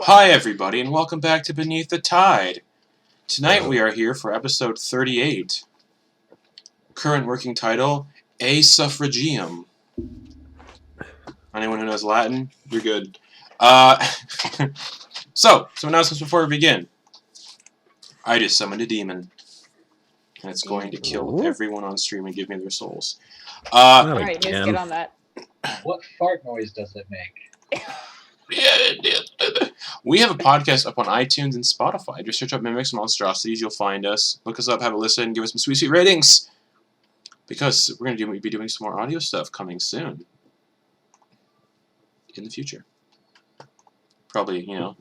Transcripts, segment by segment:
Hi everybody, and welcome back to Beneath the Tide. Tonight we are here for episode 38. Current working title, A Suffragium. Anyone who knows Latin, you're good. So, some announcements before we begin. I just summoned a demon. And it's going to kill everyone on stream and give me their souls. Alright, let's get on that. What fart noise does it make? We have a podcast up on iTunes and Spotify. Just search up Mimics Monstrosities, you'll find us. Look us up, have a listen, give us some sweet, sweet ratings. Because we're going to be doing some more audio stuff coming soon. In the future. Probably, you know,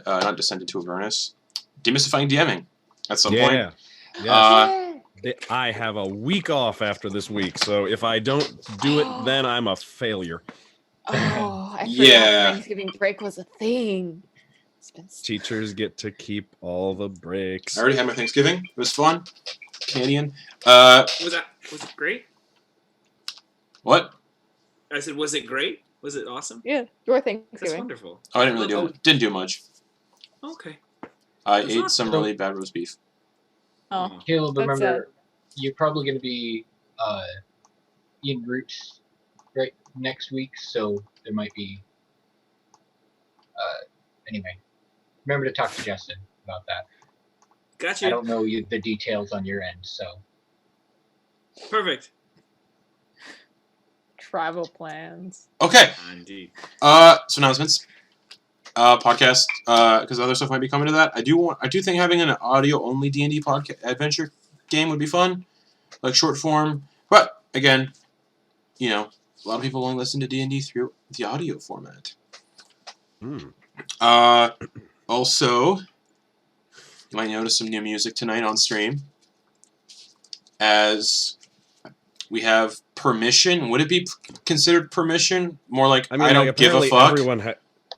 not Descent into Avernus. Demystifying DMing at some point. Yeah. I have a week off after this week, so if I don't do it, then I'm a failure. Oh, I forgot Thanksgiving break was a thing. Teachers get to keep all the breaks. I already had my Thanksgiving. It was fun. Canadian. Was it great? What? I said, was it great? Was it awesome? Yeah, your That's Thanksgiving. wonderful. Oh, I didn't do much. Okay. I ate some really bad roast beef. Oh, Caleb, that's remember, you're probably going to be in Roots right next week, so there might be... anyway, remember to talk to Justin about that. Gotcha. I don't know the details on your end, so... Perfect. travel plans. Okay. Indeed. So announcements. Podcast. Because other stuff might be coming to that. I do think having an audio-only D&D podcast adventure game would be fun. Like short form. But, again, you know, a lot of people only listen to D&D through the audio format. Also, you might notice some new music tonight on stream. As we have permission. Would it be considered permission? More like, I don't give a fuck?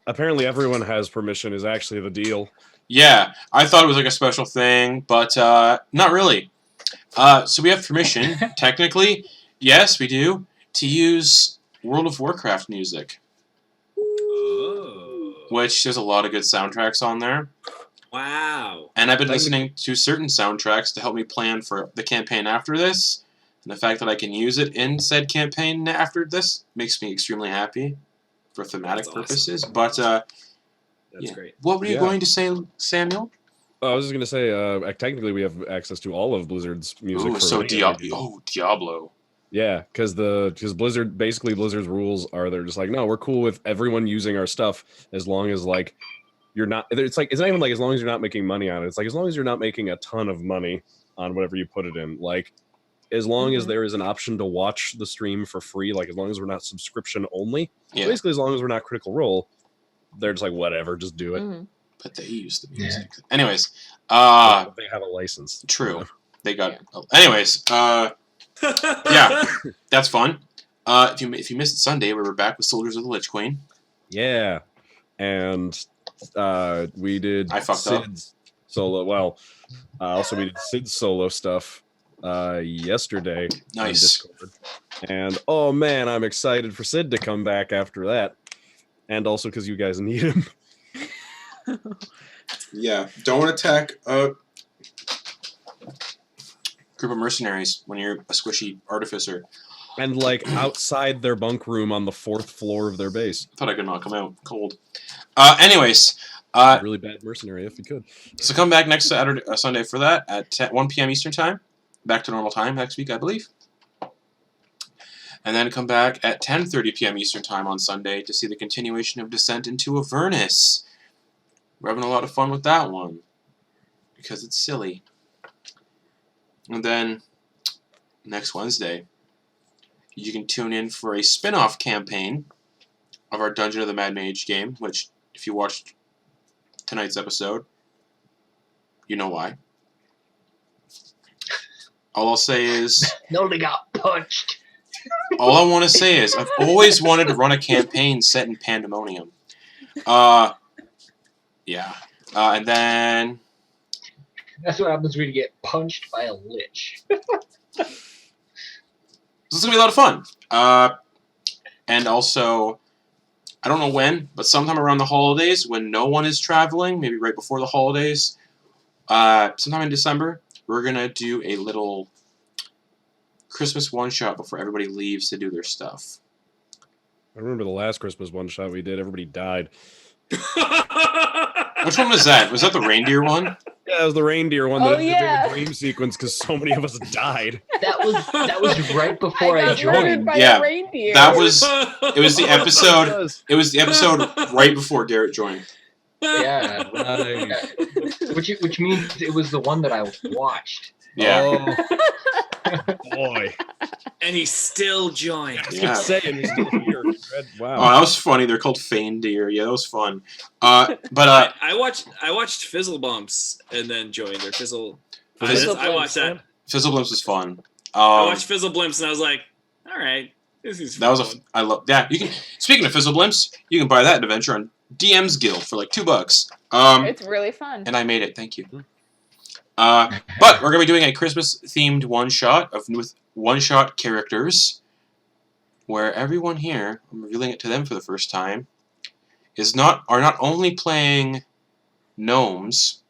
Apparently everyone has permission is actually the deal. Yeah, I thought it was like a special thing, but not really. So we have permission, technically, yes, we do, to use World of Warcraft music. Oh. Which there's a lot of good soundtracks on there. Wow. And I've been listening to certain soundtracks to help me plan for the campaign after this. And the fact that I can use it in said campaign after this makes me extremely happy for thematic purposes. Awesome. But, That's great. What were you going to say, Samuel? I was just going to say, technically we have access to all of Blizzard's music. Ooh, so Diablo. Yeah, because Blizzard's rules are they're just like, no, we're cool with everyone using our stuff as long as like you're not. It's not even like as long as you're not making money on it. It's like as long as you're not making a ton of money on whatever you put it in. Like as long as there is an option to watch the stream for free, like as long as we're not subscription only. Yeah. Basically, as long as we're not Critical Role, they're just like whatever, just do it. But they use the music. Anyways, But they have a license. True. They got. Anyways, yeah, that's fun. If you missed Sunday, we were back with Soldiers of the Lich Queen. Yeah, and we did. I fucked up. Sid's solo. Well, also we did Sid's solo stuff yesterday. Nice. On Discord. And oh man, I'm excited for Sid to come back after that, and also because you guys need him. Yeah, don't attack a group of mercenaries when you're a squishy artificer. And like outside their bunk room on the 4th floor of their base. Thought I could knock them out cold. Anyways, really bad mercenary if you could. So come back next Sunday for that at 1 p.m. Eastern Time. Back to normal time next week, I believe. And then come back at 10:30 p.m. Eastern Time on Sunday to see the continuation of Descent into Avernus. We're having a lot of fun with that one. Because it's silly. And then, next Wednesday, you can tune in for a spin-off campaign of our Dungeon of the Mad Mage game, which, if you watched tonight's episode, you know why. All I'll say is... Nobody got punched. All I want to say is, I've always wanted to run a campaign set in Pandemonium. Yeah. And then... That's what happens when you get punched by a lich. This is going to be a lot of fun. And also, I don't know when, but sometime around the holidays when no one is traveling, maybe right before the holidays, sometime in December, we're going to do a little Christmas one-shot before everybody leaves to do their stuff. I remember the last Christmas one shot we did. Everybody died. Which one was that? Was that the reindeer one? Yeah, it was the reindeer one. Oh, The yeah. dream sequence because so many of us died. That was right before I got murdered joined. by Yeah, a reindeer. That was it was the episode It was. right before Garrett joined. Yeah, Nice. which means it was the one that I watched. Yeah. Oh, boy. And he still joined. I was Yeah. just saying, he's still here. Red, wow. Oh, that was funny. They're called Faindeer. Yeah, that was fun. But I watched Fizzle Bumps and then joined or Fizzle. Fizzle I watched that. Fizzle Blimps was fun. I watched Fizzle Blimps and I was like, all right, this is That was fun. I love. Yeah, you can. Speaking of Fizzle Blimps, you can buy that in Adventure on DM's Guild for like $2. It's really fun. And I made it. Thank you. But we're gonna be doing a Christmas themed one shot with one shot characters, where everyone here, I'm revealing it to them for the first time, are not only playing gnomes.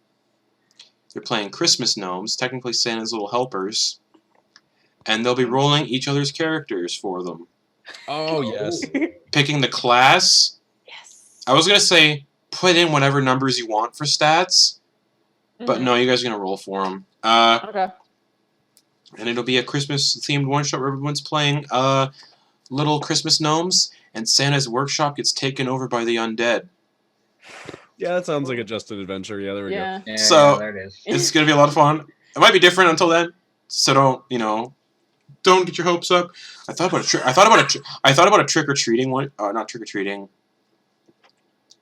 They're playing Christmas gnomes, technically Santa's little helpers, and they'll be rolling each other's characters for them, Oh, yes. picking the class. Yes. I was gonna say put in whatever numbers you want for stats, but no, you guys are gonna roll for them. Okay. And it'll be a Christmas-themed one-shot where everyone's playing little Christmas gnomes, and Santa's workshop gets taken over by the undead. Yeah, that sounds like a Just an Adventure. Yeah, there we go. Yeah. Yeah, So- there it is. It's gonna be a lot of fun. It might be different until then, so don't get your hopes up. I thought about a trick or treating one, not trick or treating.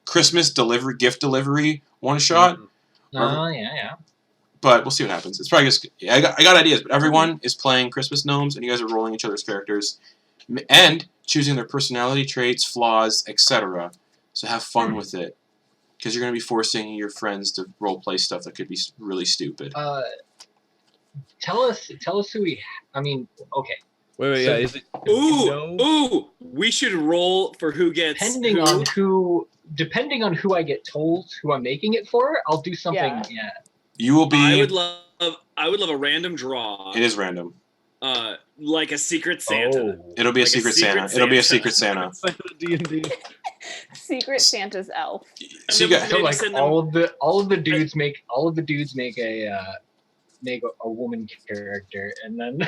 Christmas gift delivery one shot. Oh yeah. But we'll see what happens. It's probably just I got ideas, but everyone is playing Christmas gnomes, and you guys are rolling each other's characters, and choosing their personality traits, flaws, etc. So have fun with it, because you're going to be forcing your friends to role play stuff that could be really stupid. Tell us who we. I mean, okay. Wait, So- yeah. Is it? Ooh, we should roll for who gets Depending on who I get told who I'm making it for, I'll do something. Yeah. Yeah. You will I be. would love a random draw. It is random. Like a Secret Santa. Oh. It'll be a Like a Secret Secret Santa. It'll be a Santa. Secret Santa. D&D. Secret Santa's elf. So you then got, So Maybe like send them- all of the dudes make a woman character, and then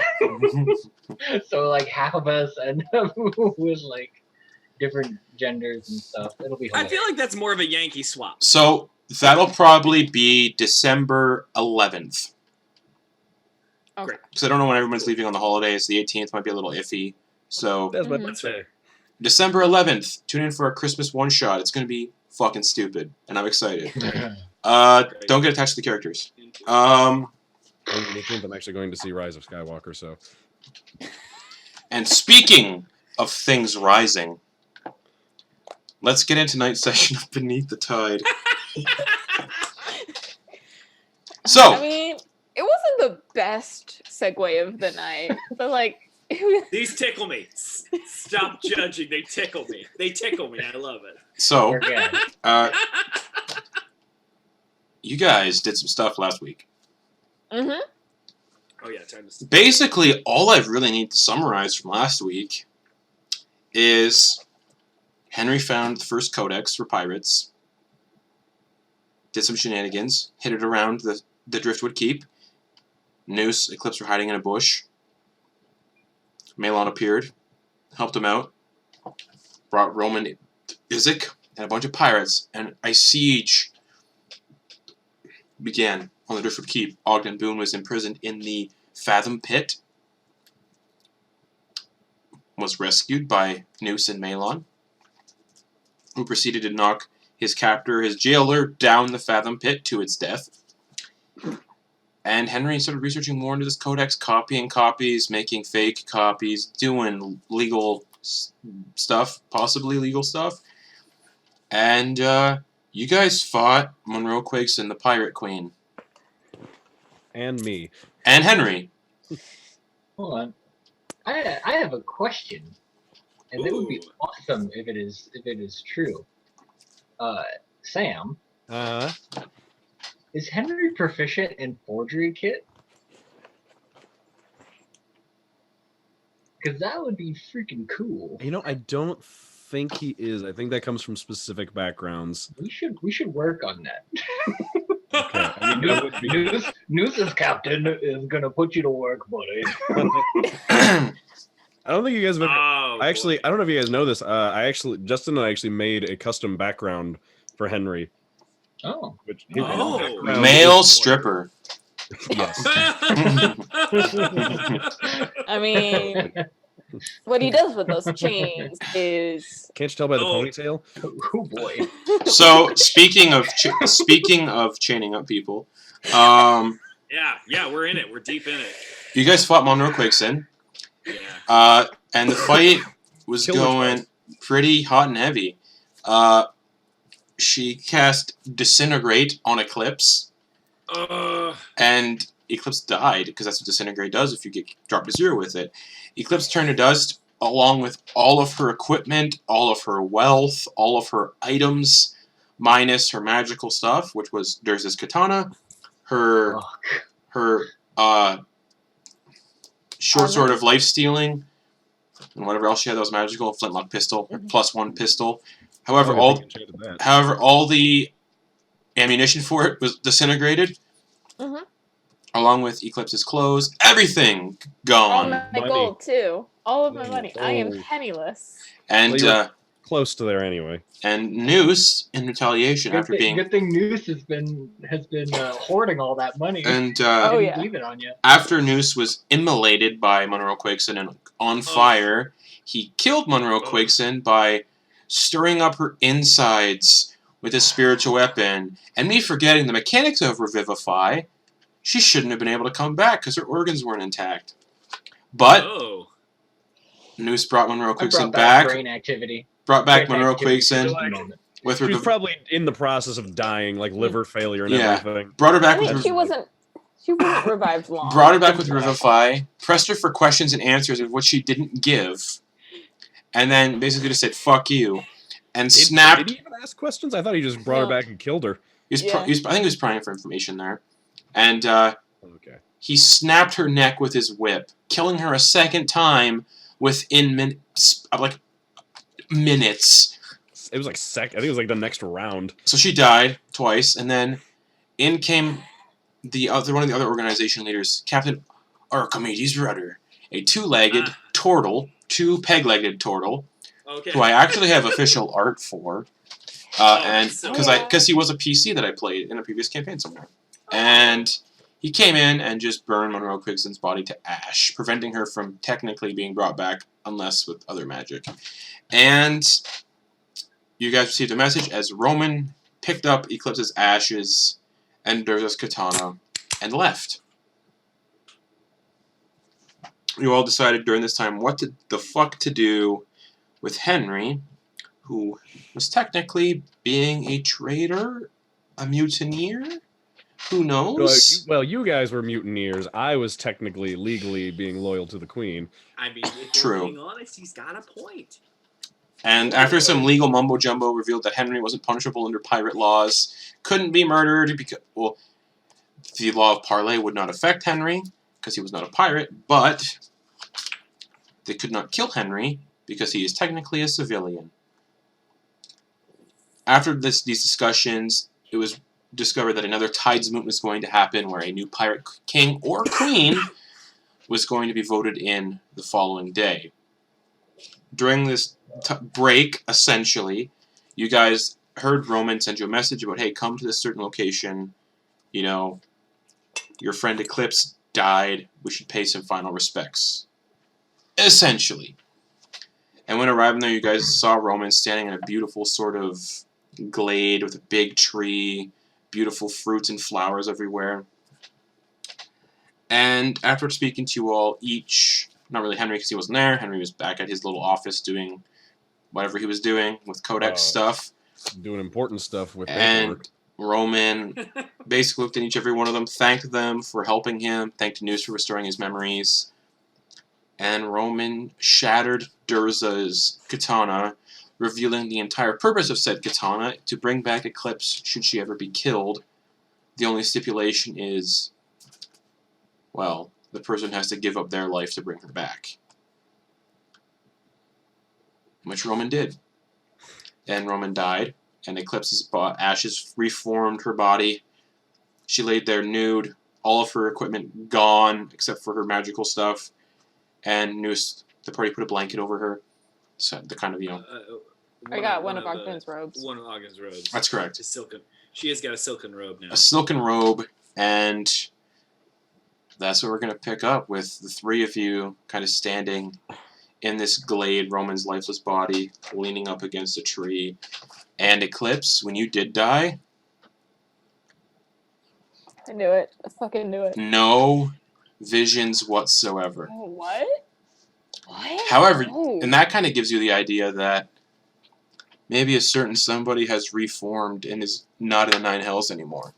so like half of us end up with like different genders and stuff. It'll be. I Hilarious. feel like that's more of a Yankee swap. so that'll probably be December 11th. Okay. Because I don't know when everyone's leaving on the holidays. The 18th might be a little iffy. So That's my Mhm. That's fair. December 11th, tune in for a Christmas one shot. It's going to be fucking stupid, and I'm excited. Don't get attached to the characters. On the 18th, I'm actually going to see Rise of Skywalker, so. And speaking of things rising, let's get into tonight's session of Beneath the Tide. So, I mean, it wasn't the best segue of the night, but like, it was, These tickle me. Stop judging. They tickle me. They tickle me. I love it. so We're good. you guys did some stuff last week. mhm. Oh yeah, time to. Basically, all I really need to summarize from last week is Henry found the first codex for pirates, did some shenanigans, hid it around the Driftwood Keep. Noose, Eclipse were hiding in a bush. Malon appeared, helped him out, brought Roman Izik and a bunch of pirates, and a siege began on the Driftwood Keep. Ogden Boon was imprisoned in the Fathom Pit, was rescued by Noose and Malon, who proceeded to knock his captor, his jailer, down the Fathom Pit to its death. And Henry started researching more into this codex, copying copies, making fake copies, doing legal stuff, possibly legal stuff. And you guys fought Monroe Quigson, the Pirate Queen. And me. And Henry. Hold on. I have a question. and it would be Ooh. awesome if it is true. Sam, is Henry proficient in forgery kit? Because that would be freaking cool. You know, I don't think he is. I think that comes from specific backgrounds. We should work on that. Okay. I mean, that would be Noose's captain is gonna put you to work, buddy. I don't think you guys have ever. Oh, I don't boy. know if you guys know this. Justin and I actually made a custom background for Henry. Oh. Which Oh. background Male is- stripper. Yes. I mean, what he does with those chains is Can't you tell by the Oh. ponytail? Oh boy. So speaking of chaining up people, Yeah, we're in it. We're deep in it. you guys fought Monroe Quigson, Yeah. and the fight was Kill her going pretty hot and heavy. She cast Disintegrate on Eclipse, and Eclipse died, because that's what Disintegrate does if you get dropped to 0 with it. Eclipse turned to dust, along with all of her equipment, all of her wealth, all of her items, minus her magical stuff, which was Durza's katana, her short sword of life stealing, and whatever else she had that was magical, flintlock pistol, her +1 pistol. However, I think enchanted that. all the ammunition for it was disintegrated, Mhm. along with Eclipse's clothes. Everything all gone. my money. gold too. All of my money. I am Oh. penniless. And Well, you're close to there anyway. and Noose, in retaliation, after being Good thing Noose has been hoarding all that money. and Oh, Didn't yeah. leave it on you. after Noose was immolated by Monroe Quigson and on fire, he killed Monroe Oh. Quigson by stirring up her insides with his spiritual weapon. And me forgetting the mechanics of Revivify, she shouldn't have been able to come back because her organs weren't intact. But Oh. Noose brought Monroe I Quigson brought back back. brain activity. Brought back Brain Monroe activity Quigson for the moment. with She was Reviv- probably in the process of dying, like liver failure and Yeah. everything. brought her I back with mean, Rev- she wasn't revived long. brought her back with Revivify, pressed her for questions and answers of what she didn't give, and then basically just said "fuck you," and snapped. Did he even ask questions? I thought he just brought her No. back and killed her. I think he was prying for information there, and Okay. he snapped her neck with his whip, killing her a second time within minutes. It was like I think it was like the next round. So she died twice, and then in came one of the other organization leaders, Captain Archimedes Rudder, a two-legged turtle, two peg-legged turtle, Okay. who I actually have official art for, and so- because he was a PC that I played in a previous campaign somewhere, and he came in and just burned Monroe Quigson's body to ash, preventing her from technically being brought back unless with other magic. And you guys received a message as Roman picked up Eclipse's ashes and Durza's katana and left. You all decided during this time what the fuck to do with Henry, who was technically being a traitor, a mutineer. Who knows? Well, you guys were mutineers. I was technically, legally being loyal to the queen. I mean, if True. we're being honest, he's got a point. And after some legal mumbo jumbo revealed that Henry wasn't punishable under pirate laws, couldn't be murdered because, well, the law of parley would not affect Henry because he was not a pirate, but they could not kill Henry because he is technically a civilian. After these discussions, it was discovered that another Tidesmoot was going to happen where a new pirate king or queen was going to be voted in the following day. During this break, essentially, you guys heard Roman send you a message about, hey, come to this certain location. You know, your friend Eclipse died. We should pay some final respects. Essentially. And when arriving there, you guys saw Roman standing in a beautiful sort of glade with a big tree, beautiful fruits and flowers everywhere. And after speaking to you all, each, not really Henry because he wasn't there, Henry was back at his little office doing whatever he was doing with codex stuff. Doing important stuff with And paperwork. Roman basically looked at every one of them, thanked them for helping him, thanked Noose for restoring his memories, and Roman shattered Durza's katana, revealing the entire purpose of said katana to bring back Eclipse should she ever be killed. The only stipulation is, well, the person has to give up their life to bring her back. Which Roman did. And Roman died, and Eclipse's ashes reformed her body. She laid there nude, all of her equipment gone, except for her magical stuff. And the party put a blanket over her. So the kind of, I got one of Ogden's robes. One of Ogden's robes. That's correct. A silken. She has got a silken robe now. A silken robe, and that's what we're going to pick up with the three of you kind of standing in this glade, Roman's lifeless body, leaning up against a tree. And Eclipse, when you did die... I knew it. I fucking knew it. No visions whatsoever. Oh, what? What? However, Oh. and that kind of gives you the idea that maybe a certain somebody has reformed and is not in the Nine Hells anymore.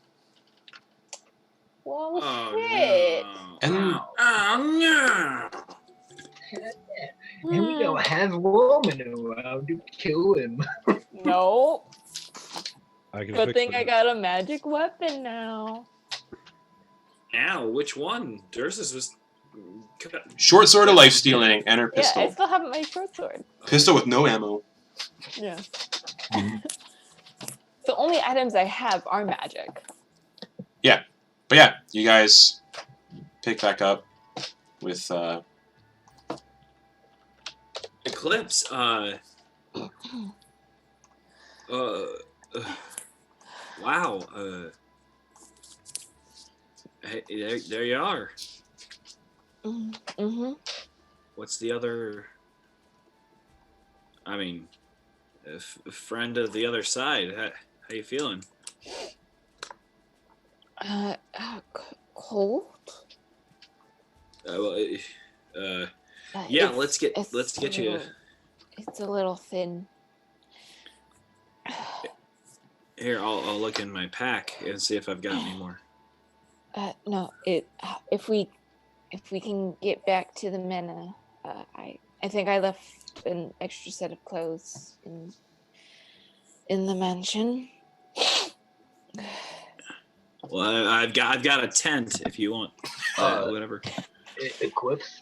Well, Oh, shit. no. And Oh, no. And we don't have Roman around to kill him. No. I can Good fix thing that. I got a magic weapon now. Ow, which one? Durza's was... short sword of life stealing and her Yeah, I pistol. still have my short sword. Pistol with no ammo. Yeah. The only items I have are magic. But yeah, you guys pick back up with Eclipse, wow, hey, there you are. Mm-hmm. What's the other, I mean, a friend of the other side, how you feeling? Cold? Well, yeah, let's get a you. little- It's a little thin. Here, I'll look in my pack and see if I've got any more. No. If we can get back to the Mena, I think I left an extra set of clothes in the mansion. Well, I've got a tent if you want, whatever. Eclipse.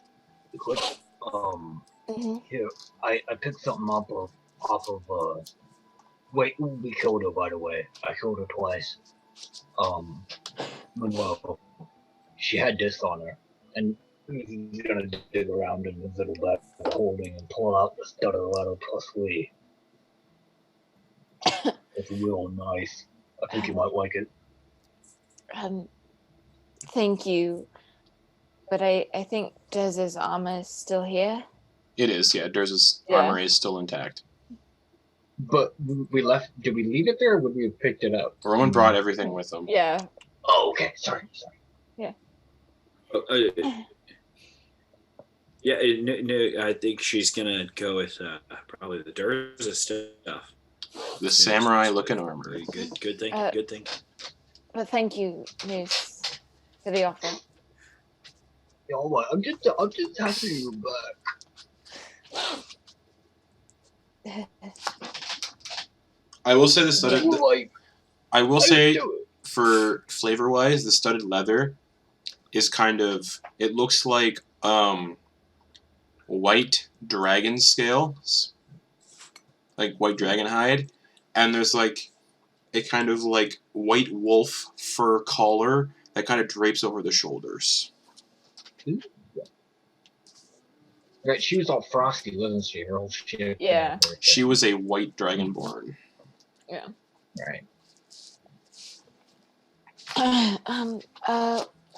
Mm-hmm. Here, I picked something up off of wait, we killed her, by the way. I killed her twice. Monroe. She had this on her, and he's gonna dig around in his little bag of holding and pull out the studded leather plus three. It's real nice. I think you might like it. Thank you. But I think Dez's armor is still here. it is, yeah, Durza's Yeah. armor is still intact. But we left. Did we leave it there, or would we have picked it up? Roman brought everything with him. Yeah. Oh, okay. Sorry. Yeah, no, I think she's gonna go with probably the Durza stuff. The samurai-looking armor. Very good thing. Good thing. But thank you, Moose, for the offer. Yeah, all right. I'm just happy you're back. I will say the studded. Like, I will how say you do it? for flavor-wise, the studded leather is kind of. It looks like white dragon scales, like white dragon hide, and there's like a kind of like white wolf fur collar that kind of drapes over the shoulders. Right, she was all frosty, wasn't she? Her whole shit. Yeah. She was a white dragonborn. Yeah. Right.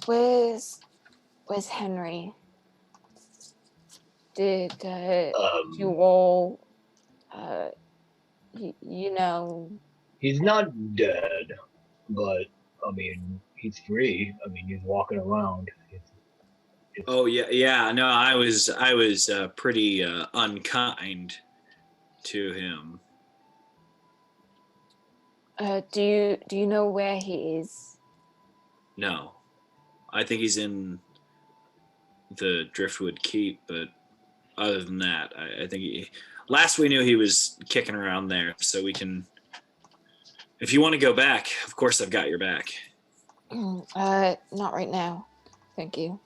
Where's Henry? Did you Um, all you know? he's not dead, but I mean, he's free. I mean, he's walking around. Oh yeah. No, I was pretty unkind to him. Do you know where he is? No, I think he's in the Driftwood Keep, but other than that, I think last we knew he was kicking around there. So we can, if you want to go back, of course I've got your back. Not right now. Thank you.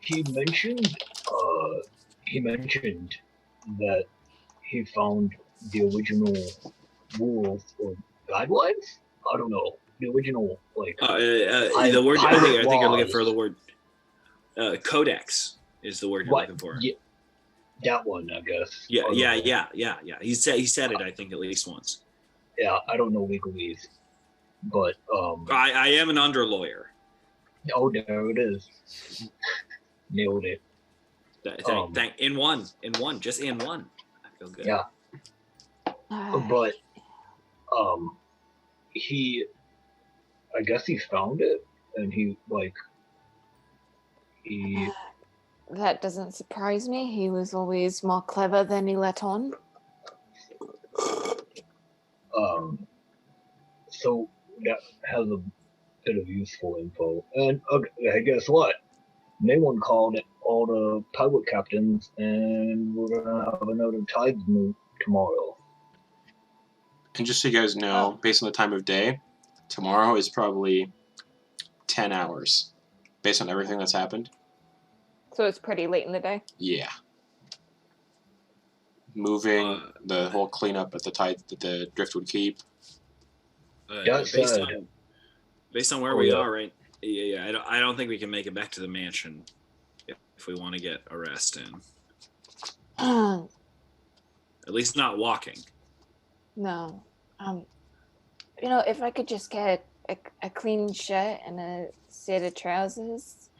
He mentioned that he found the original rules or guidelines. I don't know, the original like the word. I think you're looking for the word codex is the word you're looking for. Yeah, that one, I guess. Yeah. He said it. I think at least once. Yeah, I don't know legalese, but I am an under lawyer. Oh, there it is. Nailed it. In one, just in one. I feel good. Yeah. But I guess he found it, and he. That doesn't surprise me. He was always more clever than he let on. So that has a bit of useful info. And okay, guess what? Mayone called all the pirate captains, and we're gonna have another Tidesmoot tomorrow. And just so you guys know, based on the time of day, tomorrow is probably 10 hours, based on everything that's happened. So it's pretty late in the day. Yeah. Moving the whole cleanup at the Driftwood Keep. Based on where we are, right? Yeah. I don't think we can make it back to the mansion if we want to get a rest in. At least not walking. No. If I could just get a clean shirt and a set of trousers,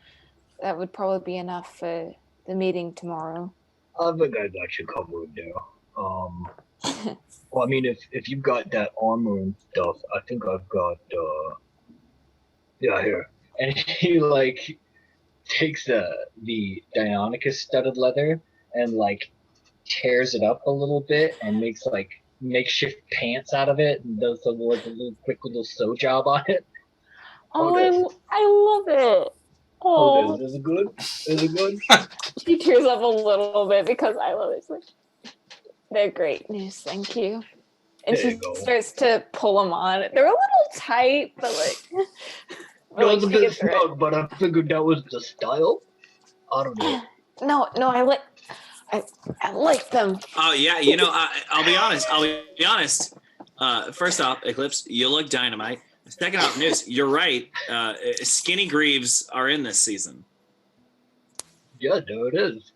that would probably be enough for the meeting tomorrow. I think I got you covered there. Well, I mean, if you've got that armor and stuff, I think I've got, here. And he, takes the Dionicus studded leather and, tears it up a little bit and makes, makeshift pants out of it and does a little quick little sew job on it. I love it. Oh, is it good? Is it good? She tears up a little bit because I love it. It's like, they're great news, thank you. And she starts to pull them on. They're a little tight, but it was a bit snug, but I figured that was the style. I don't know. No, I like them. Oh yeah, I'll be honest. First off, Eclipse, you look dynamite. Second off, news, you're right. Skinny greaves are in this season. Yeah, there it is.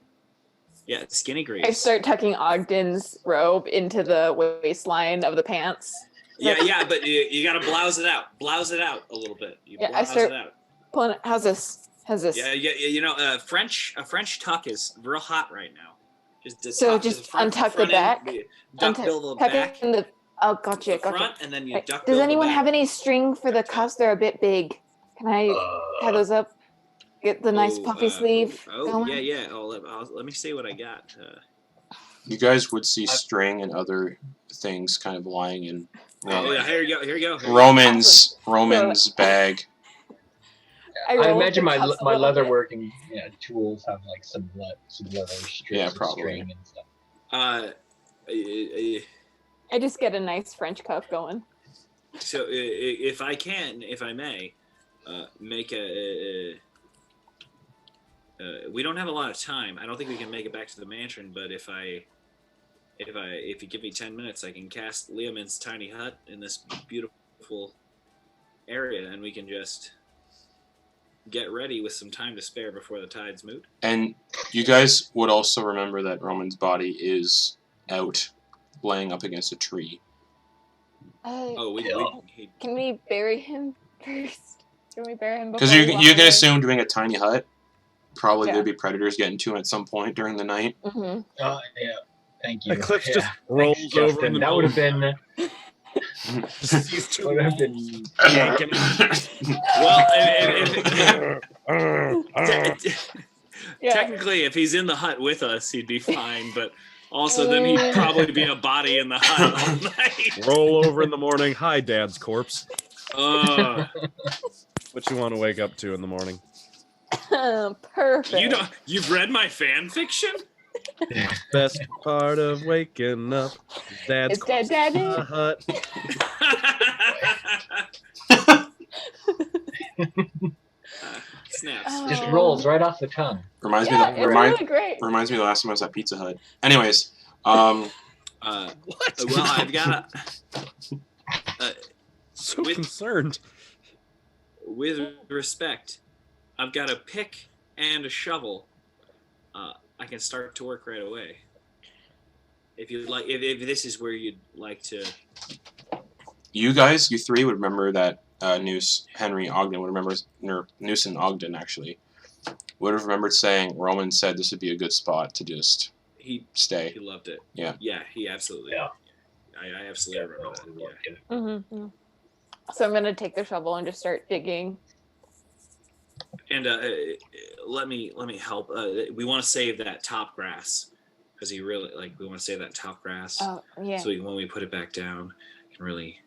Yeah, skinny greaves. I start tucking Ogden's robe into the waistline of the pants. Yeah, but you gotta blouse it out. Blouse it out a little bit. I start pulling it. How's this? Yeah. A French tuck is real hot right now. Just untuck the back. Duckbill the back. Oh, gotcha. Front, and then you duck. Does anyone have any string for the cuffs? They're a bit big. Can I tie those up? Get the nice puffy sleeve going? Yeah. Let me see what I got. You guys would see string and other things kind of lying in. Here you go. Roman's bag. I imagine my leatherworking tools have some leather strips of string and stuff. I just get a nice French cuff going. So if I may, make we don't have a lot of time. I don't think we can make it back to the mansion, but if you give me 10 minutes, I can cast Leomin's tiny hut in this beautiful area, and we can just get ready with some time to spare before the Tidesmoot. And you guys would also remember that Roman's body is out, laying up against a tree. Can we bury him first? Can we bury him? Because you can assume doing a tiny hut, probably there'd be predators getting to him at some point during the night. Mm-hmm. Yeah. Thank you. Eclipse just rolls over in the that would have been. Technically, if he's in the hut with us, he'd be fine. But also, then he'd probably be a body in the hut all night. Roll over in the morning. Hi, Dad's corpse. What you want to wake up to in the morning? Perfect. You've read my fan fiction? Best part of waking up is Dad's It's Dad Daddy. hut. Snaps. Just Oh. rolls right off the tongue. Reminds Yeah, me. it's really great. Reminds me of the last time I was at Pizza Hut. Anyways, What? Well, I've got So with- concerned. with respect, I've got a pick and a shovel. I can start to work right away. If you'd like, if this is where you'd like to. you three would remember that Noose, Henry, Ogden would remember, or Noose and Ogden actually would have remembered saying Roman said this would be a good spot to just He stay. loved it. Yeah. Yeah, he absolutely. Yeah. I absolutely remember that. Yeah. Mm-hmm. So I'm gonna take the shovel and just start digging. And let me help. We want to save that top grass because he really we want to save that top grass. Oh yeah. So when we put it back down, we can really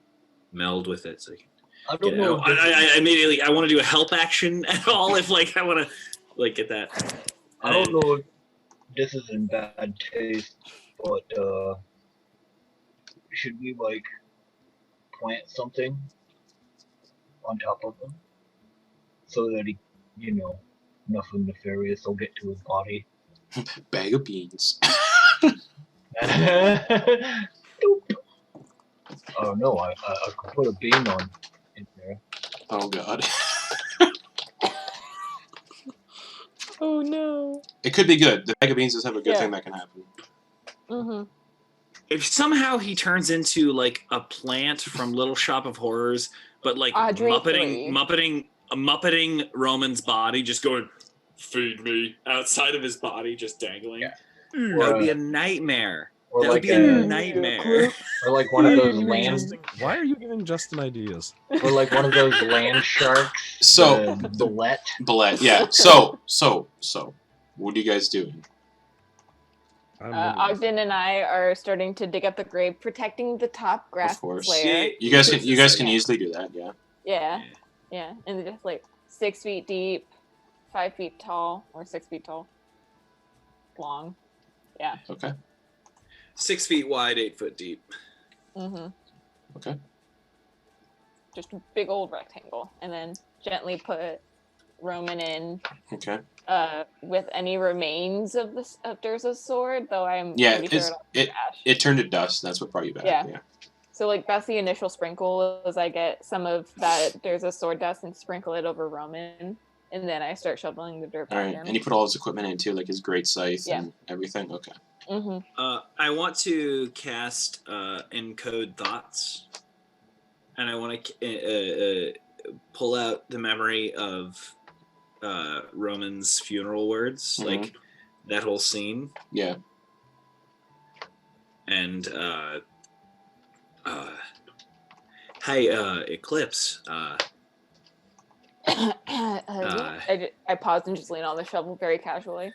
meld with it. So I don't know. I immediately I want to do a help action at all if I want to get that. I don't know if this is in bad taste, but should we plant something on top of him so that he, nothing nefarious will get to his body? Bag of beans. Oh no, I could put a bean on in there. Oh god. Oh no. It could be good. The bag of beans does have a good Yeah. thing that can happen. Mm-hmm. If somehow he turns into a plant from Little Shop of Horrors, but Audrey muppeting Roman's body, just going, feed me outside of his body, just dangling. Yeah. That Or, would be a nightmare. or That would like be a, a nightmare. or one of those land, Why are you giving Justin ideas? or one of those land sharks. So- the Bullet. Bullet, yeah. So, what are you guys doing? Ogden and I are starting to dig up the grave, protecting the top grass Of course. layer. You guys can easily do that, yeah. Yeah, and just 6 feet deep, 5 feet tall, or 6 feet tall, long. Yeah. Okay. 6 feet wide, 8 foot deep. Mm-hmm. Okay. Just a big old rectangle, and then gently put Roman in Okay. with any remains of Durza's sword, though I'm Yeah, pretty sure it ash. it turned to dust. That's what brought you back. Yeah. Yeah. So that's the initial sprinkle, is I get some of that Durza's sword dust and sprinkle it over Roman, and then I start shoveling the dirt All back right. in. And you put all his equipment in too, like his great scythe Yeah. and everything. Okay. Mm-hmm. I want to cast Encode Thoughts, and I want to pull out the memory of Roman's funeral words, Mhm. like that whole scene, Yeah. and hey, Eclipse. I pause and just lean on the shovel very casually.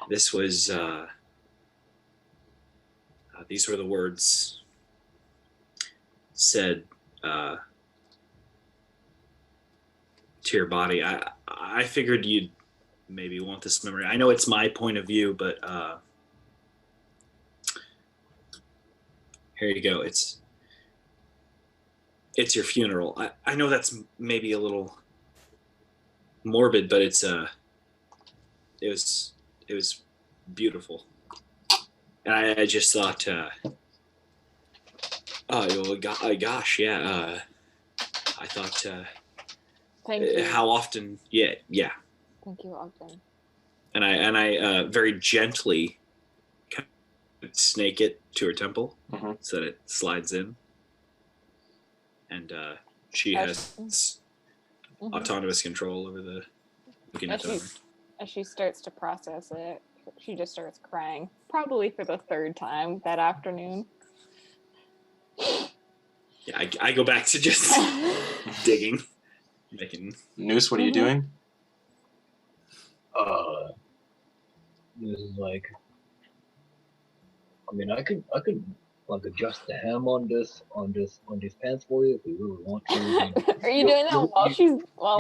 This was these were the words said to your body. I figured you'd maybe want this memory. I know it's my point of view, but here you go. It's your funeral. I know that's maybe a little morbid, but it was beautiful. And I just thought, gosh, yeah. I thought, Thank you. how often? Yeah. Thank you, Ogden. And I very gently kind of snake it to her temple Mhm. so that it slides in. And she has Mhm. autonomous control over the looking at Tavern. As she starts to process it, she just starts crying, probably for the 3rd time that afternoon. Yeah, I go back to just digging, making. Noose, what are you Mhm. doing? This is I mean, I could like adjust the hem on this pants for you if we really want to. Are you doing that while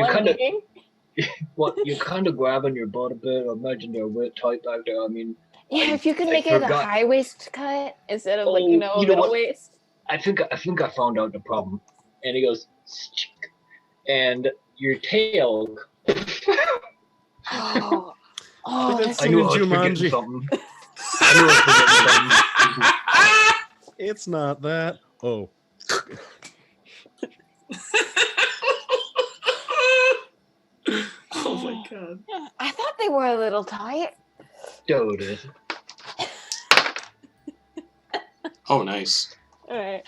you I'm kinda- digging? Well, you're kind of grabbing your butt a bit. I imagine they're a bit tight back there. I mean, Yeah, if you could I make it a forgot- high waist cut instead of Oh, a you know middle what? waist. I think I found out the problem. And he goes, "Sk-" and your tail. Oh, That's that's I knew I was Jumanji. forgetting something. I knew I was forgetting something. It's not that. Oh. Oh my god. I thought they were a little tight. Dude, it is. Oh, nice. All right.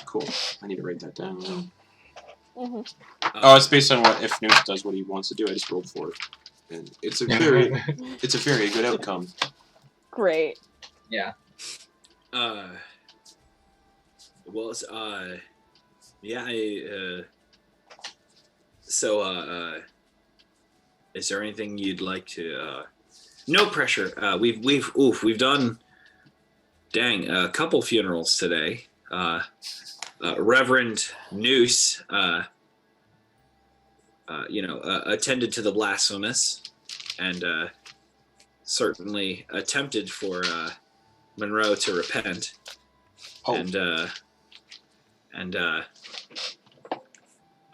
Cool. I need to write that down. Mhm. Oh, it's based on what if Noose does what he wants to do. I just rolled for it, and it's a very good outcome. Great. Yeah. Well, it's, yeah, is there anything you'd like to, no pressure. We've done, dang, a couple funerals today. Reverend Noose, attended to the blasphemous and, certainly attempted for, Monroe to repent. Oh, And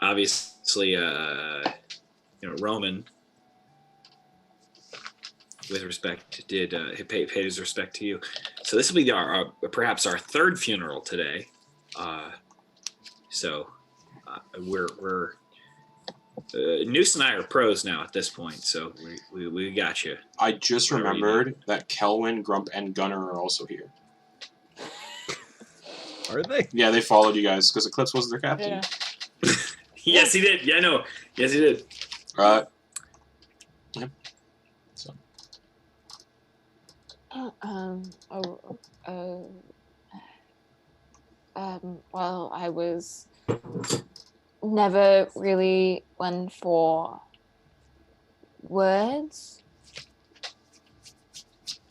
obviously, Roman, with respect, did paid his respect to you. So this will be our perhaps our third funeral today. We're Noose and I are pros now at this point, so we got you. I just Whatever you remembered that Kelwin, Grump, and Gunner are also here. Are they? Yeah, they followed you guys because Eclipse wasn't their captain. Yeah. Yes, he did. Yeah, no. Yes, he did. Yep. So well, I was never really one for words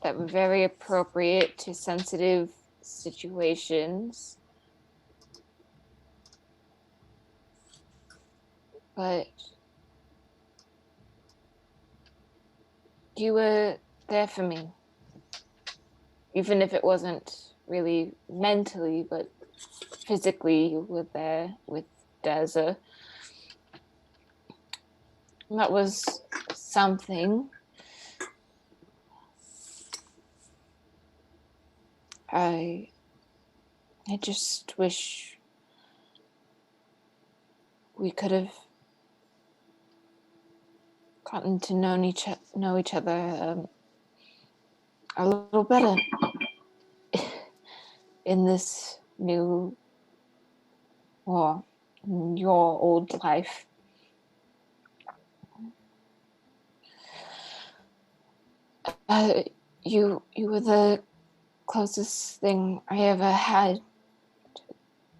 that were very appropriate to sensitive situations. But you were there for me. Even if it wasn't really mentally, but physically, you were there with Deza. And that was something. I just wish we could have gotten to know each other a little better in this new, or in your old life. You were the closest thing I ever had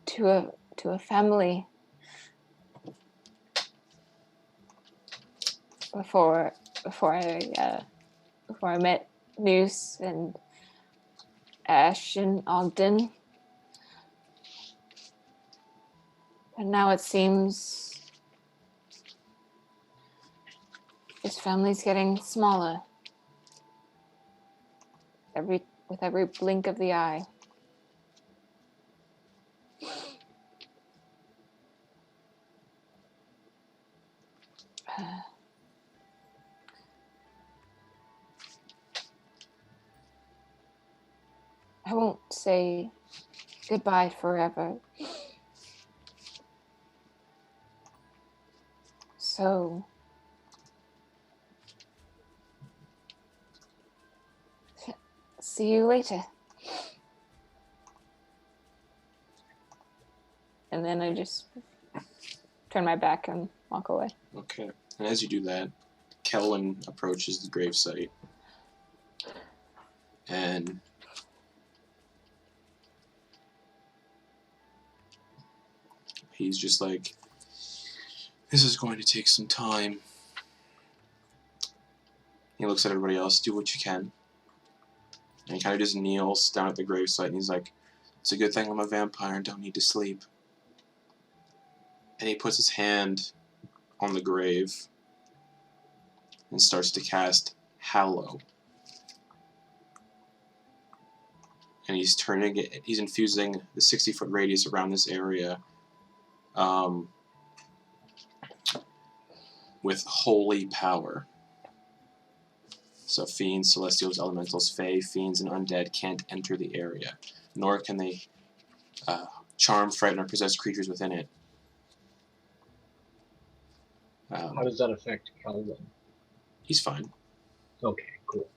to a family before I met Noose and Ash and Ogden. And now it seems his family's getting smaller with every blink of the eye. I won't say goodbye forever. So, see you later. And then I just turn my back and walk away. okay, and as you do that, Kelwin approaches the gravesite, and he's just like, "This is going to take some time." He looks at everybody else. Do what you can. And he kind of just kneels down at the gravesite, and he's like, "It's a good thing I'm a vampire and don't need to sleep." And he puts his hand on the grave and starts to cast Hallow. And he's turning it, he's infusing the 60-foot radius around this area with holy power. So fiends, celestials, elementals, fae, fiends, and undead can't enter the area, nor can they charm, frighten, or possess creatures within it. How does that affect Calvin? He's fine. Okay, cool.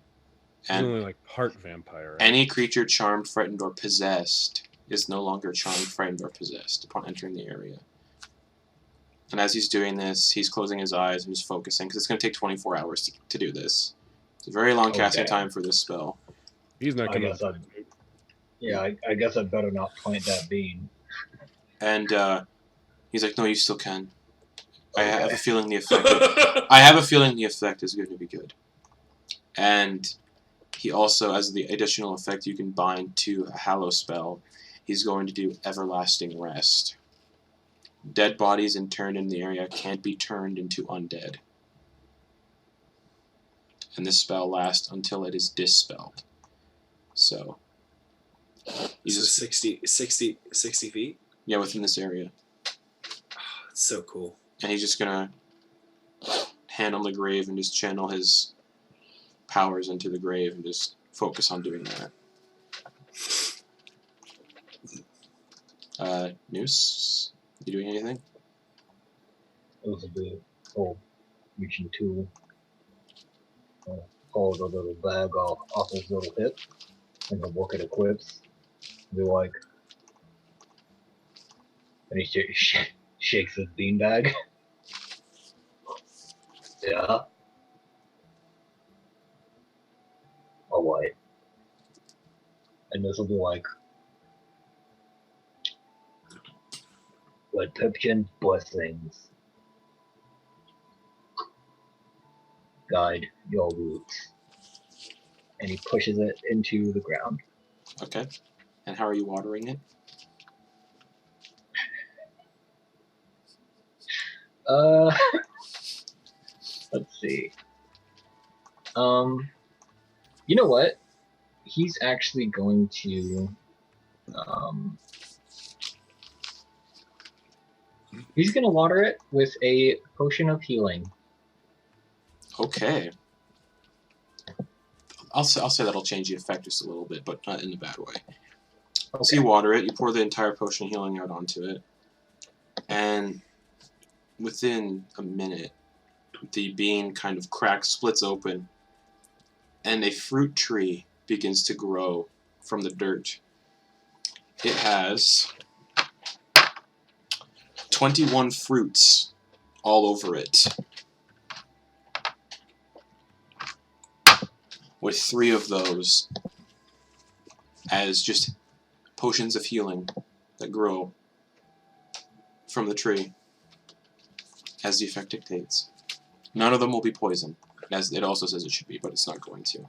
He's And only like part vampire. Right? any creature charmed, frightened, or possessed is no longer charmed, frightened, or possessed upon entering the area. And as he's doing this, he's closing his eyes and just focusing, because it's going to take 24 hours to do this. It's a very long casting Okay. time for this spell. He's not I gonna. guess I guess I'd better not plant that bean. And he's like, "No, you still can. I have Okay. a feeling the effect. I have a feeling the effect is going to be good." And he also, as the additional effect, you can bind to a Hallow spell. He's going to do Everlasting Rest. Dead bodies interned in the area can't be turned into undead. And this spell lasts until it is dispelled. So, he's So just, 60 feet? yeah, within this area. It's so cool. And he's just gonna hand on the grave and just channel his powers into the grave and just focus on doing that. Noose, you doing anything? It was a bit old reaching tool. Pull the little bag off his little hip and the look at Eclipse. Be like, and he shakes his beanbag. Yeah. Alright. And this will be like, with Pipkin's blessings, guide your roots. And he pushes it into the ground. Okay. And how are you watering it? Let's see. You know what? He's actually going to, he's gonna water it with a potion of healing. Okay. I'll say that'll change the effect just a little bit, but not in a bad way. Okay. So you water it, you pour the entire potion of healing out onto it, and within a minute, the bean kind of cracks, splits open, and a fruit tree begins to grow from the dirt. It has 21 fruits all over it, with 3 of those as just potions of healing that grow from the tree as the effect dictates. None of them will be poison, as it also says it should be, but it's not going to.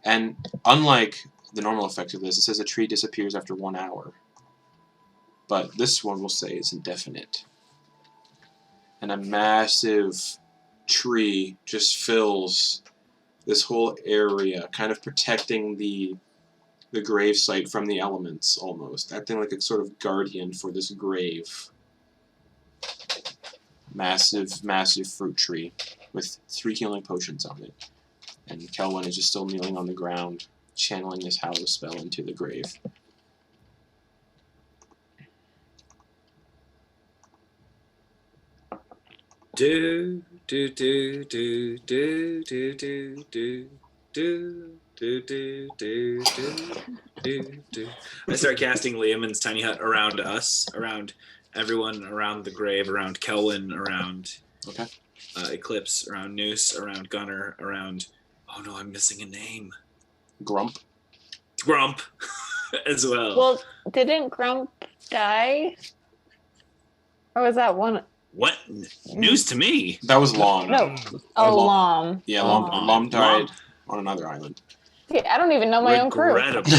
And unlike the normal effect of this, it says a tree disappears after 1 hour. But this one will say is indefinite. And a massive tree just fills this whole area, kind of protecting the gravesite from the elements, almost. Acting like a sort of guardian for this grave. Massive, massive fruit tree with 3 healing potions on it. And Kelwyn is just still kneeling on the ground, channeling this Hallow spell into the grave. Do do do do do do do do do do do do do do. I start casting Liamon's tiny hut around us, around everyone, around the grave, around Kelwyn, around Okay. Eclipse, around Noose, around Gunner, around. Oh no, I'm missing a name. Grump. Grump, as well. Well, didn't Grump die? Or was that one? What? News to me. That was Lom. No. Oh, Lom. Lom. Yeah, Lom. Lom died Lom. on another island. I don't even know my own crew. Regrettably.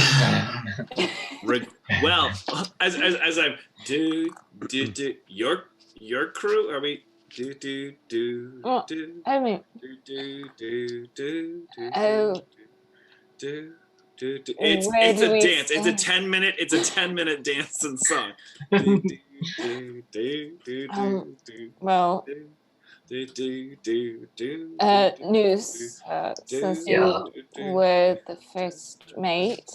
Well, as I'm your crew. Are we Well, do I mean, oh, It's where a do we dance. It's a start? 10-minute. It's a 10-minute dance and song. Well, News, since Yeah. you were the first mate,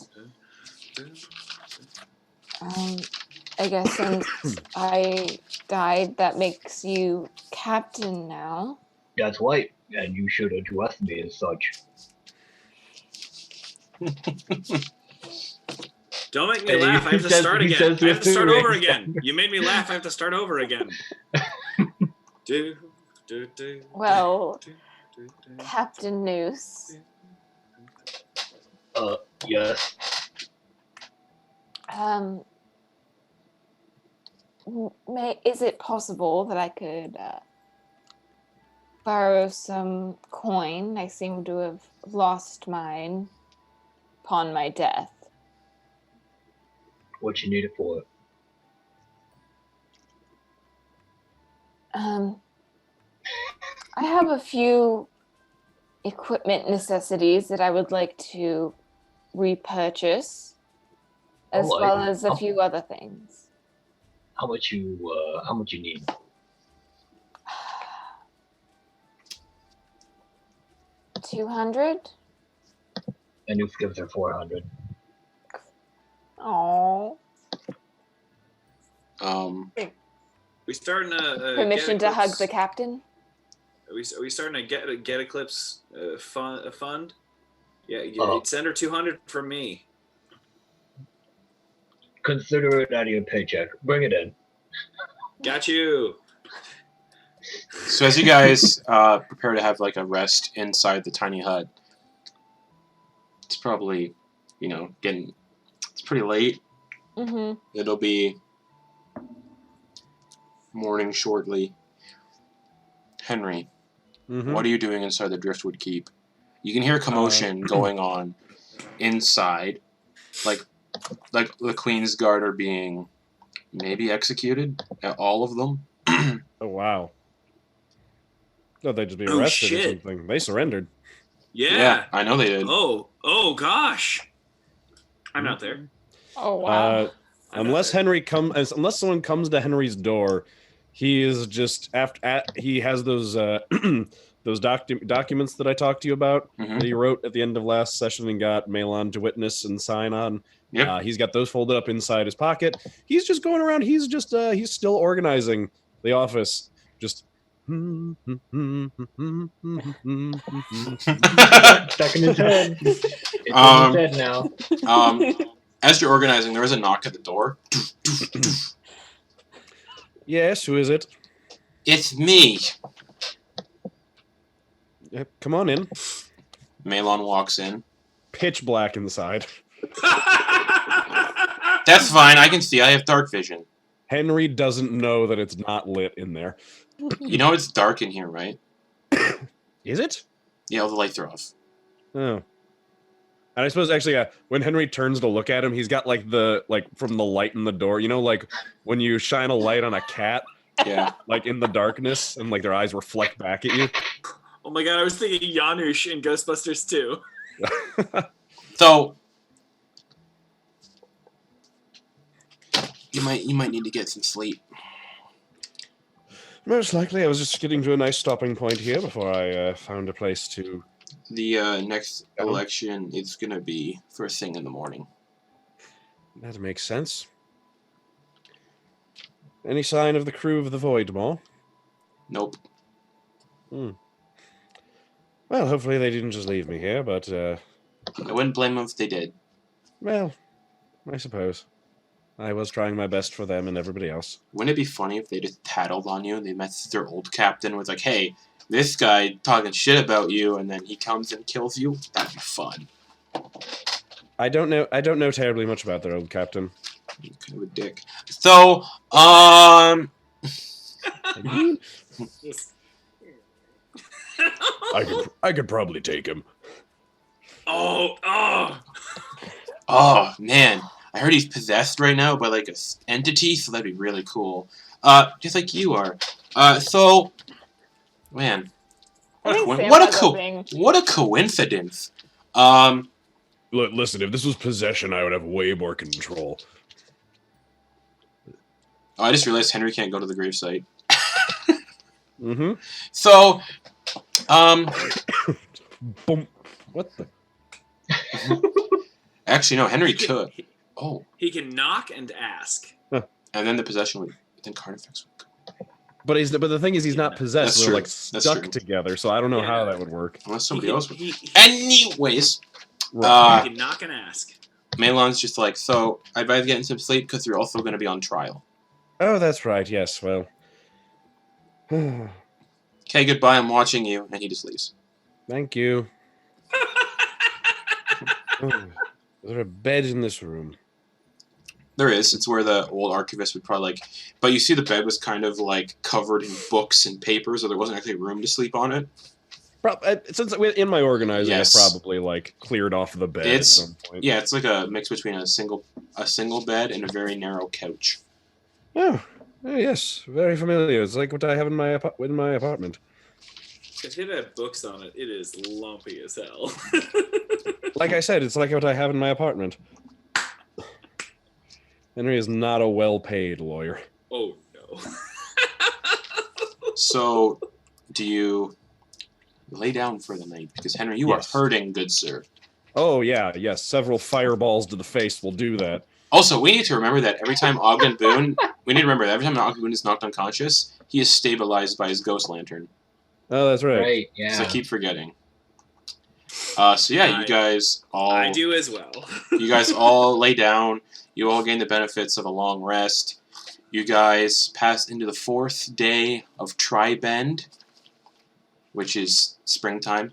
I guess since I died, that makes you captain now. That's right, and you should address me as such. Don't make me And laugh. I have to start he again. says I have to start with over the again. You made me laugh. I have to start over again. Well, Captain Noose, Yes. is it possible that I could borrow some coin? I seem to have lost mine upon my death. What you need it for? I have a few equipment necessities that I would like to repurchase, as Alright. well as a few other things. How much you need? 200? And you gives her 400. Oh. We starting to Permission to hug the captain? Are we starting to get Eclipse fund? Yeah, Oh. send her 200 from me. Consider it out of your paycheck. Bring it in. Got you. So as you guys prepare to have like a rest inside the tiny hut, it's probably, it's pretty late. Mm-hmm. It'll be morning shortly. Henry, what are you doing inside the Driftwood Keep? You can hear commotion going on inside, like the Queen's Guard are being maybe executed, all of them. Oh, wow. No, they'd just be Oh, arrested or shit. something. They surrendered. Yeah. I know they did. Oh gosh. I'm not there. Oh, wow. Unless unless someone comes to Henry's door, he is just he has those those documents that I talked to you about that he wrote at the end of last session and got Malon to witness and sign on. Yep. He's got those folded up inside his pocket. He's just going around. He's just he's still organizing the office. Just Stuck in his head. It's in his head now. As you're organizing, there is a knock at the door. Yes, who is it? It's me. Come on in. Malon walks in. Pitch black inside. That's fine. I can see. I have dark vision. Henry doesn't know that it's not lit in there. You know it's dark in here, right? Is it? Yeah, all the lights are off. Oh. And I suppose actually, when Henry turns to look at him, he's got from the light in the door. You know, like when you shine a light on a cat. Yeah. Like in the darkness, and like their eyes reflect back at you. Oh my god, I was thinking Janusz in Ghostbusters 2. So you might need to get some sleep. Most likely, I was just getting to a nice stopping point here before I found a place to. The next election is gonna be first thing in the morning. That makes sense. Any sign of the crew of the Void Maw? Nope. Well, hopefully they didn't just leave me here, but I wouldn't blame them if they did. well, I suppose. I was trying my best for them and everybody else. Wouldn't it be funny if they just tattled on you? They met their old captain, was like, "Hey, this guy talking shit about you," and then he comes and kills you. That'd be fun. I don't know terribly much about their old captain. Kind of a dick. So, I could probably take him. Oh! Oh man, I heard he's possessed right now by like a entity, so that'd be really cool. Just like you are. So, man, I think Sam what a has a thing. what a coincidence. Listen, if this was possession, I would have way more control. Oh, I just realized Henry can't go to the gravesite. Mm-hmm. So, Boom. What the? actually, no, Henry could. Oh, He can knock and ask. and then the possession would, then Carnifex would go. But the thing is, he's not possessed. That's They're true. like That's stuck true. together, so I don't know Yeah. how that would work. Unless somebody He can- else would. he Anyways, can knock and ask. Malon's just like, so I advise getting some sleep because you're also going to be on trial. Oh, that's right. Yes. Well. Okay, goodbye. I'm watching you, and he just leaves. Thank you. Oh, is there a bed in this room? There is. It's where the old archivist would probably like. But you see, the bed was kind of like covered in books and papers, so there wasn't actually room to sleep on it. Since in my organizing, Yes. I probably like cleared off the bed It's- at some point. Yeah, it's like a mix between a single bed and a very narrow couch. Oh, yes, very familiar. It's like what I have in my apartment. If it had books on it, it is lumpy as hell. Like I said, it's like what I have in my apartment. Henry is not a well-paid lawyer. Oh no. So, do you lay down for the night? Because Henry, you Yes. are hurting, good sir. Oh yeah, yes. Several fireballs to the face will do that. Also, we need to remember that every time Ogden Boon, Ogden Boon is knocked unconscious, he is stabilized by his ghost lantern. Oh, that's right. Right, yeah. So I keep forgetting. So yeah, you guys all I do as well. you guys all lay down. You all gain the benefits of a long rest. You guys pass into the 4th day of Tri-Bend, which is springtime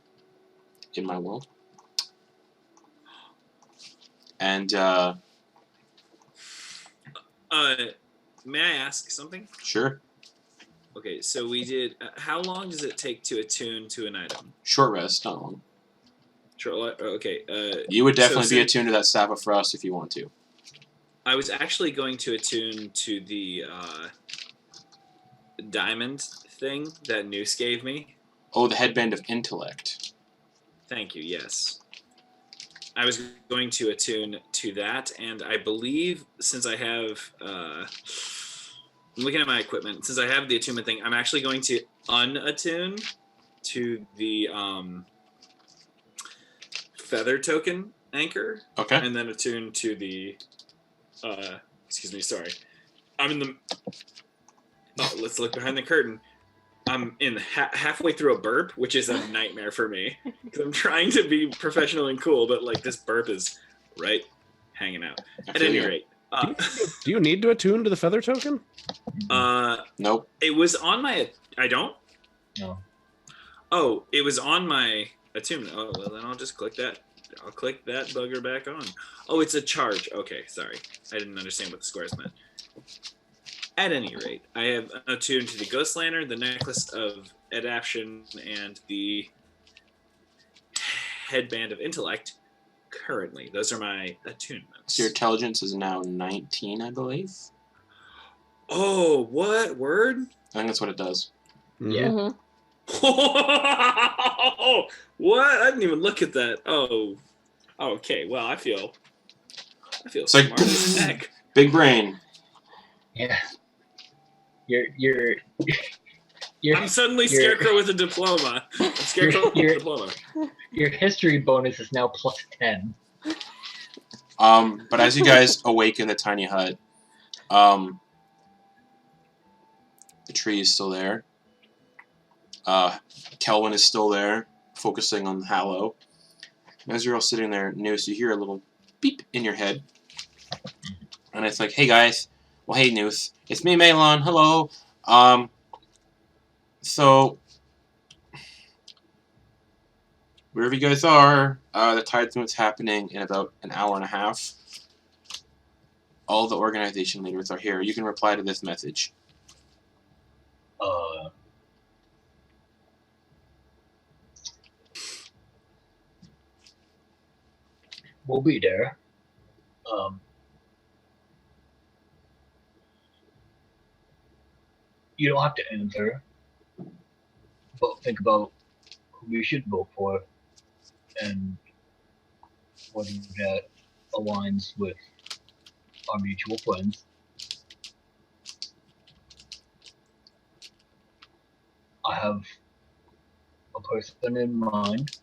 in my world. And May I ask something? sure, Okay, so we did. How long does it take to attune to an item? short rest, not long. Sure. Okay. You would definitely so be attuned to that Staff of Frost if you want to. I was actually going to attune to the diamond thing that Noose gave me. Oh, the Headband of Intellect. Thank you. Yes. I was going to attune to that, and I believe since I have, I'm looking at my equipment. Since I have the attunement thing, I'm actually going to unattune to the feather token anchor, Okay. and then attune to the. Excuse me. Sorry, I'm in the. Oh, let's look behind the curtain. I'm in halfway through a burp, which is a nightmare for me because I'm trying to be professional and cool, but like this burp is right hanging out. I At feel any you. rate, Do you need to attune to the feather token? Nope. it was on my. I don't. No. Oh, it was on my attunement. Oh, well then I'll just click that. I'll click that bugger back on. Oh, it's a charge. Okay, sorry, I didn't understand what the squares meant. At any rate, I have attuned to the Ghost Lantern, the Necklace of Adaption, and the Headband of Intellect. Currently, those are my attunements. So your intelligence is now 19, I believe. Oh, what word? I think that's what it does. Yeah. Mhm. What? I didn't even look at that. Oh, okay. Well, I feel It's like smart as heck. big brain. Yeah. You're I'm suddenly you're- Scarecrow with a diploma. I'm Scarecrow with a you're- diploma. your history bonus is now +10. But as you guys awaken the tiny hut, the tree is still there. Kelvin is still there, focusing on Hallow. And as you're all sitting there, Noose, you hear a little beep in your head. And it's like, hey guys. Well, hey Noose. It's me, Malon. Hello. So, wherever you guys are, the Tidesmoot's happening in about an hour and a half. All the organization leaders are here. You can reply to this message. We'll be there. You don't have to answer, but think about who you should vote for and whether that aligns with our mutual friends. I have a person in mind,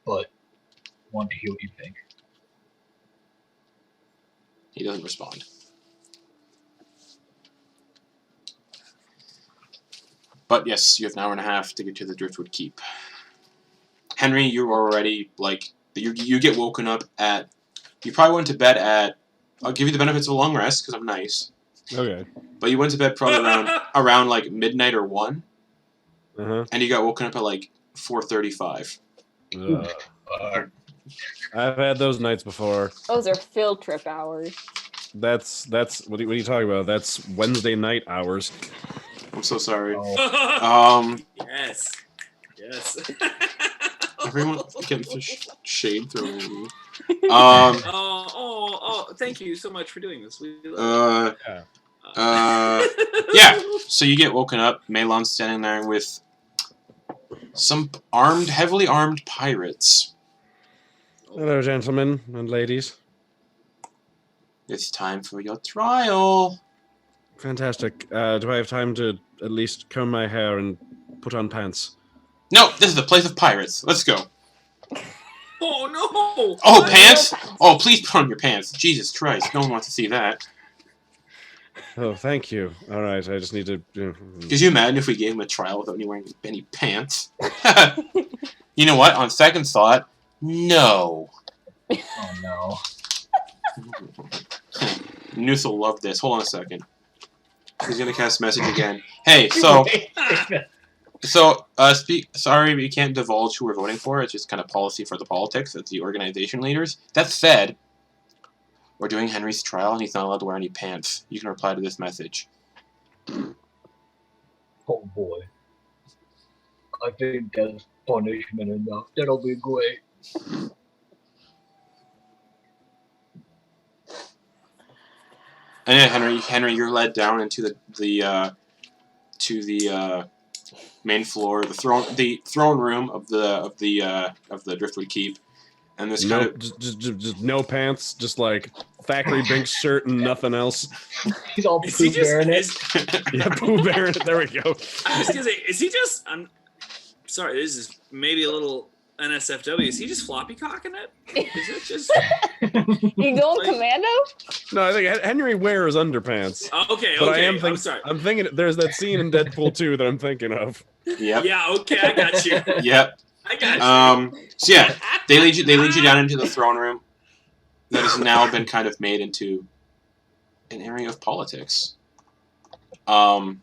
but want to hear what you think. He doesn't respond. But yes, you have an hour and a half to get to the Driftwood Keep. Henry, you're already, like, you get woken up at... You probably went to bed at... I'll give you the benefits of a long rest, because I'm nice. Okay. But you went to bed probably around like, midnight or 1. Uh-huh. And you got woken up at, like, 4:35. I've had those nights before. Those are field trip hours. That's what are you talking about? That's Wednesday night hours. I'm so sorry. Oh. Yes. Everyone getting shade thrown at me. Thank you so much for doing this. Yeah. So you get woken up. Melon's standing there with some heavily armed pirates. Hello, gentlemen and ladies. It's time for your trial. Fantastic. Do I have time to at least comb my hair and put on pants? No, this is the place of pirates. Let's go. Oh no! Oh, pants? Oh, please put on your pants. Jesus Christ, no one wants to see that. Oh, thank you. All right, I just need to... Could you imagine if we gave him a trial without wearing any pants? You know what? On second thought, no. Oh no. Noose will love this. Hold on a second. He's gonna cast message again. Hey, so sorry, we can't divulge who we're voting for. It's just kind of policy for the politics. It's the organization leaders. That said, we're doing Henry's trial, and he's not allowed to wear any pants. You can reply to this message. Oh boy. I think that's punishment enough. That'll be great. And yeah, Henry, you're led down into the main floor, the throne room of the Driftwood Keep, and there's kind of just no pants, just like factory Binks shirt and nothing else. He's all Pooh Bear in it. Yeah, Pooh Bear in it. There we go. I was gonna say, is he just? I'm sorry, this is maybe a little NSFW. Is he just floppy cocking it? Is it just? You going commando? No, I think Henry wears underpants. Okay, But okay. I'm sorry. I'm thinking there's that scene in Deadpool 2 that I'm thinking of. Yep. Yeah, okay, I got you. Yep. I got you. So yeah, they lead you down into the throne room that has now been kind of made into an area of politics. And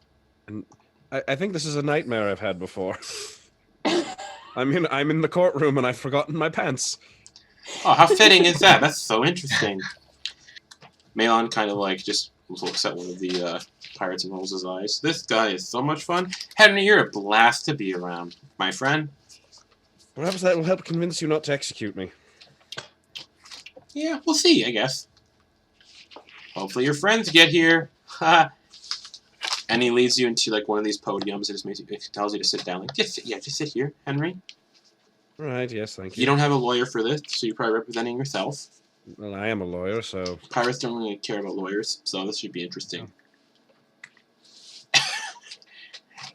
I think this is a nightmare I've had before. I'm in the courtroom and I've forgotten my pants. Oh, how fitting is that? That's so interesting. Malon kind of like just looks at one of the pirates and rolls his eyes. This guy is so much fun. Henry, you're a blast to be around, my friend. Perhaps that will help convince you not to execute me. Yeah, we'll see, I guess. Hopefully your friends get here. And he leads you into like one of these podiums and it tells you to sit down. Like, just sit here, Henry. All right, yes, thank you. You don't have a lawyer for this, so you're probably representing yourself. Well, I am a lawyer, so... Pirates don't really care about lawyers, so this should be interesting. Oh.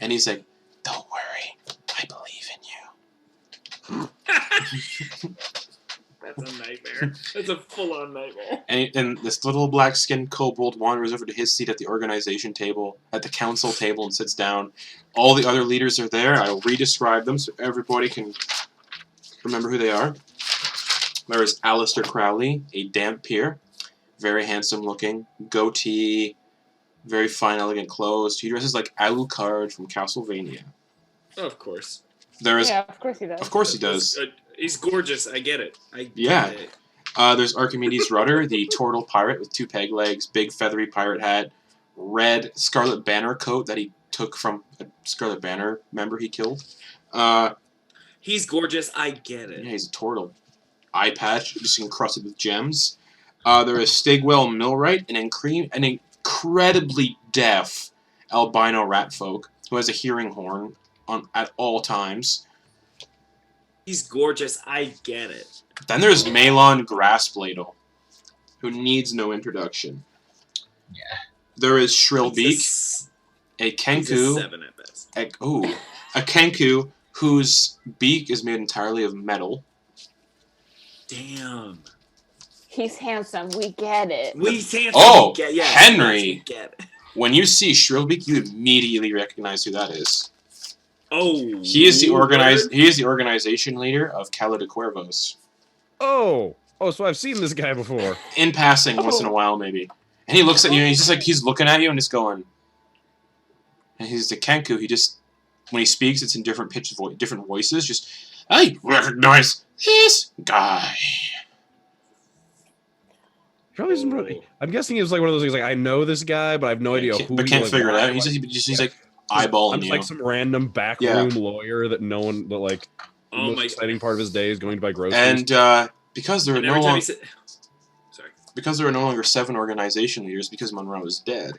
And he's like, don't worry, I believe in you. That's a nightmare. That's a full-on nightmare. And this little black-skinned kobold wanders over to his seat at the organization table, at the council table, and sits down. All the other leaders are there. I'll re-describe them so everybody can remember who they are. There is Alistair Crowley, a damp peer, very handsome-looking, goatee, very fine, elegant clothes. He dresses like Alucard from Castlevania. Of course. There is, Yeah, of course he does. Of course he does. He's gorgeous. I get it. Yeah. There's Archimedes Rudder, the turtle pirate with 2 peg legs, big feathery pirate hat, red Scarlet Banner coat that he took from a Scarlet Banner member he killed. He's gorgeous. I get it. Yeah, he's a turtle. eye patch, just encrusted with gems. There is Stigwell Millwright, an incredibly deaf albino rat folk who has a hearing horn at all times. He's gorgeous. I get it. Then there's Malon Grassbladle, who needs no introduction. Yeah. There is Shrillbeak, He's a a Kenku, 7 at best. a Kenku whose beak is made entirely of metal. Damn. He's handsome. We get it. He's handsome. Oh, we get, yes, Henry. yes, we get it. When you see Shrillbeak, you immediately recognize who that is. Oh. He is the word? organization leader of Cala de Cuervos. Oh, so I've seen this guy before. In passing, once in a while, maybe. And he looks at you, and he's just like, he's looking at you and just going. And he's the Kenku. He just, when he speaks, it's in different different voices. Just, I recognize this guy. Probably some, I'm guessing it was like one of those things. Like I know this guy, but I have no idea who. But can't like, figure it out. why, He's like eyeballing I'm just you. like some random backroom lawyer that no one, but like the most exciting part of his day is going to buy groceries. And because there are no longer Sorry. because there are no longer 7 organization leaders because Monroe is dead,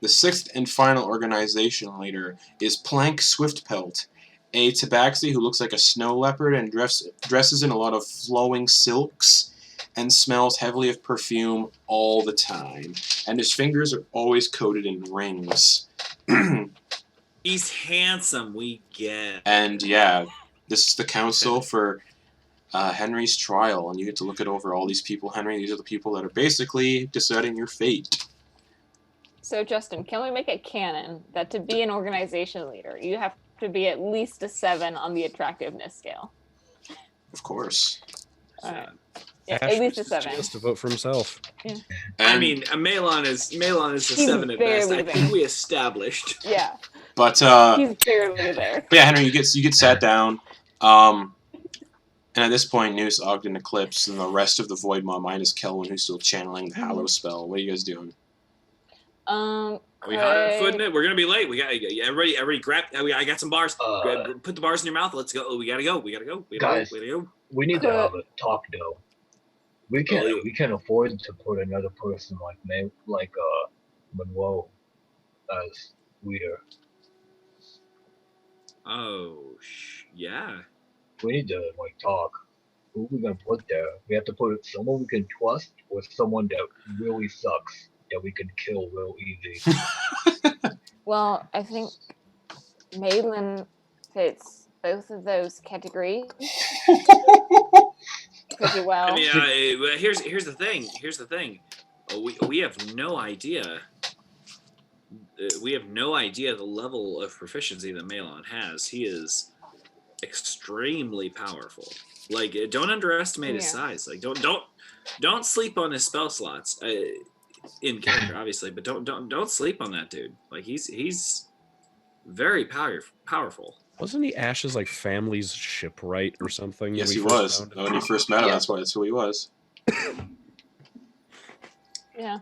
the 6th and final organization leader is Plank Swiftpelt, a tabaxi who looks like a snow leopard and dresses in a lot of flowing silks and smells heavily of perfume all the time. And his fingers are always coated in rings. He's handsome. We get. And yeah, this is the council for Henry's trial, and you get to look it over all these people. Henry, these are the people that are basically deciding your fate. So, Justin, can we make it canon that to be an organization leader, you have to be at least a 7 on the attractiveness scale? Of course. All right. Ash At least a has 7. chance to vote for himself. Yeah. I mean, a Malon is a He's 7 at best. I barely think we established. Yeah, But he's barely there. yeah, Henry, you get sat down. And at this point, Noose, Ogden, Eclipse, and the rest of the Void Maw minus Kelwin, who's still channeling the Hallow spell. What are you guys doing? Are we hot-footing it? We're gonna be late. We got everybody grab. I got some bars. Put the bars in your mouth. Let's go. We gotta go. Guys. We need to Could- have a talk though. We can afford to put another person like Monroe as leader. Oh, yeah. We need to talk. Who are we gonna put there? We have to put someone we can trust or someone that really sucks that we can kill real easy. Well, I think Malin fits both of those categories pretty well. I mean, here's the thing. We have no idea. We have no idea the level of proficiency that Malon has. He is extremely powerful. Like, don't underestimate his size. Like, don't sleep on his spell slots. In character, obviously, but don't sleep on that dude. Like, he's very powerful. Wasn't he Ash's like family's shipwright or something? Yes, when he we first was. found him? When you first met him, Yeah. that's who he was. Yeah,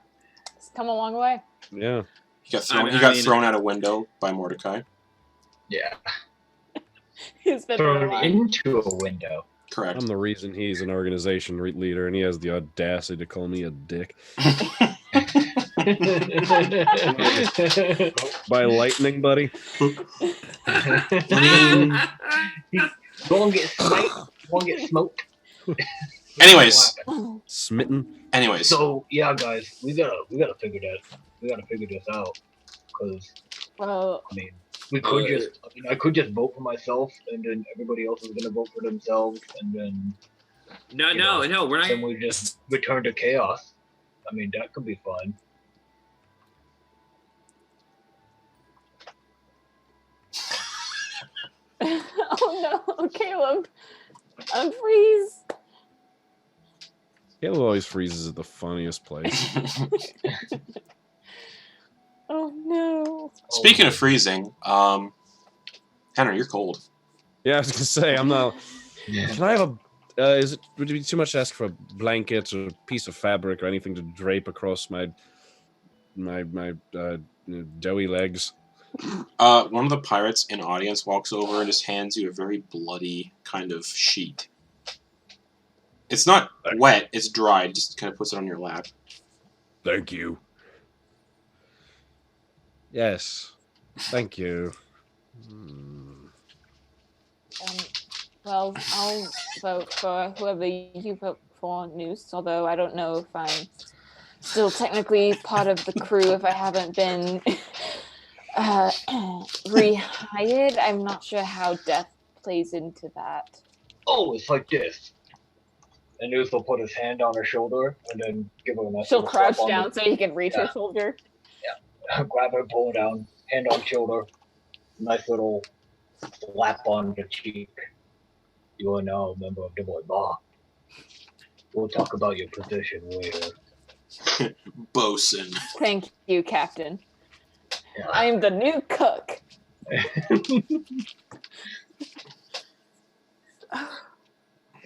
it's come a long way. Yeah. He got thrown. I mean- he got thrown out a window by Mordecai. Yeah. He's been Thrown through into a window. Correct. I'm the reason he's an organization leader, and he has the audacity to call me a dick. By lightning, buddy. Go and get smoked. Go and get smoked. Anyways. Smitten. Anyways. So yeah, guys, we gotta figure this out. Cause Well, I mean, I could just vote for myself, and then everybody else is gonna vote for themselves, and then No, we're not. then we just return to chaos. I mean, that could be fun. oh no, Caleb, unfreeze. Caleb always freezes at the funniest place. Oh no. Speaking of freezing, Henry, you're cold. Yeah, I was gonna say I'm not. Yeah. Can I have a? Would it be too much to ask for a blanket or a piece of fabric or anything to drape across my doughy legs? One of the pirates in audience walks over and just hands you a very bloody kind of sheet. It's not wet, it's dry. Just kind of puts it on your lap. Thank you. Yes. Thank you. Well, I'll vote for whoever you vote for, Noose, although I don't know if I'm still technically part of the crew if I haven't been rehired. I'm not sure how death plays into that. Oh, it's like this. And Noose will put his hand on her shoulder and then give her a nice She'll little slap crouch on down so he can reach her Yeah. shoulder. grab her, pull her down, hand on shoulder, nice little slap on the cheek. You are now a member of the boy bar. We'll talk about your position later. Bosun. Thank you, Captain. Yeah. I'm the new cook.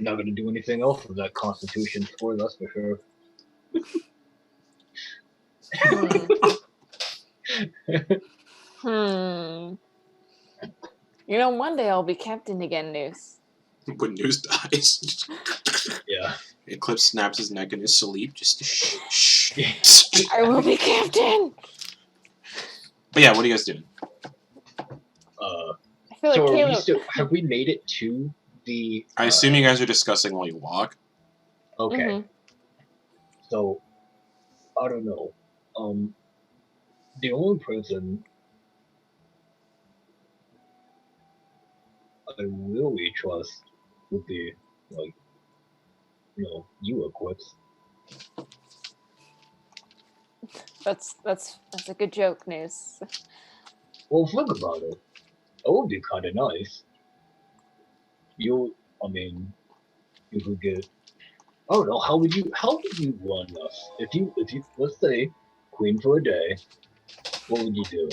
Not gonna do anything else with that Constitution score, that's for sure. You know, one day I'll be captain again, Noose. When News dies. Yeah. Eclipse snaps his neck in his sleep. Just shh. I will be captain. But yeah, what are you guys doing? I feel like So Caleb. have we made it to the? I assume you guys are discussing while you walk. Okay. Mhm. So, I don't know. The only person I really trust would be like, you, Eclipse. That's a good joke, Noose. Well, think about it. That would be kind of nice. You could get. I don't know. How would you run us? If you let's say queen for a day, what would you do?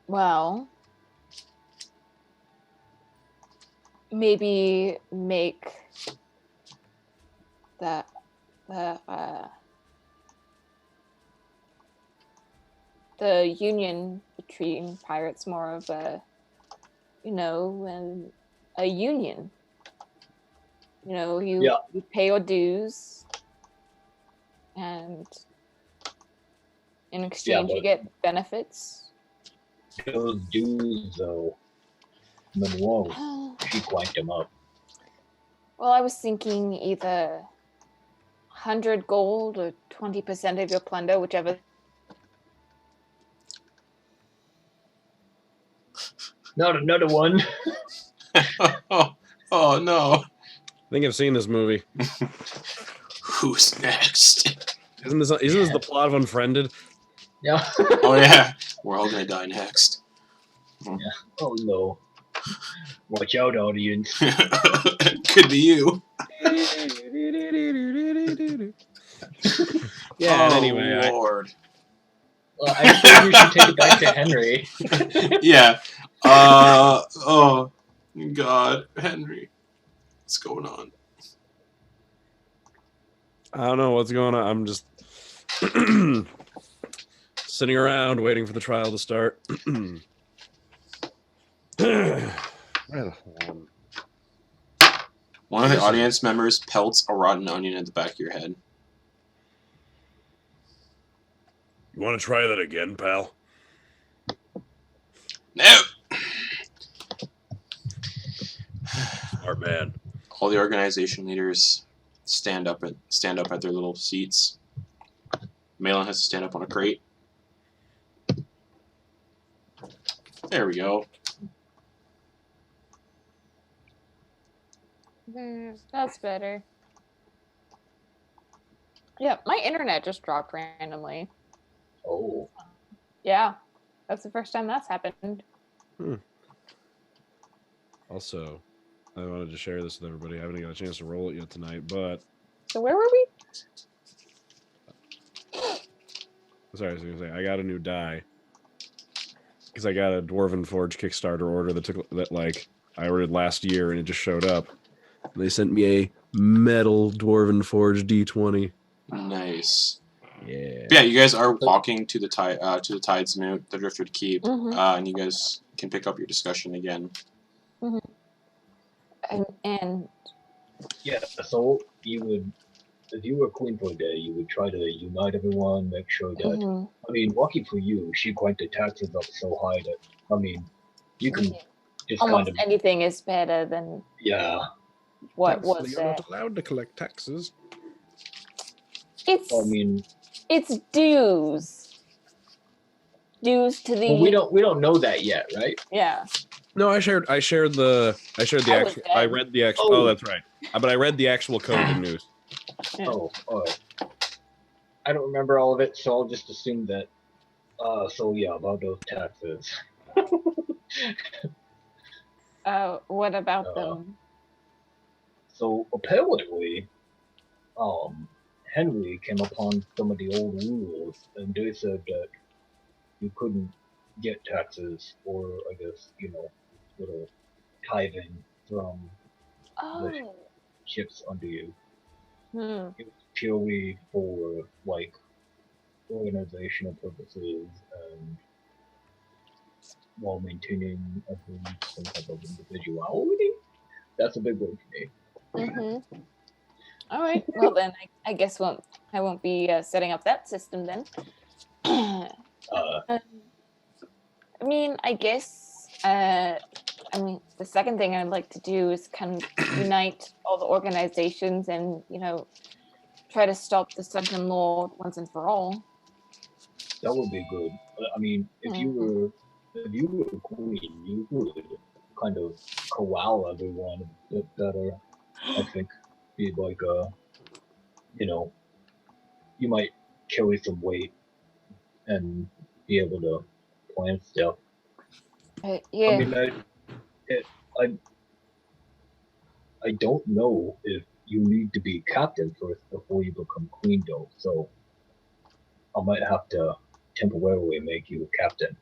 Well, maybe make the union between pirates more of a, a union. You pay your dues, and in exchange you get benefits. Those dudes, though, Monroe, she quanked them up. Well, I was thinking either 100 gold or 20% of your plunder, whichever. Not another one. oh no. I think I've seen this movie. Who's next? Isn't this the plot of Unfriended? Yeah. Oh yeah. We're all gonna die next. Yeah. Oh no. Watch out, audience. Could be you. Yeah, oh, anyway. Lord. Well, I think you should take it back to Henry. Yeah. Oh, God. Henry. What's going on? I don't know what's going on. I'm just sitting around waiting for the trial to start. One of the audience members pelts a rotten onion at the back of your head. You want to try that again, pal? No! Smart man. All the organization leaders stand up at their little seats. Malin has to stand up on a crate. There we go. That's better. Yeah, my internet just dropped randomly. Oh. Yeah, that's the first time that's happened. Also, I wanted to share this with everybody. I haven't got a chance to roll it yet tonight, but... So where were we? Sorry, I was going to say, I got a new die. Because I got a Dwarven Forge Kickstarter order that I ordered last year, and it just showed up. And they sent me a metal Dwarven Forge D20. Nice. Yeah. But yeah, you guys are walking to the Tidesmoot, the Driftwood Keep, and you guys can pick up your discussion again. And Yeah, so you would, if you were queen for a day, you would try to unite everyone, make sure that. mhm, I mean, lucky for you, she cranked the taxes up so high that I mean, you can just almost kind of anything is better than yeah. what Thankfully, was you're there. not allowed to collect taxes. It's I mean, it's dues. Dues to the well, we don't know that yet, right? yeah. No, I shared the I was actual. I dead. read the actual. Oh. Oh, that's right. But I read the actual code in news. Yeah. Oh, all right. I don't remember all of it, so I'll just assume that. So yeah, about those taxes. What about Uh, them? So apparently, Henry came upon some of the old rules, and they said that you couldn't get taxes, or I guess little tithing from Oh. ships under you. Hmm. It was purely for like organizational purposes and while maintaining some type of individuality. That's a big word for me. Mm-hmm. All right. Well then, I guess I won't be setting up that system then. I mean, I guess. I mean, the second thing I'd like to do is kind of unite all the organizations and try to stop the Sunken Lord once and for all. That would be good. I mean, if you were queen, you would kind of corral everyone a bit better. I think be like you might carry some weight and be able to plan stuff. Yeah. I mean, I don't know if you need to be captain first before you become queen, though. So I might have to temporarily make you captain.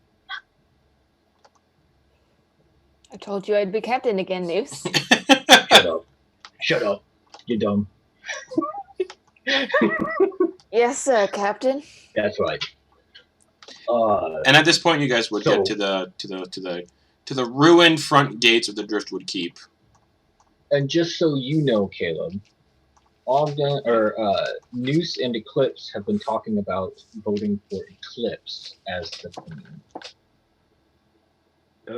I told you I'd be captain again, Noose. Shut up! Shut up! You're dumb. Yes, sir, Captain. That's right. And at this point, you guys would So- get to the ruined front gates of the Driftwood Keep. And just so you know, Caleb, Ogden or Noose and Eclipse have been talking about voting for Eclipse as the queen.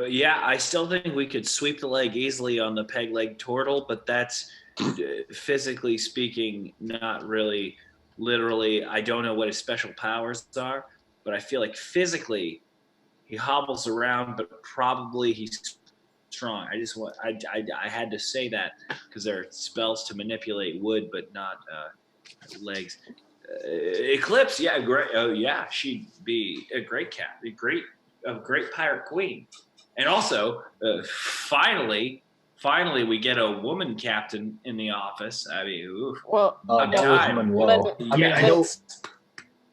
Yeah, I still think we could sweep the leg easily on the peg leg turtle, but that's physically speaking not really literally. I don't know what his special powers are, but I feel like physically he hobbles around, but probably he's strong. I had to say that because there are spells to manipulate wood, but not legs. Eclipse, yeah, great. Oh yeah, she'd be a great cat, a great pirate queen. And also, finally, we get a woman captain in the office. I mean, oof. Well, I'm That was tired. Monroe. I mean, Yeah.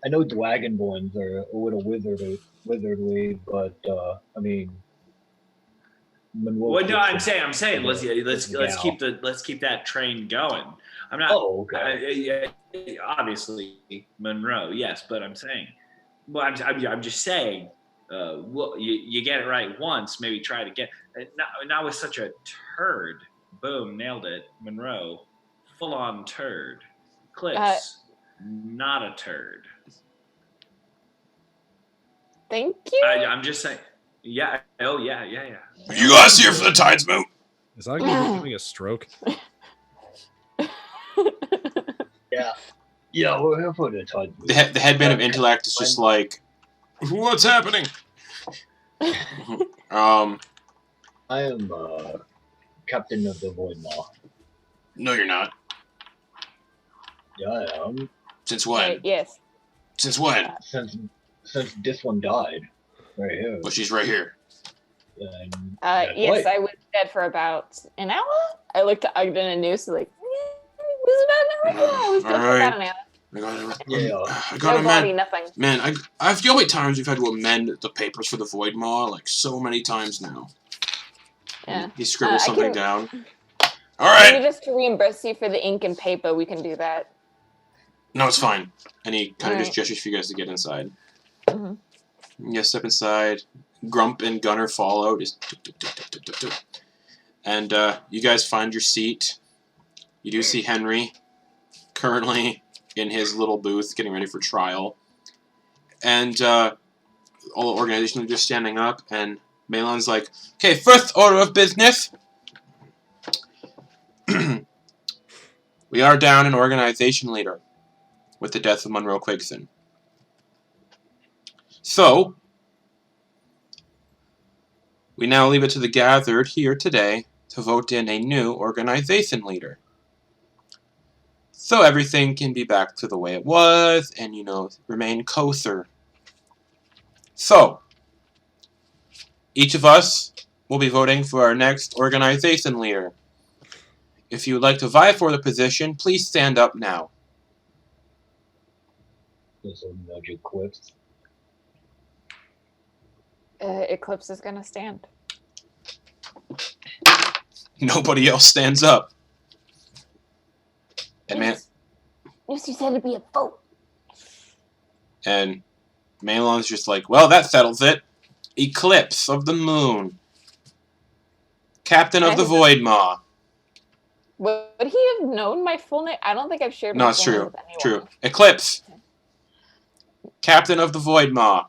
I know Dragonborns are a little wizardly, but I mean, Monroe. Well, no, I'm Quigson saying let's gal. keep that train going. I'm not. Oh, okay. Obviously, Monroe, yes, but I'm saying, well, I'm just saying. Well, you get it right once, maybe try it again. Not with such a turd. Boom, nailed it. Monroe, full on turd. Eclipse, not a turd. thank you. I'm just saying. Yeah. Oh, yeah. Are you guys here for the Tidesmoot? Is Ogden having a stroke? Yeah, we're here for the time. The headband of intellect is just like, what's happening? I am captain of the Void Maw. No, you're not. Yeah, I am. Since when? Yes. Since when? Since this one died, right here. Well, she's right here. And Yes, right. I was dead for about an hour. I looked at Ogden and Noose like, it was about an hour. I was dead for about an hour. I Yeah. gotta No body, amend. nothing. Man, I've the only times we've had to amend the papers for the Void Maw, like so many times now. Yeah. He scribbles I something can- down. Alright! Maybe just to reimburse you for the ink and paper, we can do that. No, it's fine. And he kind of Alright. just gestures for you guys to get inside. Mhm. You guys step inside. Grump and Gunner follow. Just tuk, tuk, tuk, tuk, tuk, tuk, tuk. And you guys find your seat. You do see Henry currently in his little booth getting ready for trial. And all the organization leaders standing up, and Malon's like, okay, first order of business. We are down an organization leader with the death of Monroe Quigson. So, we now leave it to the gathered here today to vote in a new organization leader. So everything can be back to the way it was and, remain kosher. So, each of us will be voting for our next organization leader. If you would like to vie for the position, please stand up now. This will nudge Eclipse. Eclipse is gonna stand. Nobody else stands up. And You said it'd be a vote. And Malon's just like, well, that settles it. Eclipse of the moon. Captain of the Void Maw. Would he have known my full name? I don't think I've shared my No, it's full name true. with anyone. True. Eclipse. Okay. Captain of the Void Maw.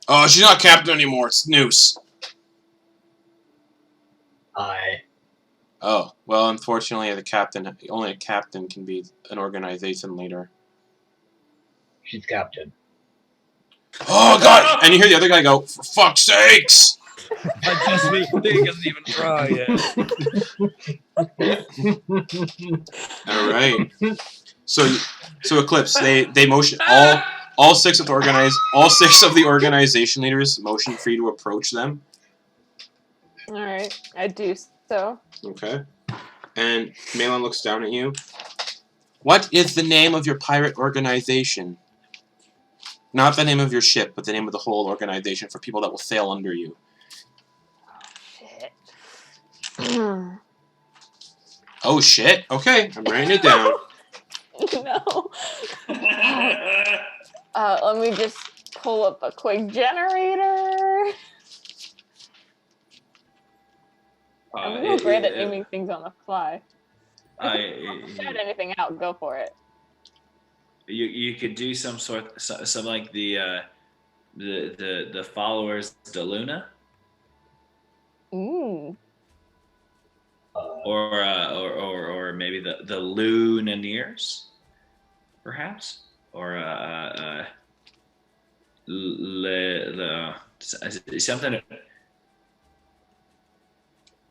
Oh, she's not captain anymore. It's Noose. Aye. Oh, well, unfortunately, only a captain can be an organization leader. She's captain. Oh, God! And you hear the other guy go, for fuck's sakes! I just me. He doesn't even try yet. All right. So Eclipse, they motion all six of the organization leaders motion for you to approach them. All right, I do so. Okay. And Malon looks down at you. What is the name of your pirate organization? Not the name of your ship, but the name of the whole organization for people that will sail under you. Shit. Oh, shit. Okay, I'm writing it down. No. Let me just pull up a quick generator. I'm real great at naming things on the fly. Shout anything out, go for it. You could do some like the followers de Luna, or maybe the Lunaneers, perhaps, or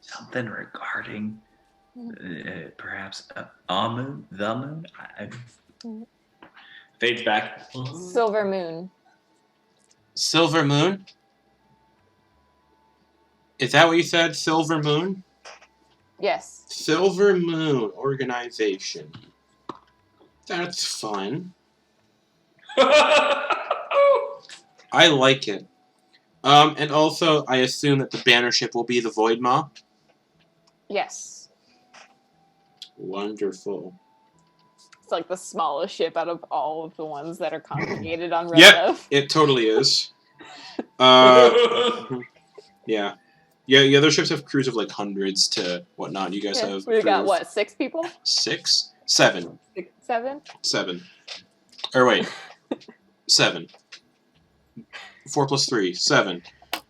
something regarding perhaps Amun, the moon. Fades back. Silver Moon. Silver Moon? Is that what you said? Silver Moon? Yes. Silver Moon organization. That's fun. I like it. And also, I assume that the banner ship will be the Void Maw? Yes. Wonderful. It's like the smallest ship out of all of the ones that are congregated on Red. Yep, it totally is. Yeah. Yeah, the other ships have crews of like hundreds to whatnot. You guys have. We got what, 6 people? 6? 7. 6, 7? 7. Or wait. 7. 4 plus 3. 7.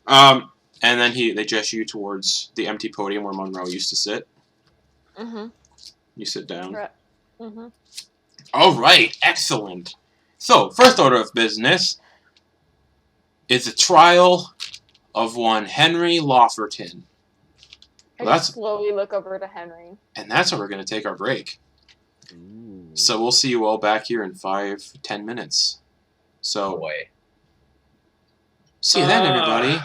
And then they gesture you towards the empty podium where Monroe used to sit. Mm-hmm. You sit down. Right. Mm-hmm. All right, excellent. So, first order of business is the trial of one Henry Lofferton. I slowly look over to Henry. And that's where we're going to take our break. Ooh. So we'll see you all back here in 5-10 minutes. So, Boy. see you then, everybody.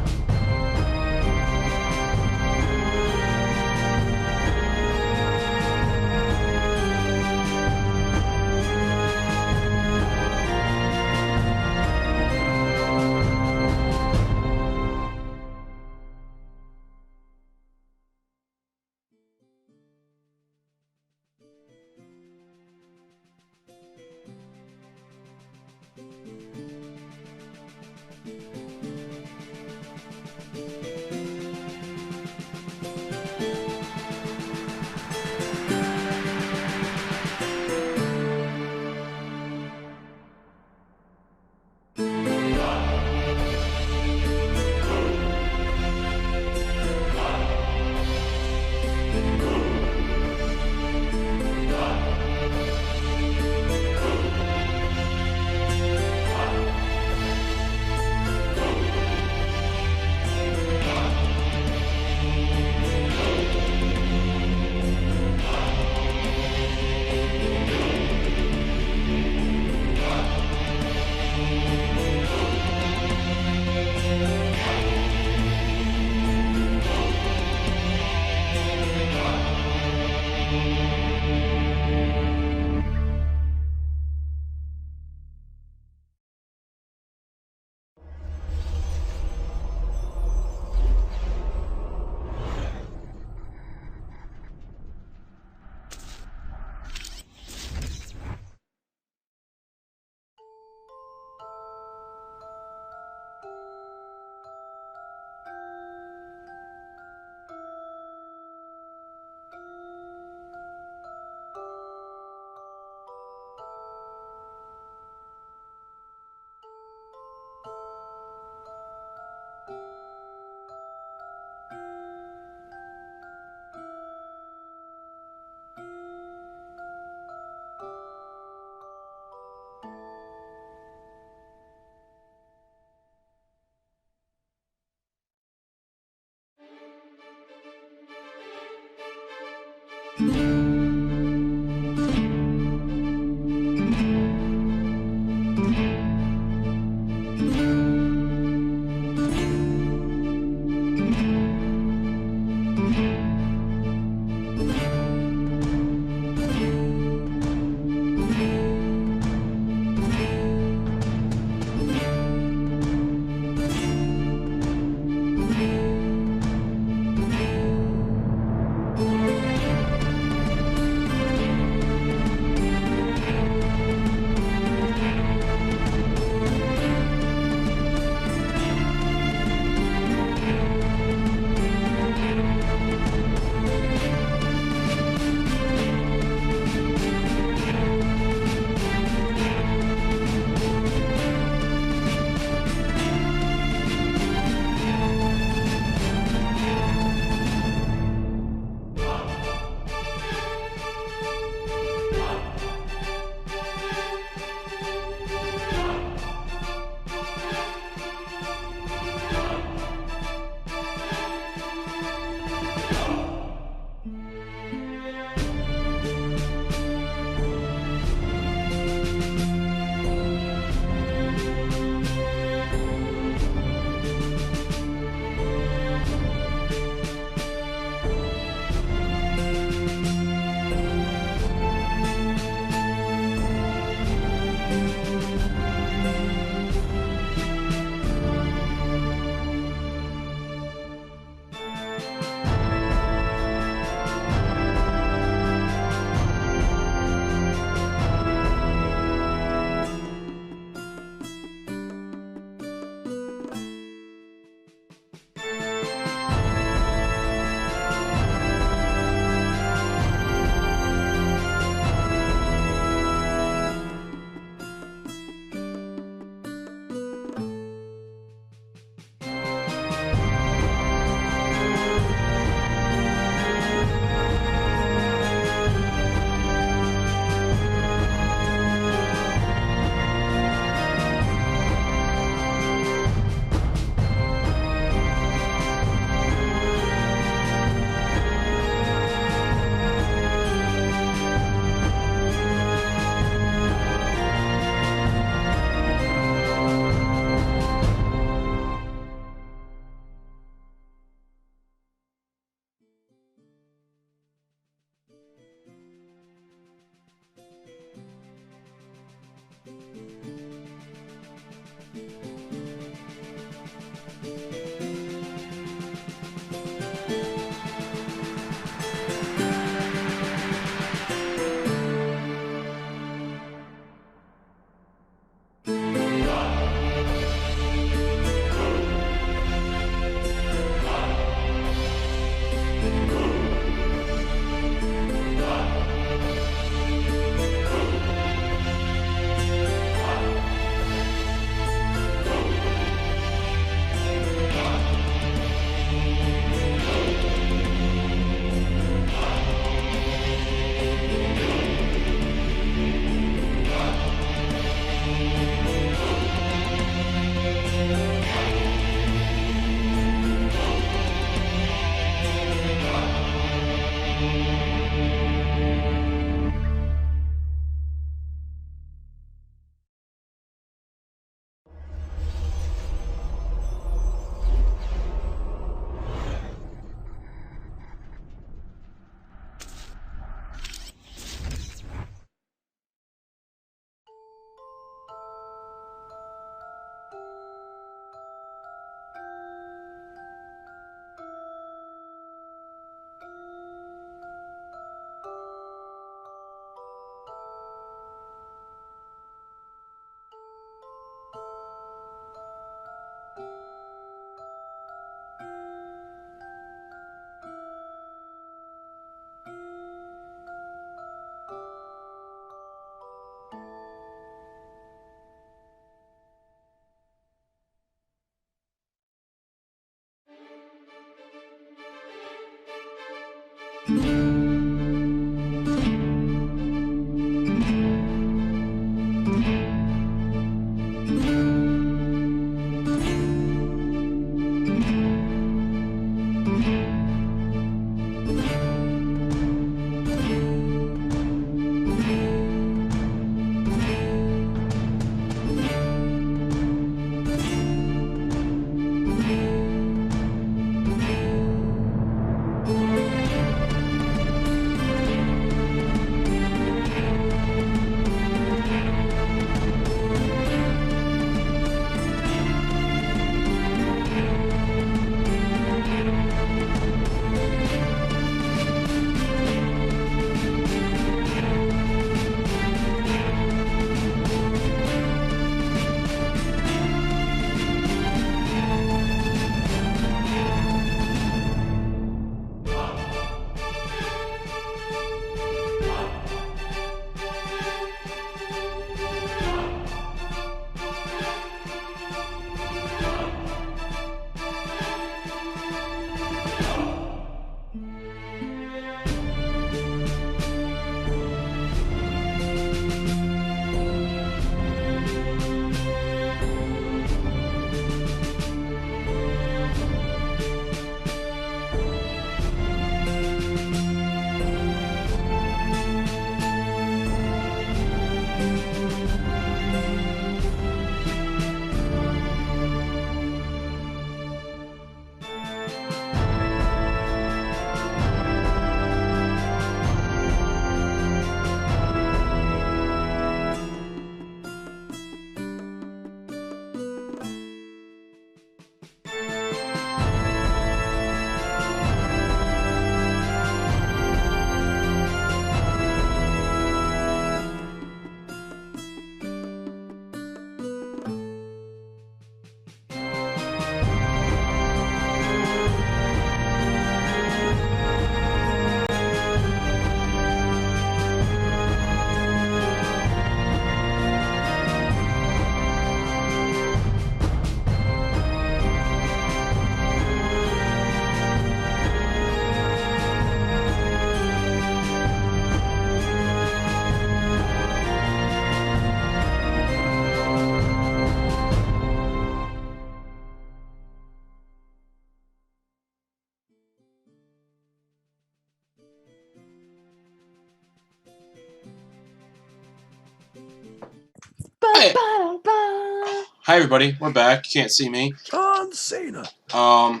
Hi everybody, we're back. You can't see me. John Cena. And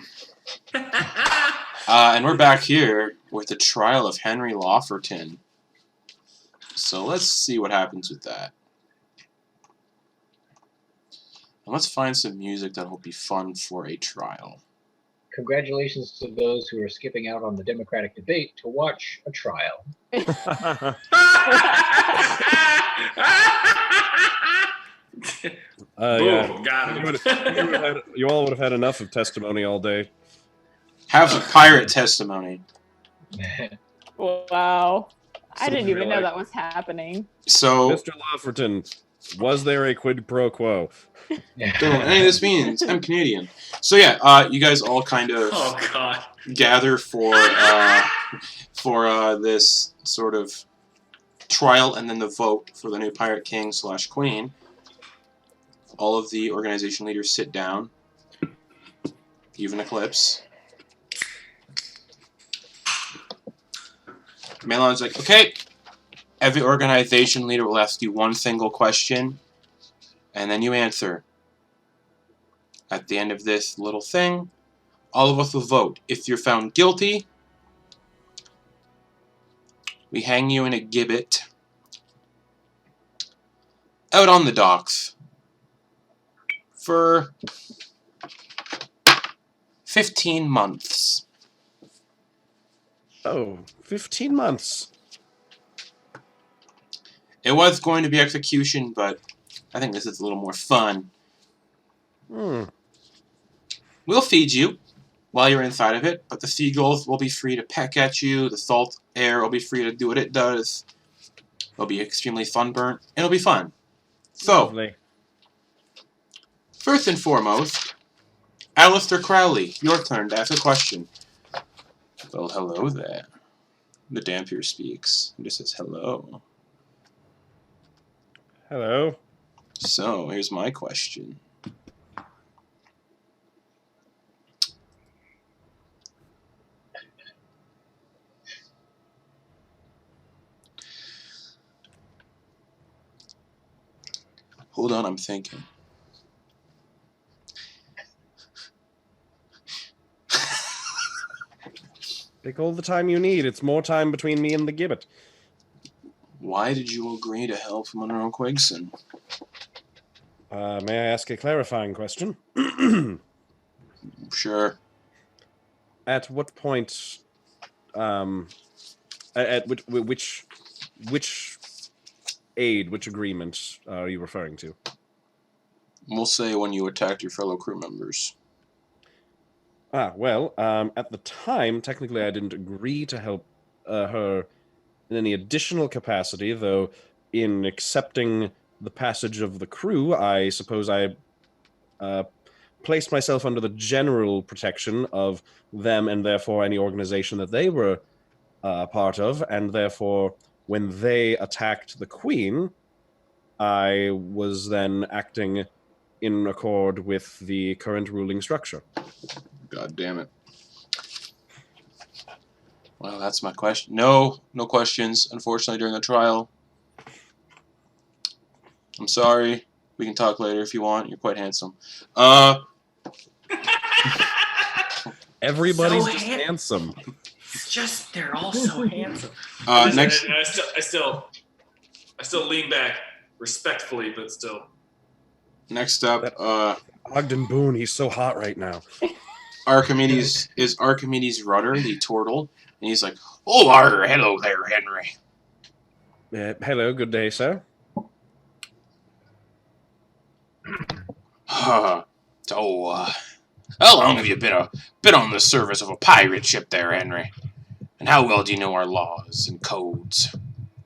we're back here with the trial of Henry Lofferton. So let's see what happens with that. And let's find some music that will be fun for a trial. Congratulations to those who are skipping out on the Democratic debate to watch a trial. Yeah. Boom, got him. You all would have had enough of testimony all day. Have a pirate testimony. Wow. I So didn't you're even know like- that was happening. So, Mr. Lofferton, was there a quid pro quo? don't know what any of this means. I'm Canadian. So yeah, you guys all kind of Oh God. gather for this sort of trial and then the vote for the new pirate king / queen. All of the organization leaders sit down. Even Eclipse. Melon's like, okay, every organization leader will ask you one single question, and then you answer. At the end of this little thing, all of us will vote. If you're found guilty, we hang you in a gibbet out on the docks for 15 months. Oh, 15 months. It was going to be execution, but I think this is a little more fun. We'll feed you while you're inside of it, but the seagulls will be free to peck at you, the salt air will be free to do what it does. It'll be extremely sunburnt. It'll be fun. So, Lovely. first and foremost, Alistair Crowley, your turn to ask a question. Well, hello there. The Dampier speaks. He just says hello. Hello. So, here's my question. Hold on, I'm thinking. Take all the time you need. It's more time between me and the gibbet. Why did you agree to help Monroe Quigson? May I ask a clarifying question? Sure. At what point, at which aid, which agreement are you referring to? We'll say when you attacked your fellow crew members. Well, at the time, technically I didn't agree to help her in any additional capacity, though in accepting the passage of the crew, I suppose I placed myself under the general protection of them and therefore any organization that they were part of, and therefore when they attacked the Queen, I was then acting in accord with the current ruling structure. God damn it. Well, that's my question. No questions, unfortunately, during the trial. I'm sorry. We can talk later if you want. You're quite handsome. Everybody's So just handsome. It's just they're all so handsome. Next. And I still lean back respectfully, but still. Next up, Ogden Boon, he's so hot right now. Archimedes Rudder, the turtle, and he's like, "Oh, hello there, Henry." Hello, good day, sir. So, how long have you been on the service of a pirate ship there, Henry? And how well do you know our laws and codes?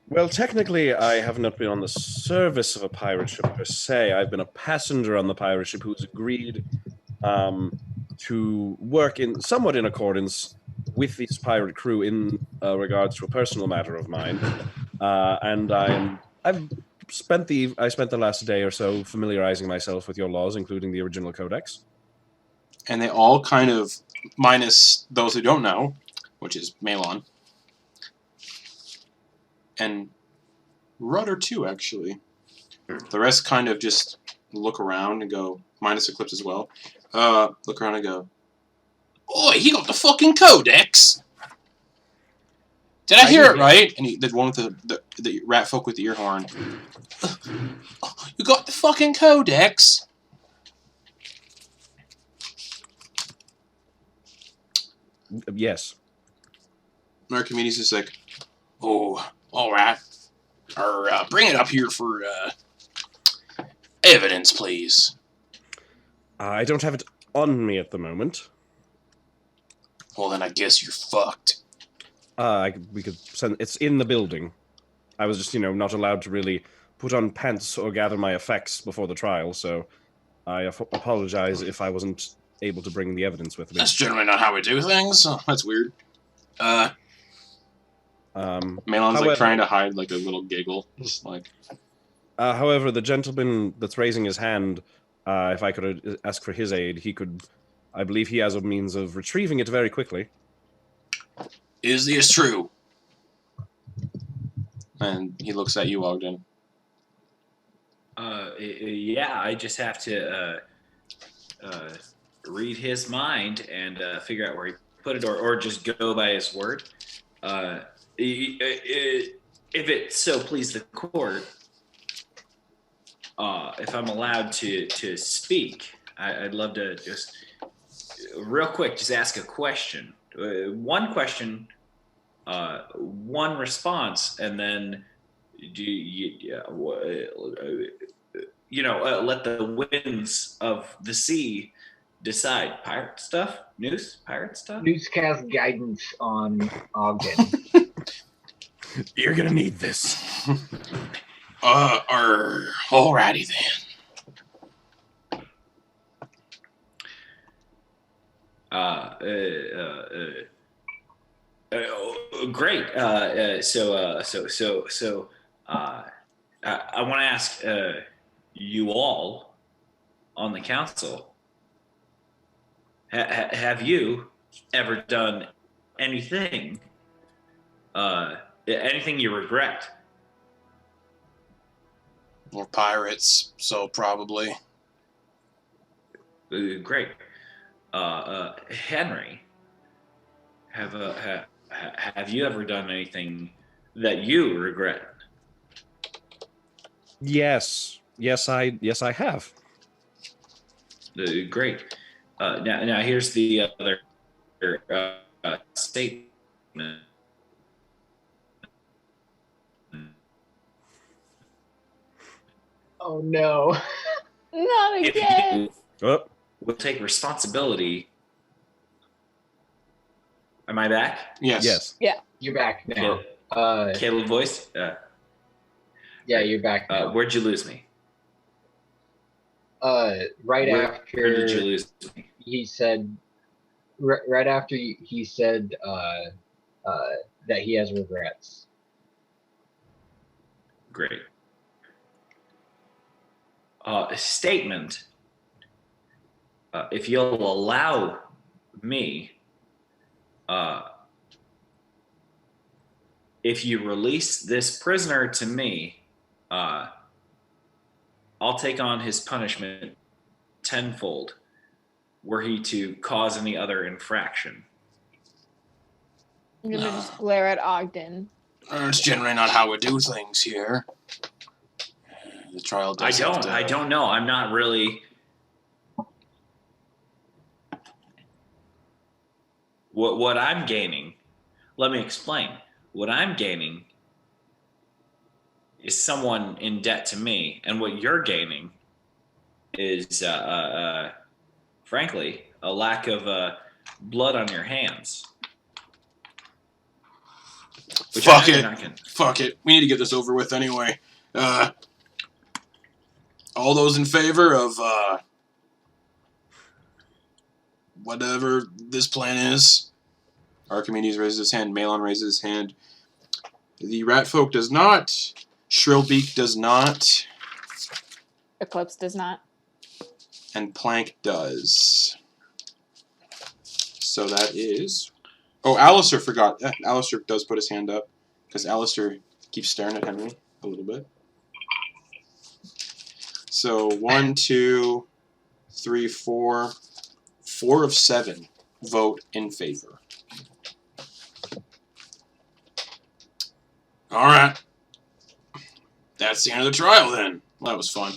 Well, technically, I have not been on the service of a pirate ship per se. I've been a passenger on the pirate ship who's agreed to work somewhat in accordance with this pirate crew in regards to a personal matter of mine. And I've spent the last day or so familiarizing myself with your laws, including the original codex. And they all kind of, minus those who don't know, which is Malon. And Rudder too, actually. The rest kind of just look around and go, minus Eclipse as well. Look around and go, "Oi, he got the fucking codex! Did I hear it right?" And the one with the rat folk with the ear horn. "You got the fucking codex?" Yes. Archimedes is like, "Oh, all right. Bring it up here for evidence, please." I don't have it on me at the moment. Well, then I guess you're fucked. We could send. It's in the building. I was just, not allowed to really put on pants or gather my effects before the trial, so I apologize if I wasn't able to bring the evidence with me. That's generally not how we do things. Oh, that's weird. Malon's like trying to hide like a little giggle, just like. However, the gentleman that's raising his hand, if I could ask for his aid, he could. I believe he has a means of retrieving it very quickly. Is this true? And he looks at you, Ogden. Yeah, I just have to read his mind and figure out where he put it, or just go by his word. If it so please the court, if I'm allowed to speak, I'd love to just real quick just ask a question. One question, one response, and then let the winds of the sea decide. Pirate stuff? Noose? Pirate stuff? Noose cast guidance on Ogden. You're gonna need this. Alrighty then. Great. I want to ask you all on the council, have you ever done anything you regret? We're pirates, so probably. Great. Henry, have you ever done anything that you regret? Yes, I have. Great. Now here's the other statement. Oh no. Not again. Oh. We'll take responsibility. Am I back? Yes. Yeah. You're back now. Caleb voice? Yeah, you're back now. Where'd you lose me? Right Where after did you lose me? he said, right after he said that he has regrets. Great. A statement. If you'll allow me, if you release this prisoner to me, I'll take on his punishment tenfold, were he to cause any other infraction. I'm gonna just glare at Ogden. It's generally not how we do things here. The trial does I don't know. I'm not really. What I'm gaining, let me explain. What I'm gaining is someone in debt to me, and what you're gaining is, frankly, a lack of blood on your hands. Fuck it. We need to get this over with anyway. All those in favor of whatever this plan is. Archimedes raises his hand. Malon raises his hand. The rat folk does not. Shrillbeak does not. Eclipse does not. And Plank does. So that is... Oh, Alistair forgot. Alistair does put his hand up. Because Alistair keeps staring at Henry a little bit. So 1, 2, 3, 4. 4 of 7 vote in favor. All right. That's the end of the trial then. Well, that was fun.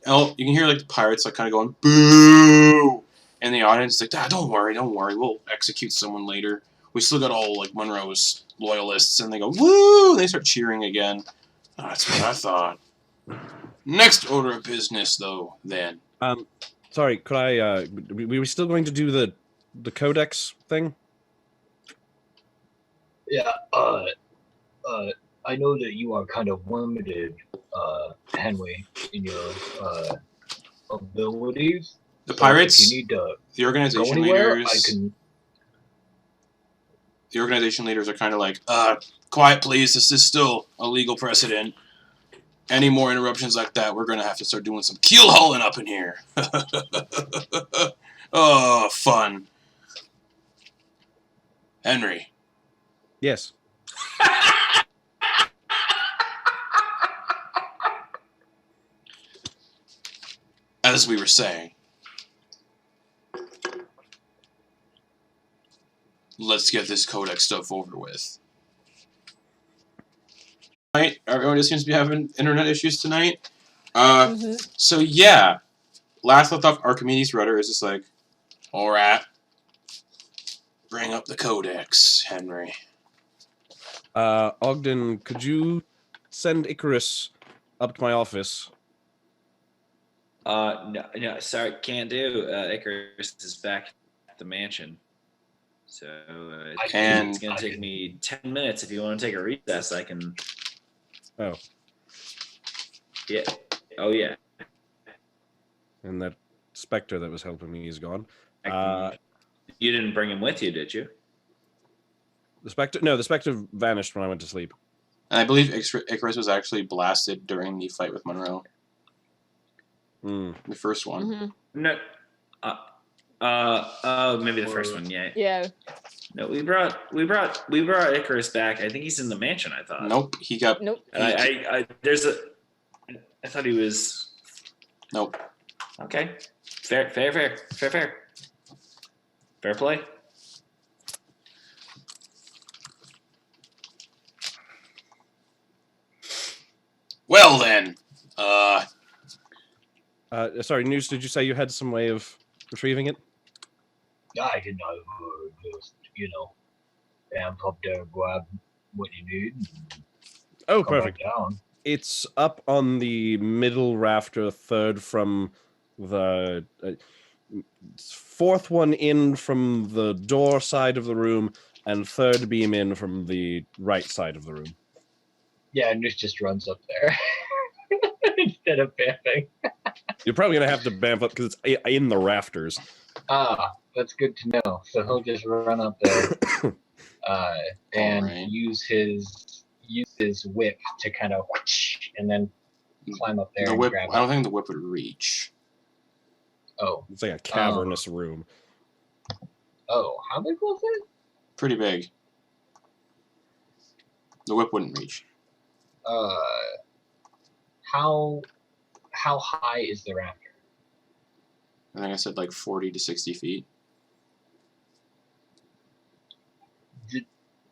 You can hear like the pirates like kind of going boo, and the audience is like, don't worry, we'll execute someone later. We still got all like Monroe's loyalists, and they go woo. They start cheering again. Oh, that's what I thought. Next order of business, though. Then. Sorry, could I? We were still going to do the codex thing. Yeah. I know that you are kind of limited, Henry, in your abilities. The So pirates, if you need to the go organization anywhere, leaders. The organization leaders are kind of like, quiet, please. This is still a legal precedent. Any more interruptions like that, we're gonna have to start doing some keel hauling up in here. Oh, fun. Henry. Yes. As we were saying, let's get this codex stuff over with. Right? Everyone just seems to be having internet issues tonight. So yeah, last I thought Archimedes' rudder is just like, alright, bring up the codex, Henry. Ogden, could you send Icarus up to my office? No, sorry, can't do. Icarus is back at the mansion. So it's going to take me 10 minutes. If you want to take a recess, I can... Oh. Yeah. Oh, yeah. And that Spectre that was helping me is gone. You didn't bring him with you, did you? The Spectre vanished when I went to sleep. And I believe Icarus was actually blasted during the fight with Monroe. The first one. No. Maybe the first one. Yeah. Yeah. No, we brought Icarus back. I think he's in the mansion. I thought. Nope, he got. Nope. I thought he was. Nope. Okay. Fair play. Well then, sorry, News, did you say you had some way of retrieving it? I can just, vamp up there, grab what you need. Oh, come perfect. back down. It's up on the middle rafter, third from the fourth one in from the door side of the room, and third beam in from the right side of the room. Yeah, Noose just runs up there instead of vamping. You're probably gonna have to vamp up because it's in the rafters. Ah, that's good to know. So he'll just run up there and Alright. use his whip to kind of and then climb up there the and whip. grab I don't it. think the whip would reach. Oh, It's like a cavernous room. How big was it? Pretty big. The whip wouldn't reach. How high is the rafter? I think I said like 40 to 60 feet.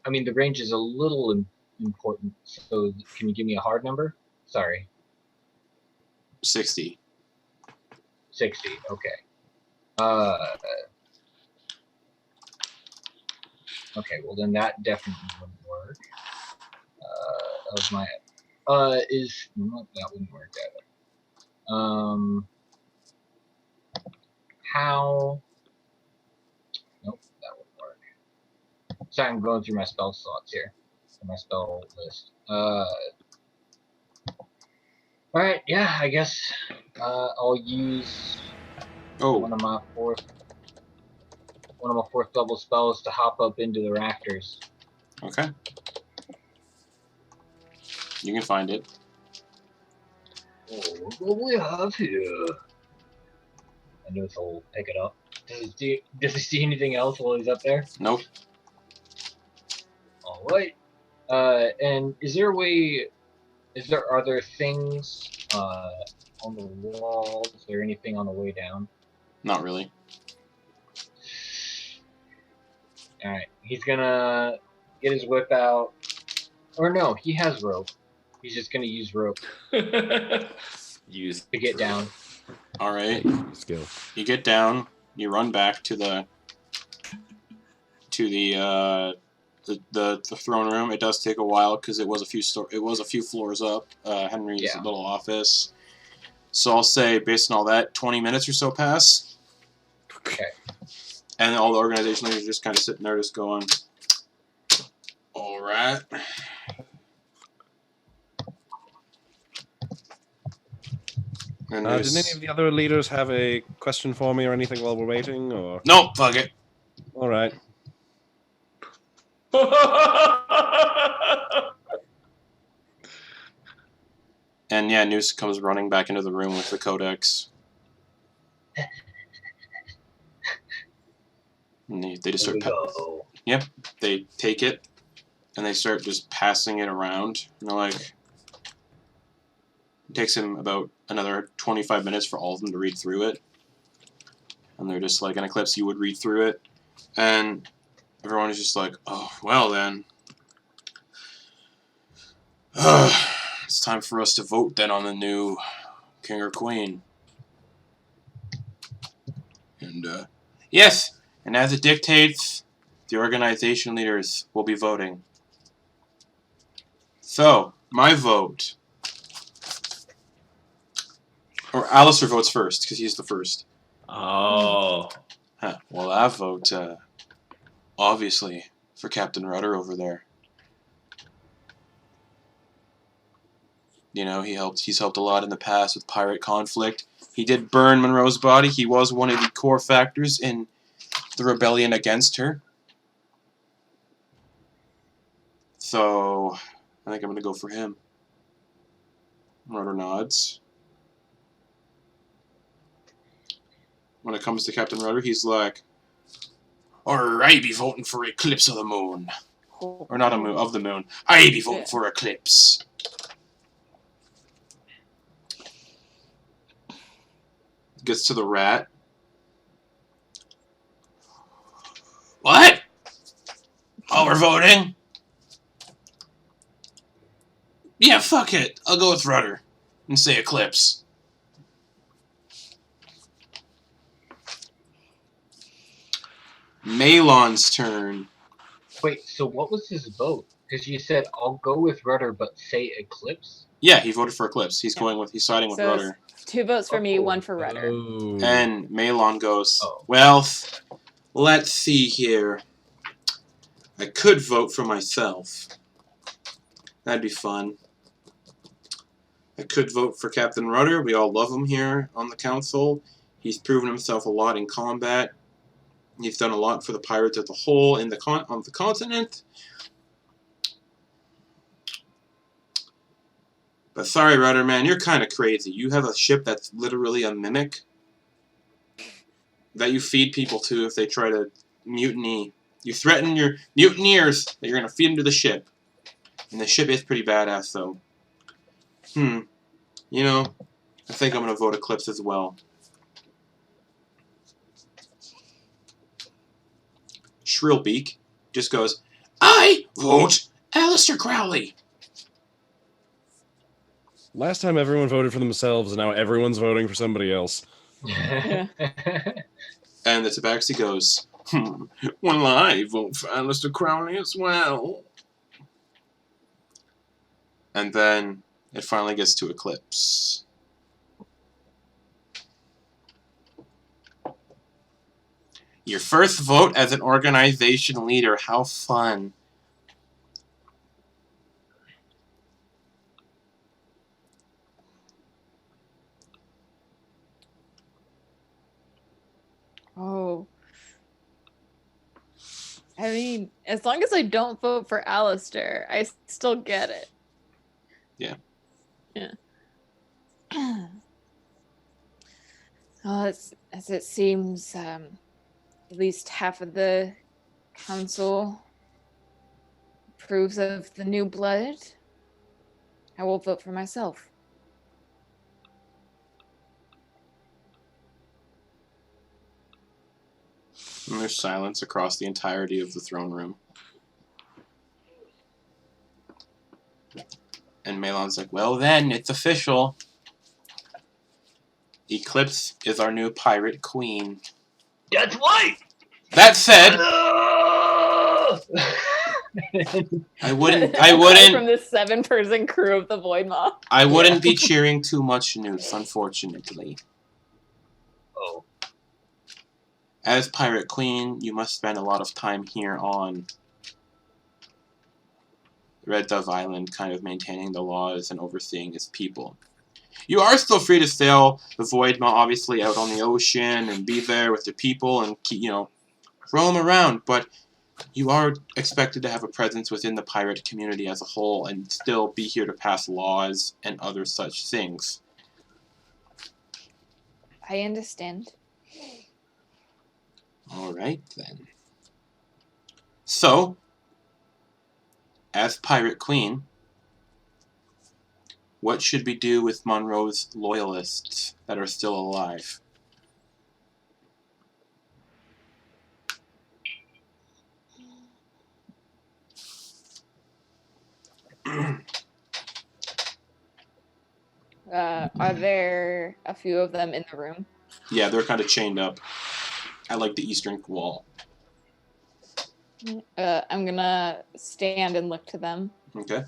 I mean, the range is a little important. So can you give me a hard number? Sorry. 60. 60. Okay. Okay. Well, then that definitely wouldn't work. That was my. That wouldn't work either. How? Nope, that wouldn't work. Sorry, I'm going through my spell slots here. My spell list. Alright, yeah, I guess I'll use one of my fourth level spells to hop up into the rafters. Okay. You can find it. Oh, what do we have here? I know he'll pick it up. Does he see anything else while he's up there? Nope. Alright. And are there things on the walls or anything on the way down? Not really. Alright, he's gonna get his whip out. Or no, he has rope. He's just gonna use rope Use to get down. All right. Skill. You get down. You run back to the throne room. It does take a while because it was a few floors up. Henry's little office. So I'll say, based on all that, 20 minutes or so pass. Okay. And all the organization leaders are just kind of sitting there, just going, "All right." And Did any of the other leaders have a question for me or anything while we're waiting? Or nope, fuck it. all right. And yeah, Noose comes running back into the room with the codex. And they just start. Yep, they take it and they start just passing it around. And they're like, it takes him about another 25 minutes for all of them to read through it. And they're just like, an Eclipse, you would read through it. And everyone is just like, oh, well then. It's time for us to vote then on the new king or queen. And, yes, and as it dictates, the organization leaders will be voting. So, my vote. Or Alistair votes first, because he's the first. Oh. Huh. Well, I vote, obviously, for Captain Rudder over there. You know, he's helped a lot in the past with pirate conflict. He did burn Monroe's body. He was one of the core factors in the rebellion against her. So, I think I'm going to go for him. Rudder nods. When it comes to Captain Rudder, he's like, or I be voting for Eclipse of the Moon. Or not a moon, of the moon. I be voting for Eclipse. Gets to the rat. What? Oh, we're voting? Yeah, fuck it. I'll go with Rudder and say Eclipse. Malon's turn. Wait, so what was his vote? Because you said, I'll go with Rudder, but say Eclipse? Yeah, he voted for Eclipse. He's siding with So Rudder. 2 votes for me, cool. 1 for Rudder. Oh. And Malon goes, Oh. well, let's see here. I could vote for myself. That'd be fun. I could vote for Captain Rudder. We all love him here on the council. He's proven himself a lot in combat. He's done a lot for the pirates as a whole on the continent. But sorry, Rudder, man, you're kind of crazy. You have a ship that's literally a mimic that you feed people to if they try to mutiny. You threaten your mutineers that you're going to feed them to the ship. And the ship is pretty badass, though. You know, I think I'm going to vote Eclipse as well. Shrillbeak just goes, I vote Alistair Crowley. Last time everyone voted for themselves, and now everyone's voting for somebody else. Yeah. And the Tabaxi goes, well, I vote for Alistair Crowley as well. And then it finally gets to Eclipse. Your first vote as an organization leader. How fun. Oh. I mean, as long as I don't vote for Alistair, I still get it. Yeah. Yeah. Well, as it seems, at least half of the council approves of the new blood. I will vote for myself. And there's silence across the entirety of the throne room. And Malon's like, well then, it's official. Eclipse is our new pirate queen. That's right! That said, I wouldn't From the 7-person crew of the Void Maw. I wouldn't be cheering too much news, unfortunately. Oh. As pirate queen, you must spend a lot of time here on Red Dove Island, kind of maintaining the laws and overseeing its people. You are still free to sail the Void Maw, obviously, out on the ocean and be there with the people and keep, roam around, but you are expected to have a presence within the pirate community as a whole and still be here to pass laws and other such things. I understand. Alright, then. So, as Pirate Queen, what should we do with Monroe's loyalists that are still alive? Are there a few of them in the room? Yeah, they're kind of chained up at like the eastern wall. I'm gonna stand and look to them. Okay.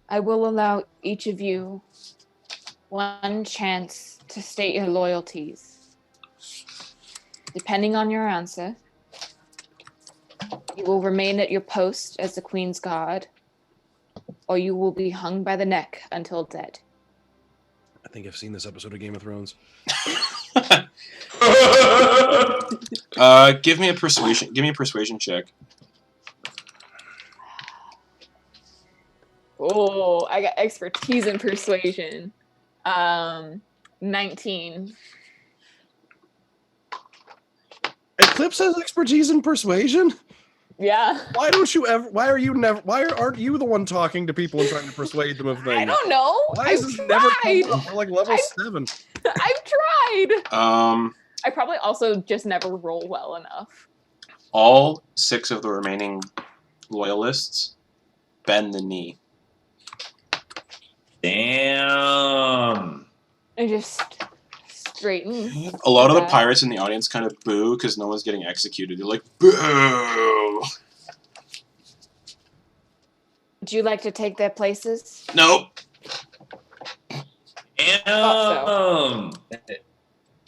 I will allow each of you one chance to state your loyalties. Depending on your answer, you will remain at your post as the Queen's Guard, or you will be hung by the neck until dead. I think I've seen this episode of Game of Thrones. Give me a persuasion check. Oh, I got expertise in persuasion. 19. Eclipse has expertise in persuasion? Yeah. Why don't you ever? Why aren't you the one talking to people and trying to persuade them of things? I don't know. Why is this never come up? We're like level 7. I've tried. I probably also just never roll well enough. All 6 of the remaining loyalists bend the knee. Damn. I just straighten. A lot of the Okay. pirates in the audience kind of boo because no one's getting executed. They're like, boo! Would you like to take their places? Nope. Damn.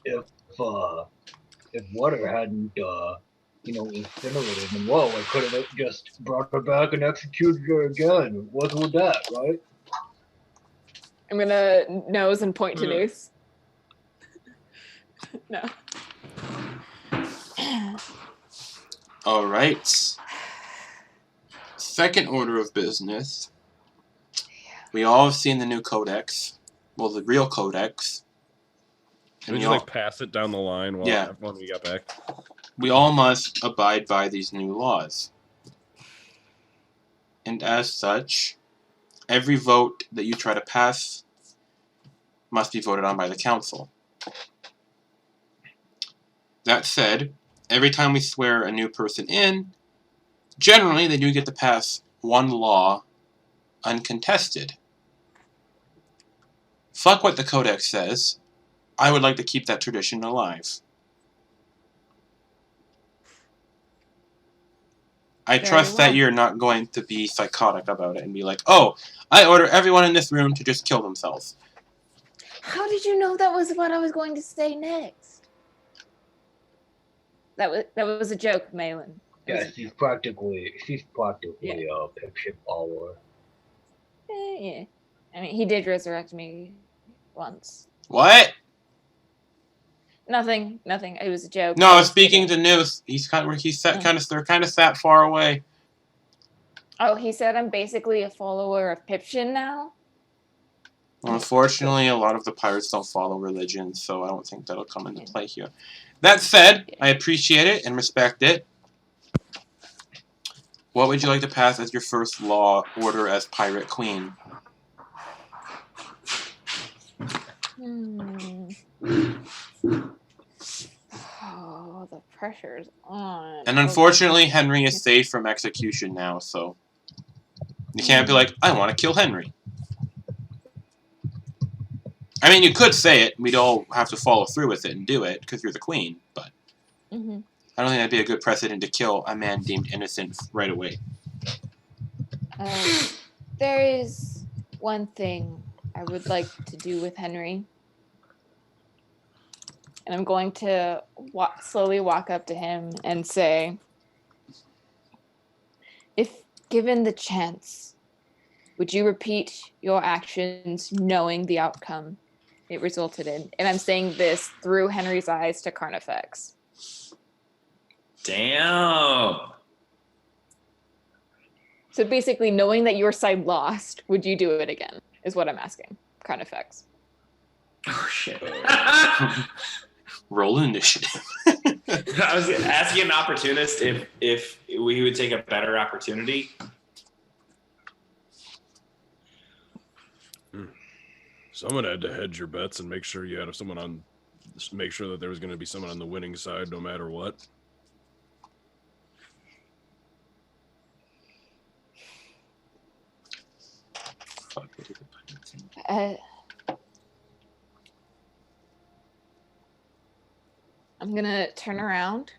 If water hadn't, incinerated them, well, I could have just brought her back and executed her again. What's with that, right? I'm gonna nose and point to Noose. No. Alright. Second order of business. We all have seen the new codex. Well, the real codex. Can we just pass it down the line when we got back? We all must abide by these new laws. And as such, every vote that you try to pass must be voted on by the council. That said, every time we swear a new person in, generally they do get to pass one law uncontested. Fuck what the codex says. I would like to keep that tradition alive. I trust that you're not going to be psychotic about it and be like, oh, I order everyone in this room to just kill themselves. How did you know that was what I was going to say next? That was a joke, Malin. Yeah, she's practically a picture follower. Yeah. I mean, he did resurrect me once. What? Nothing. It was a joke. No, speaking to Noose, they're kind of sat far away. Oh, he said I'm basically a follower of Pipshin now? Unfortunately, a lot of the pirates don't follow religion, so I don't think that'll come into play here. That said, I appreciate it and respect it. What would you like to pass as your first law order as Pirate Queen? Oh, the pressure's on. And unfortunately, Henry is safe from execution now, so you can't be like, I want to kill Henry. I mean, you could say it. We'd all have to follow through with it and do it, because you're the queen, but I don't think that'd be a good precedent to kill a man deemed innocent right away. There is one thing I would like to do with Henry. And I'm going to slowly walk up to him and say, if given the chance, would you repeat your actions knowing the outcome it resulted in? And I'm saying this through Henry's eyes to Carnifex. Damn. So basically, knowing that your side lost, would you do it again? Is what I'm asking, Carnifex. Oh shit. Roll initiative. I was asking an opportunist if we would take a better opportunity. Someone had to hedge your bets and make sure you had someone on. Make sure that there was going to be someone on the winning side, no matter what. I'm gonna turn around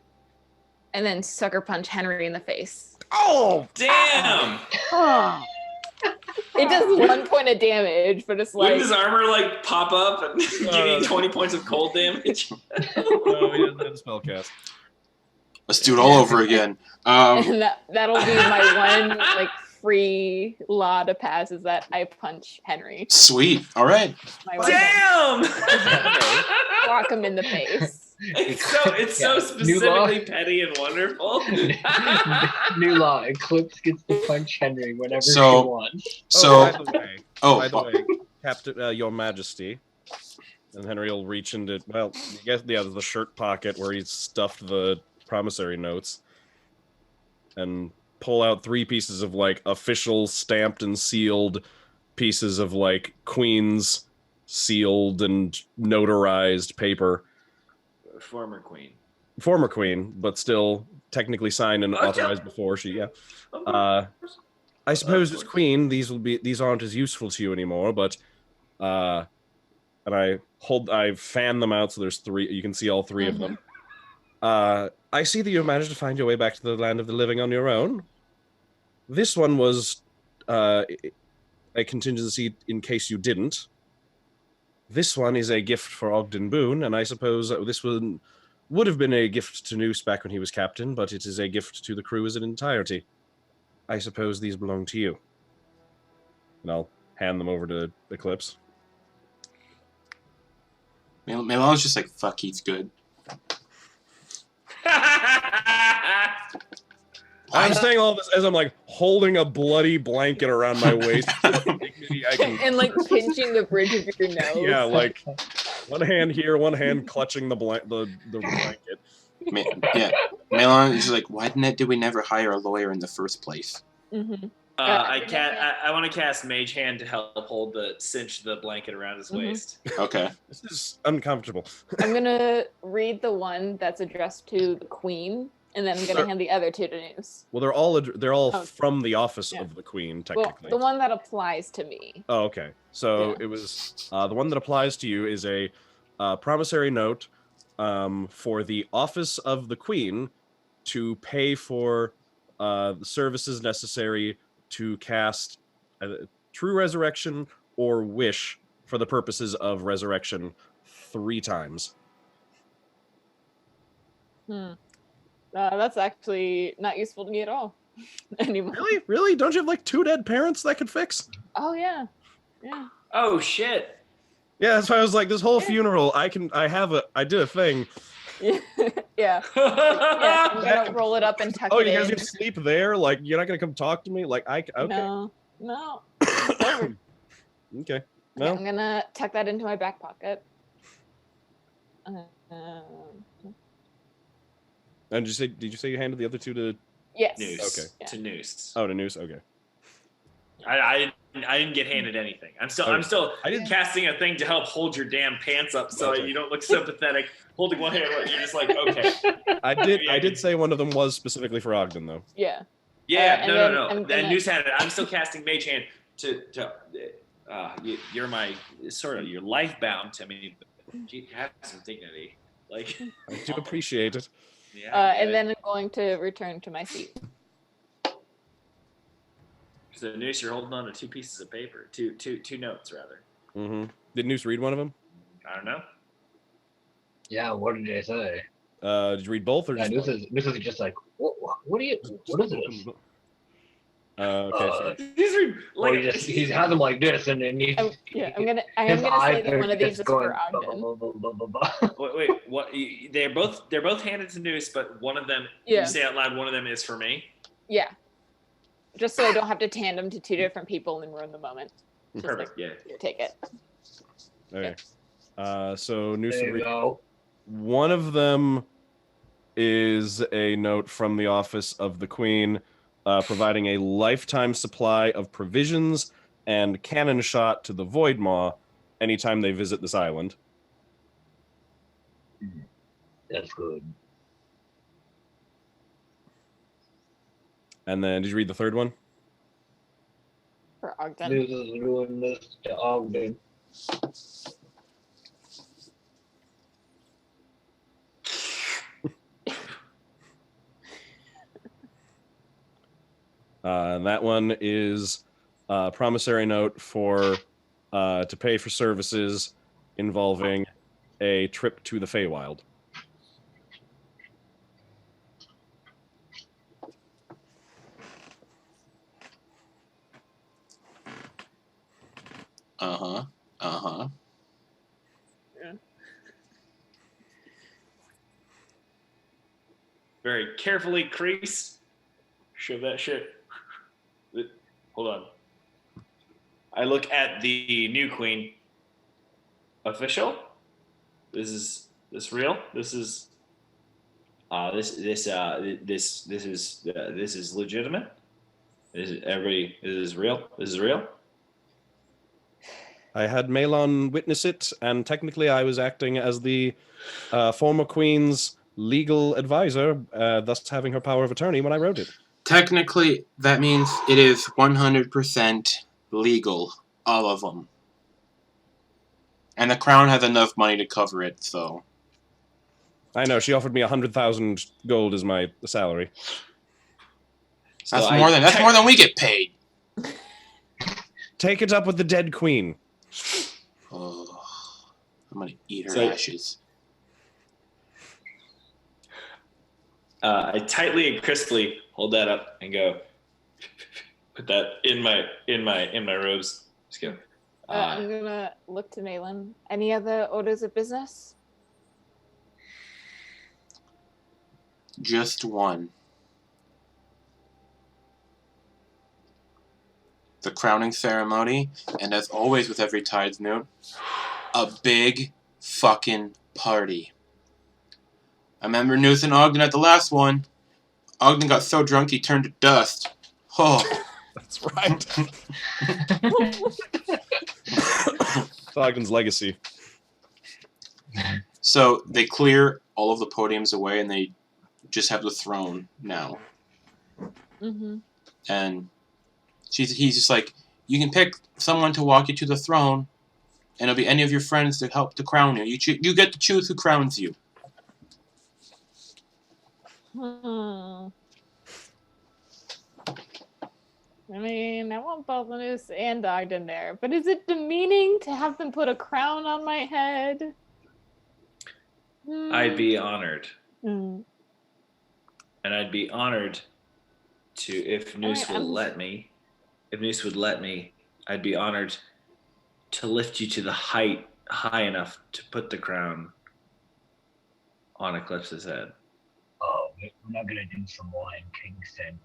and then sucker punch Henry in the face. Oh damn! It does 1 point of damage, but it's like Wouldn't his armor like pop up and give you 20 points of cold damage? No, he doesn't have a spell cast. Let's do it all over again. and that'll be my one like free law to pass is that I punch Henry. Sweet. All right. My one Damn! Walk him in the face. It's so specifically petty and wonderful. New law: Eclipse gets to punch Henry whenever she So- wants. So, By the way, Captain, Your Majesty, and Henry will reach into I guess the shirt pocket where he's stuffed the promissory notes, and pull out 3 pieces of like official stamped and sealed pieces of like Queen's sealed and notarized paper. Former queen. Former queen, but still technically signed and authorized before she. I suppose as queen, these aren't as useful to you anymore. But, and I fan them out so there's 3. You can see all 3 of them. I see that you managed to find your way back to the land of the living on your own. This one was a contingency in case you didn't. This one is a gift for Ogden Boon, and I suppose this one would have been a gift to Noose back when he was captain, but it is a gift to the crew as an entirety. I suppose these belong to you. And I'll hand them over to Eclipse. Melon's just like, fuck, he's good. I'm saying all this as I'm like holding a bloody blanket around my waist. And like pinching the bridge of your nose. Yeah, like one hand here, one hand clutching the blanket. Yeah, Melon is like, why did we never hire a lawyer in the first place? I want to cast Mage Hand to help cinch the blanket around his waist. Okay. This is uncomfortable. I'm gonna read the one that's addressed to the queen, and then I'm gonna hand the other 2 to Noose. Well, they're all from the office of the queen, technically. Well, the one that applies to me. Oh, okay. So it was the one that applies to you is a promissory note for the office of the queen to pay for the services necessary to cast True Resurrection or Wish for the purposes of resurrection 3 times. That's actually not useful to me at all anymore. Really? Don't you have like 2 dead parents that could fix? Oh yeah. Oh shit. Yeah, that's why I was like, this whole funeral, I did a thing. Yeah. I'm gonna roll it up and tuck it in. Oh, you guys gonna sleep there? Like, you're not gonna come talk to me? Like, okay. No. Okay. Yeah, I'm gonna tuck that into my back pocket. And did you say you handed the other 2 to Yes. Noose. Okay. To Noose. Oh, to Noose? Okay. I didn't get handed anything. I'm still casting a thing to help hold your damn pants up so you don't look so pathetic. Holding one hand, you're just like, okay. I did say one of them was specifically for Ogden, though. Yeah. Yeah, no. I'm That Noose had it. I'm still casting Mage Hand to you're my sort of your life bound to me. But you have some dignity. Like I do appreciate it. Yeah. And then I'm going to return to my seat. So Noose, you're holding on to two pieces of paper, two notes rather. Mm-hmm. Did Noose read one of them? I don't know. Yeah, what did they say? Did you read both or Yeah, just this is just like, what is this? okay, sorry. These are Well, like he has them like this, and then he. I am gonna his say eyes that are one of these just is going, for Ogden. blah, blah, blah, blah, blah, blah. wait, what? They're both handed to Noose, but one of them, Yeah. you say out loud, one of them is for me. Yeah. Just so I don't have to tandem to two different people and ruin the moment. Just Perfect. Yeah. Here, take it. Okay. So Noose There would you read. go. One of them is a note from the office of the Queen, providing a lifetime supply of provisions and cannon shot to the Void Maw anytime they visit this island. That's good. And then, did you read the third one? For Ogden. This is doing this to Ogden. And that one is a promissory note for to pay for services involving a trip to the Feywild. Very carefully crease. Shove that shit. Hold on. I look at the new queen. Official? This is real? This is this is legitimate? This is real? This is real? I had Malon witness it, and technically I was acting as the former Queen's legal advisor, thus having her power of attorney when I wrote it. Technically, that means it is 100% legal, all of them. And the Crown has enough money to cover it, so... I know, she offered me 100,000 gold as my salary. So That's more than we get paid. Take it up with the dead queen. Oh, I'm gonna eat her So- ashes. I tightly and crisply hold that up and go. Put that in my robes. Just go. I'm gonna look to Malin. Any other orders of business? Just one. The crowning ceremony, and as always with every Tidesmoot, a big fucking party. I remember Noose and Ogden at the last one. Ogden got so drunk he turned to dust. Oh. That's right. It's Ogden's legacy. So they clear all of the podiums away and they just have the throne now. Mm-hmm. And he's just like, you can pick someone to walk you to the throne, and it'll be any of your friends to help to crown you. You get to choose who crowns you. I mean, I want both Noose and Ogden there, but is it demeaning to have them put a crown on my head? I'd be honored, Mm. and I'd be honored to if Noose I'm- will let me. If Noose would let me, I'd be honored to lift you to the height high enough to put the crown on Eclipse's head. Oh, we're not gonna do some Lion Kingston.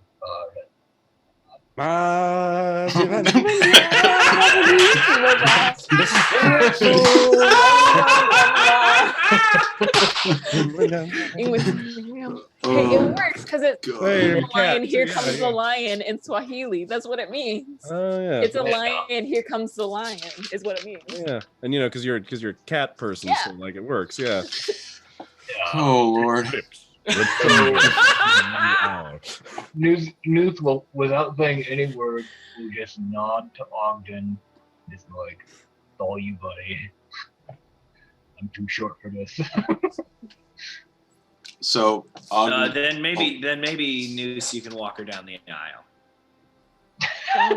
English. Oh, It works because it's Hey, the lion, cat. here Yeah, comes yeah. the lion in Swahili. That's what it means. Oh yeah. It's a lion, here comes the lion, is what it means. Yeah, and because you're a cat person, so Yeah. like it works. Yeah. oh Lord. Newt will, without saying any word, will just nod to Ogden. Just like, it's all you, buddy. I'm too short for this. So Ogden, Then maybe Noose, you can walk her down the aisle. I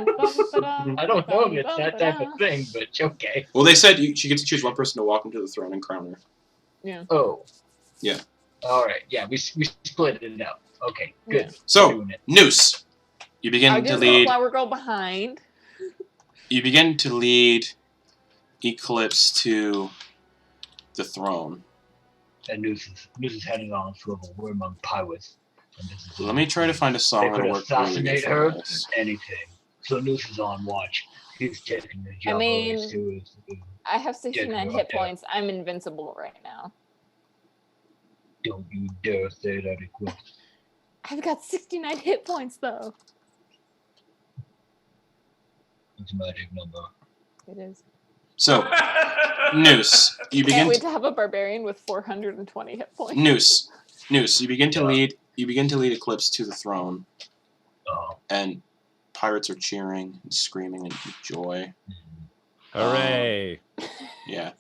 don't know if it's that type of thing, but okay. well, they said she gets to choose one person to walk him to the throne and crown her. Yeah. Oh. Yeah. All right. Yeah, we split it out. Okay, good. Yeah. So Doing it. Noose, you begin I'll to just lead. flower girl behind. You begin to lead Eclipse to the throne. And Noose is headed on a swivel. We're among pirates. And this is Let me try to find a song They that'll could work really good assassinate for her. this. anything. So Noose is on watch. He's taking the job mean- seriously. I have 69 Yeah, hit yeah. points. I'm invincible right now. Don't you dare say that, Eclipse. I've got 69 hit points though. It's a magic number. It is. So, Noose, you Can't begin wait to, to have a barbarian with 420 hit points. Noose, you begin to Yeah. lead Eclipse to the throne, Oh. and pirates are cheering and screaming in joy. Hooray! Yeah.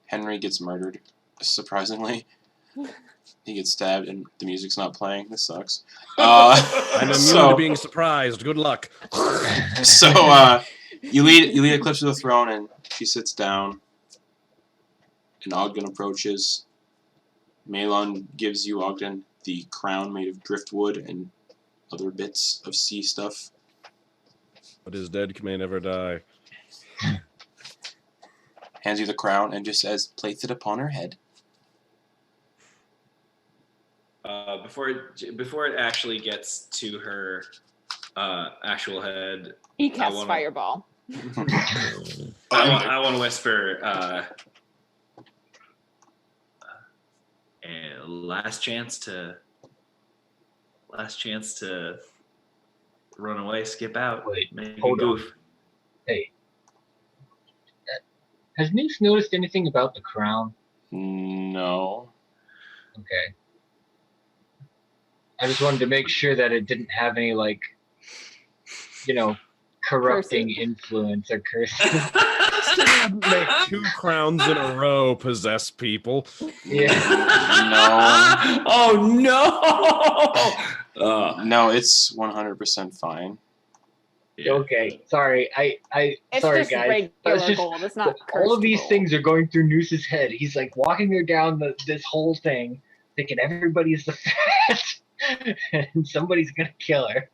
Henry gets murdered, surprisingly. He gets stabbed and the music's not playing. This sucks. I'm immune so, to being surprised. Good luck. you lead Eclipse to the throne and she sits down. And Ogden approaches. Malon gives you, Ogden, the crown made of driftwood and other bits of sea stuff. What is dead may never die. Hands you the crown and just says, place it upon her head. Before it actually gets to her actual head, He casts wanna- fireball. I want to whisper. And last chance to run away, skip out, Wait, make a hold on. goof. Hey. Has Noose noticed anything about the crown? No. Okay. I just wanted to make sure that it didn't have any, like, corrupting Cursive. influence or curse. Make 2 crowns in a row possess people. Yeah. No. Oh no! No, it's 100% fine. Yeah. Okay. Sorry. It's Sorry, just guys. regular That's just- gold. It's not All of cursed these gold. things are going through Noose's head. He's like walking her down this whole thing, thinking everybody's the fat, and somebody's gonna kill her.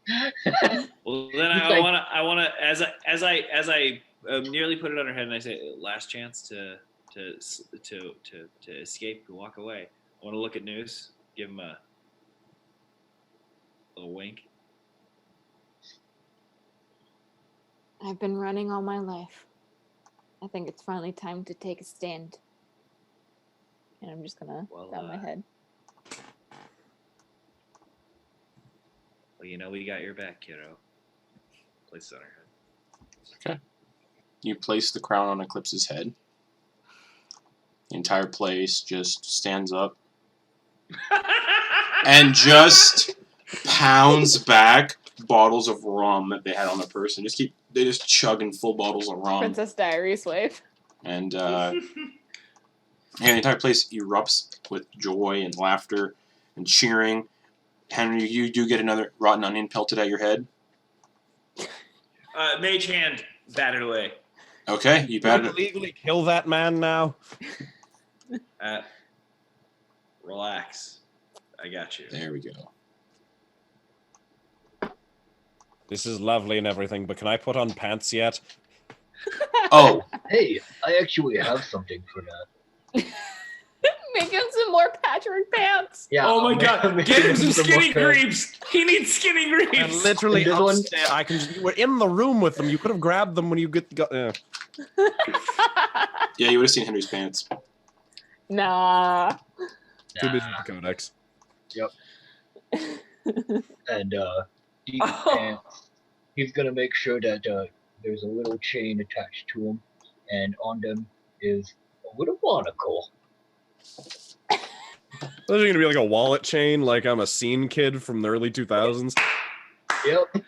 Well, then He's I like- wanna, as I nearly put it on her head, and I say, last chance to escape, to walk away. I want to look at Noose, give him a little wink. I've been running all my life. I think it's finally time to take a stand. And I'm just gonna Well, bow my head. Well, we got your back, kiddo. Place it on her head. You place the crown on Eclipse's head. The entire place just stands up and just pounds back bottles of rum that they had on their person. They just chugging full bottles of rum. Princess Diaries wave. And the entire place erupts with joy and laughter and cheering. Henry, you do get another rotten onion pelted at your head. Mage hand, bat it away. Okay, you Can bat I it. legally kill that man now? Relax. I got you. There we go. This is lovely and everything, but can I put on pants yet? Oh, Hey, I actually have something for that. Make him some more Patrick pants. Yeah. Oh my I'll god! make Get him some more skinny pants. greaves. He needs skinny And greaves. literally And this one- upstairs, you were in the room with them. You could have grabbed them when you got. Yeah, you would have seen Henry's pants. Nah. Too busy with the codex. And deep Oh. pants. He's gonna make sure that there's a little chain attached to him, and on them is a little monocle. Those are gonna be like a wallet chain, like I'm a scene kid from the early 2000s. Yep.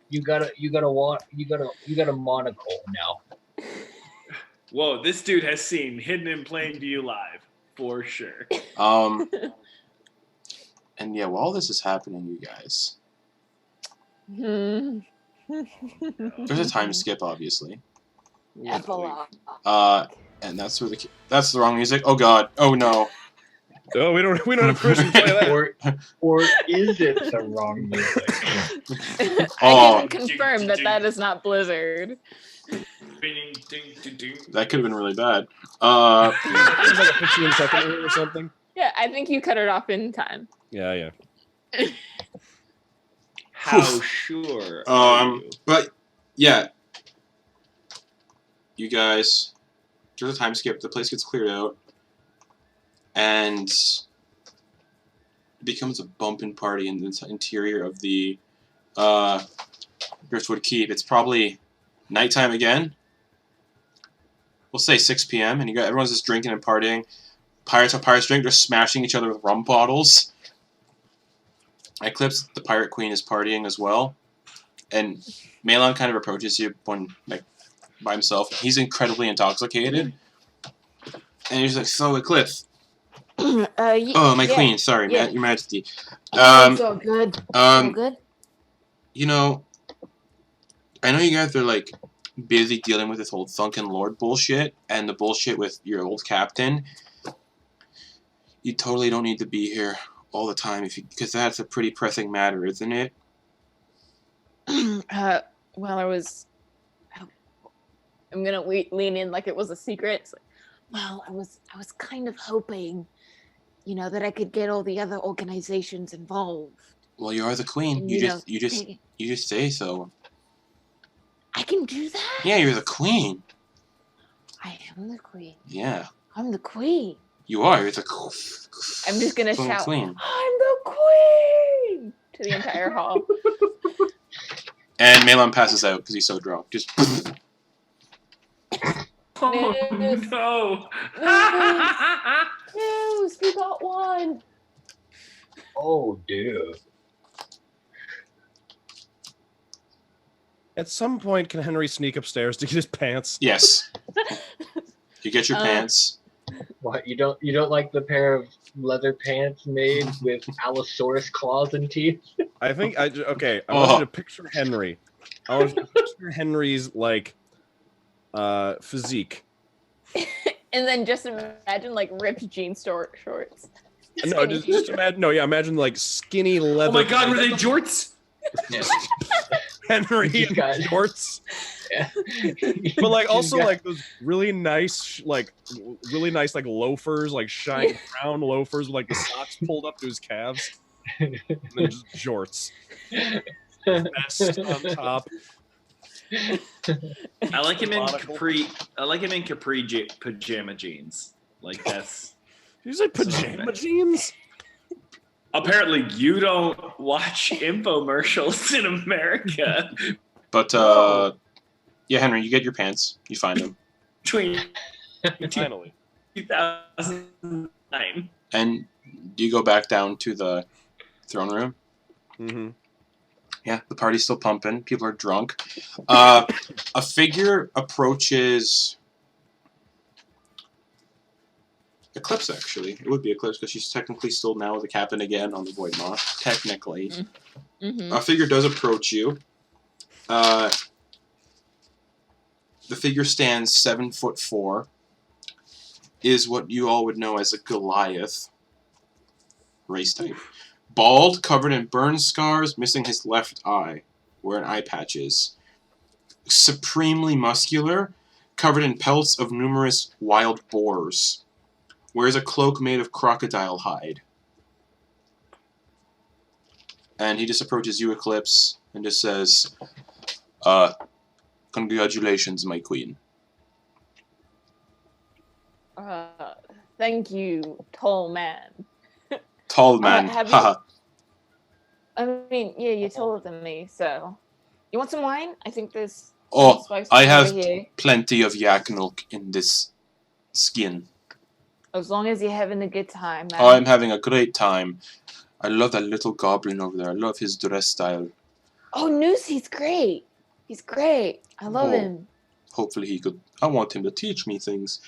You got a monocle now. Whoa, this dude has seen Hidden in Plain View live for sure. And yeah, while this is happening, you guys, Hmm. there's a time skip, obviously. Epilogue. And that's where that's the wrong music. Oh God. Oh no. Oh, we don't have permission to play that. Or is it the wrong music? Oh. I can confirm that is not Blizzard. That could have been really bad. It was like a 15-second or something. Yeah, I think you cut it off in time. Yeah. How sure are you? But yeah, you guys, there's a time skip. The place gets cleared out, and it becomes a bumping party in the interior of the Driftwood Keep. It's probably nighttime again. We'll say 6 p.m. and everyone's just drinking and partying. Pirates on pirates drink. They're smashing each other with rum bottles. Eclipse, the pirate queen, is partying as well, and Malon kind of approaches you by himself. He's incredibly intoxicated, and he's like, "So, Eclipse." Oh, my queen. Sorry, yeah. Your Majesty. It's all good. All good. You know, I know you guys are like busy dealing with this whole Thunken Lord bullshit and the bullshit with your old captain. You totally don't need to be here all the time because that's a pretty pressing matter, isn't it? Well, I'm gonna lean in like it was a secret. It's like, well, I was kind of hoping, that I could get all the other organizations involved. Well, you are the queen. And, You just say so. I can do that. Yeah, you're the queen. I am the queen. Yeah, I'm the queen. you are. You're the queen. I'm just gonna shout, Queen. I'm the queen to the entire hall. And Malon passes out because he's so drunk. Just. Oh News. no! News, we got one. Oh, dude. At some point, can Henry sneak upstairs to get his pants? Yes. You get your pants. What, you don't like the pair of leather pants made with Allosaurus claws and teeth? I think I want you to picture Henry. I want you to picture Henry's physique. And then just imagine ripped jean shorts. No, just imagine. No, yeah, imagine skinny leather. Oh my God, were they jorts? Henry He's got- shorts, Yeah. but also those really nice loafers, shiny brown loafers with the socks pulled up to his calves, and then just jorts. Vest on top. I like him in capri. I like him in pajama jeans. That's. Did you say pajama jeans? Apparently, you don't watch infomercials in America. But yeah, Henry, you get your pants. You find them, Between Finally. 2009. and you go back down to the throne room. Mm-hmm. Yeah, the party's still pumping. People are drunk. A figure approaches Eclipse, actually. It would be Eclipse because she's technically still now the captain again on the Void Moth. Technically. Mm-hmm. A figure does approach you. The figure stands 7'4", is what you all would know as a Goliath race type. Bald, covered in burn scars, missing his left eye, where an eye patch is. Supremely muscular, covered in pelts of numerous wild boars. Wears a cloak made of crocodile hide. And he just approaches you, Eclipse, and just says, congratulations, my queen. Thank you, tall man. Tall man. have you- Haha. I mean, yeah, you're taller than me, so. You want some wine? I think there's Oh, some spice I over have here. plenty of yak milk in this skin. As long as you're having a good time, man. Oh, I'm having a great time. I love that little goblin over there. I love his dress style. Oh, Noose, he's great. He's great. I love Oh. him. Hopefully he could. I want him to teach me things.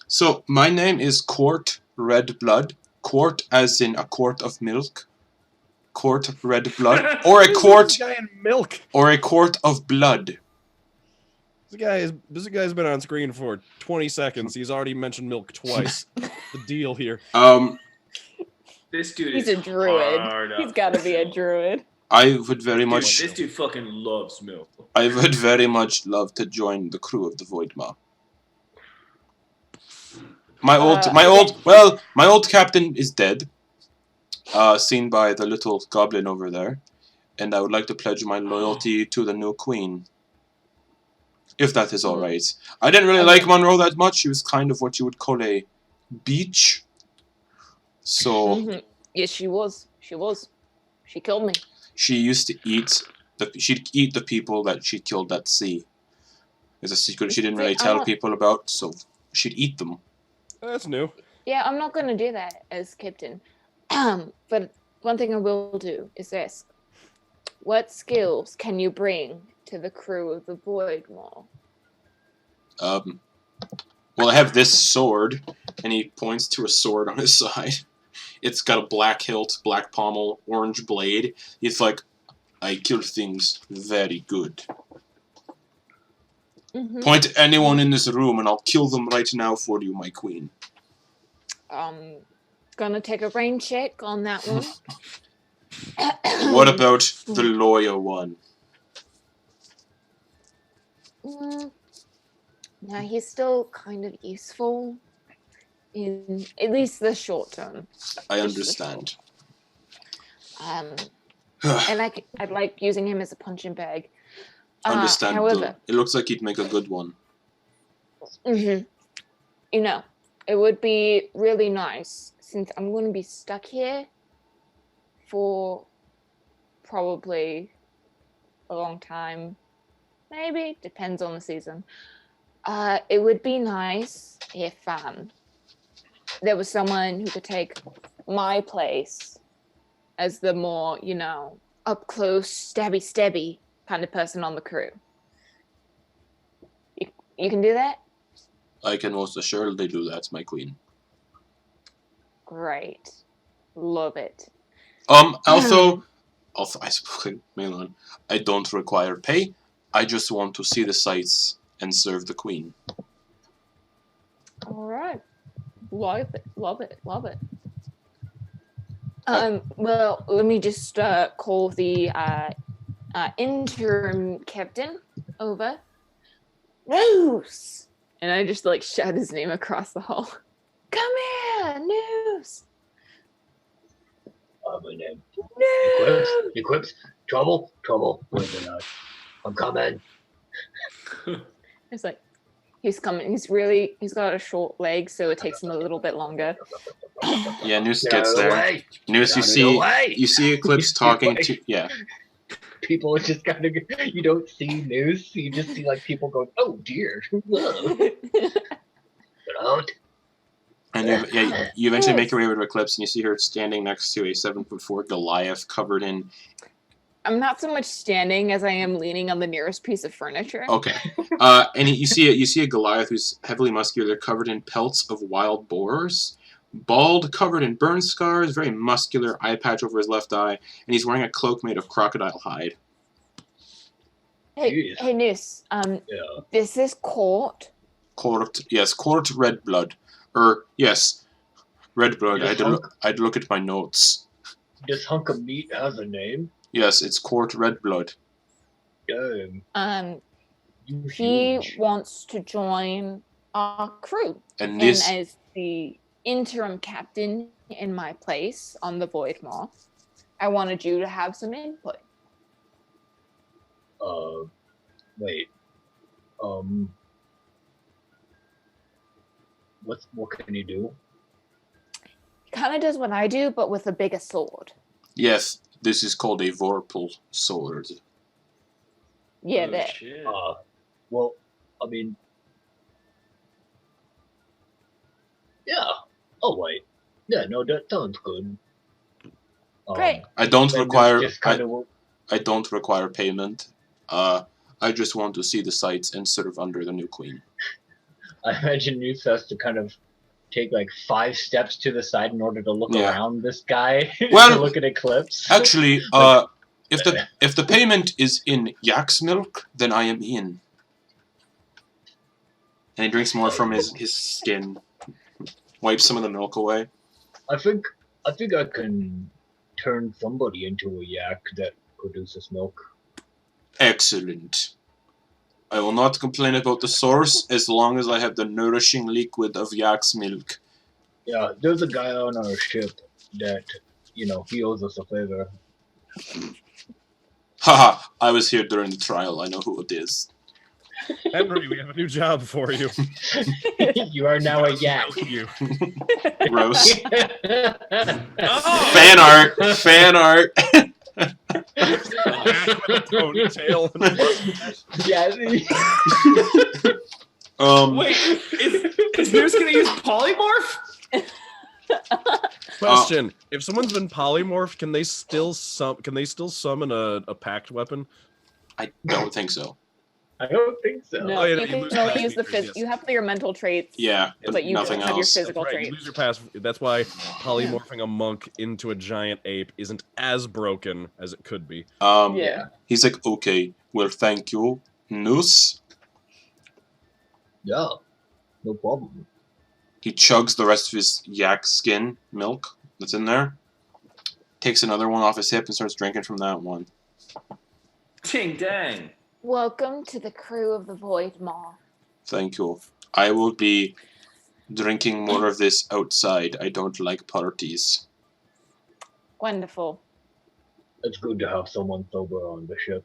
So my name is Quart Red Blood. Quart as in a quart of milk. Quart Red Blood. Or a quart This guy in milk. or a quart of blood. This guy's been on screen for 20 seconds. He's already mentioned milk twice. The deal here. This dude He's is a druid. hard He's up got to for be a milk. druid. I would very Dude, much this dude fucking loves milk. I would very much love to join the crew of the Voidmaw. My old captain is dead. Seen by the little goblin over there. And I would like to pledge my loyalty to the new queen. If that is alright. I didn't really like Monroe that much. She was kind of what you would call a beach. So Mhm. Yes, she was. She was. She killed me. she used to eat she'd eat the people that she killed at sea. It's a secret she didn't really tell people about, so she'd eat them. That's new. Yeah, I'm not going to do that as captain. But one thing I will do is ask, what skills can you bring to the crew of the Voidmaw? Well, I have this sword, and he points to a sword on his side. It's got a black hilt, black pommel, orange blade. It's like, I kill things very good. Mm-hmm. Point at anyone in this room, and I'll kill them right now for you, my queen. Gonna take a rain check on that one. What about the lawyer one? Now he's still kind of useful in at least the short term. I understand. And I'd like using him as a punching bag. Understandable. However, It looks like he'd make a good one. you know, it would be really nice since I'm going to be stuck here for probably a long time. Maybe depends on the season. It would be nice if there was someone who could take my place as the more, up close, stabby kind of person on the crew. You can do that? I can most assuredly do that, my queen. Great. Love it. Also, I spoke Malon. I don't require pay. I just want to see the sights and serve the queen. All right. Love it. Well, let me just call the interim captain over. Noose! And I just shout his name across the hall. Come here, Noose! My name. Noose! Eclipse. Trouble. Wait a minute. I'm coming. It's he's coming. He's got a short leg, so it takes him a little bit longer. Yeah, Noose Get gets out of the there. way. Noose, you see Eclipse talking to People just kind of, you don't see news, you just see people going, oh dear. Out. And you eventually make your way over to Eclipse, and you see her standing next to a 7'4" Goliath covered in. I'm not so much standing as I am leaning on the nearest piece of furniture. Okay, and you see a Goliath who's heavily muscular, covered in pelts of wild boars, bald, covered in burn scars, very muscular, eye patch over his left eye, and he's wearing a cloak made of crocodile hide. Hey, Noose. Yeah. This is Court. Court Red Blood. Yes, Red Blood. I'd look at my notes. This hunk of meat has a name? Yes, it's Court Red Blood. He wants to join our crew. And as the interim captain in my place on the Voidmaw, I wanted you to have some input. Wait. What can you do? He kind of does what I do, but with a bigger sword. Yes, this is called a Vorpal sword. Yeah, Oh, that. shit. Well, I mean, yeah. Oh wait, yeah. No, that sounds good. Great. I don't then require. just kind of. I don't require payment. I just want to see the sights and serve under the new queen. I imagine Newt has to kind of take like 5 steps to the side in order to look Yeah. around this guy Well, to look at Eclipse. Actually, Like- if the payment is in yak's milk, then I am in. And he drinks more from his skin, wipes some of the milk away. I think I can turn somebody into a yak that produces milk. Excellent. I will not complain about the source as long as I have the nourishing liquid of yak's milk. Yeah, there's a guy on our ship that, he owes us a favor. Haha, I was here during the trial. I know who it is. Henry, we have a new job for you. You are now a yak. You. Gross. Oh! Fan art! Fan art! Yak with a ponytail and a mustache. Yeah. Wait, is Moose gonna use polymorph? Question: if someone's been polymorphed, can they still summon a packed weapon? I don't think so. I don't think so. No, Oh, yeah, you you can lose only past use the features, phys. yes. You have your mental traits. Yeah, But you nothing don't have your else. physical Right, you traits. lose your pass. That's why polymorphing a monk into a giant ape isn't as broken as it could be. Yeah. He's like, okay, well, thank you, Noose. Yeah. No problem. He chugs the rest of his yak skin milk that's in there, takes another one off his hip and starts drinking from that one. Ding dang. Welcome to the crew of the Void Maw. Thank you. I will be drinking more of this outside. I don't like parties. Wonderful. It's good to have someone sober on the ship.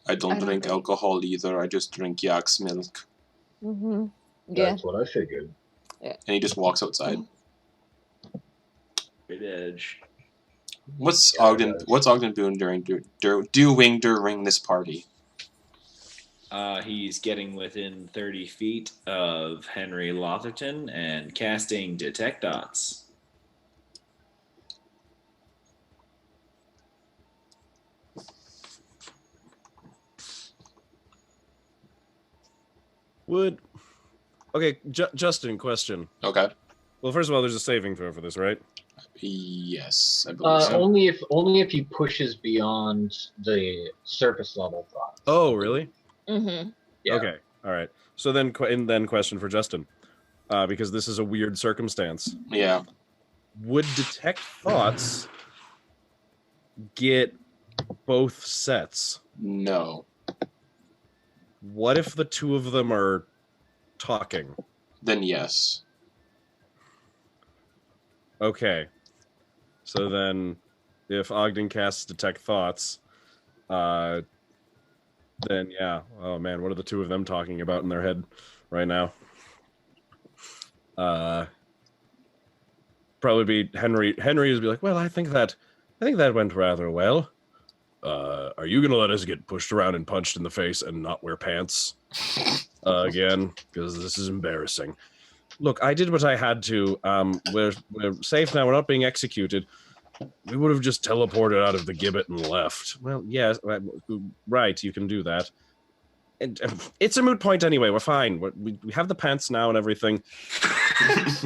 I don't I don't drink think- alcohol either. I just drink yak's milk. Mm-hmm. Yeah. That's what I figured. And he just walks outside. Great edge. What's Yeah, Ogden? it does. What's Ogden doing doing during this party? He's getting within 30 feet of Henry Lofferton and casting Detect Dots. Okay, Justin, question. Okay. Well, first of all, there's a saving throw for this, right? Yes, I believe so. Only if he pushes beyond the surface level thought. Oh, really? Mm-hmm. Yeah. Okay, all right. So then, question for Justin, because this is a weird circumstance. Yeah. Would detect thoughts get both sets? No. What if the two of them are talking? Then yes. Okay. So then, if Ogden casts detect thoughts, then yeah. Oh man, what are the two of them talking about in their head right now? Probably be Henry. Henry would be like, "Well, I think that went rather well. Are you gonna let us get pushed around and punched in the face and not wear pants again? Because this is embarrassing. Look, I did what I had to. We're safe now. We're not being executed. We would have just teleported out of the gibbet and left. Well, yes, right. You can do that. And it's a moot point anyway. We're fine. We have the pants now and everything.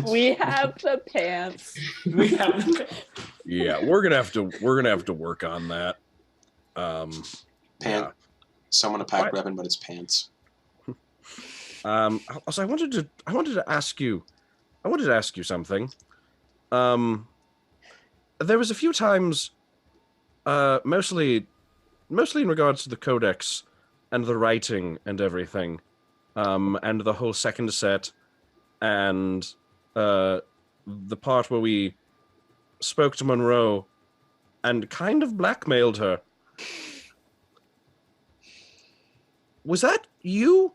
We have the pants. We have Yeah, we're gonna have to work on that. Pant. Yeah. Someone a pack What? weapon, but it's pants. Also, I wanted to ask you something. There was a few times, mostly in regards to the codex and the writing and everything, and the whole second set, and the part where we spoke to Monroe and kind of blackmailed her. Was that you?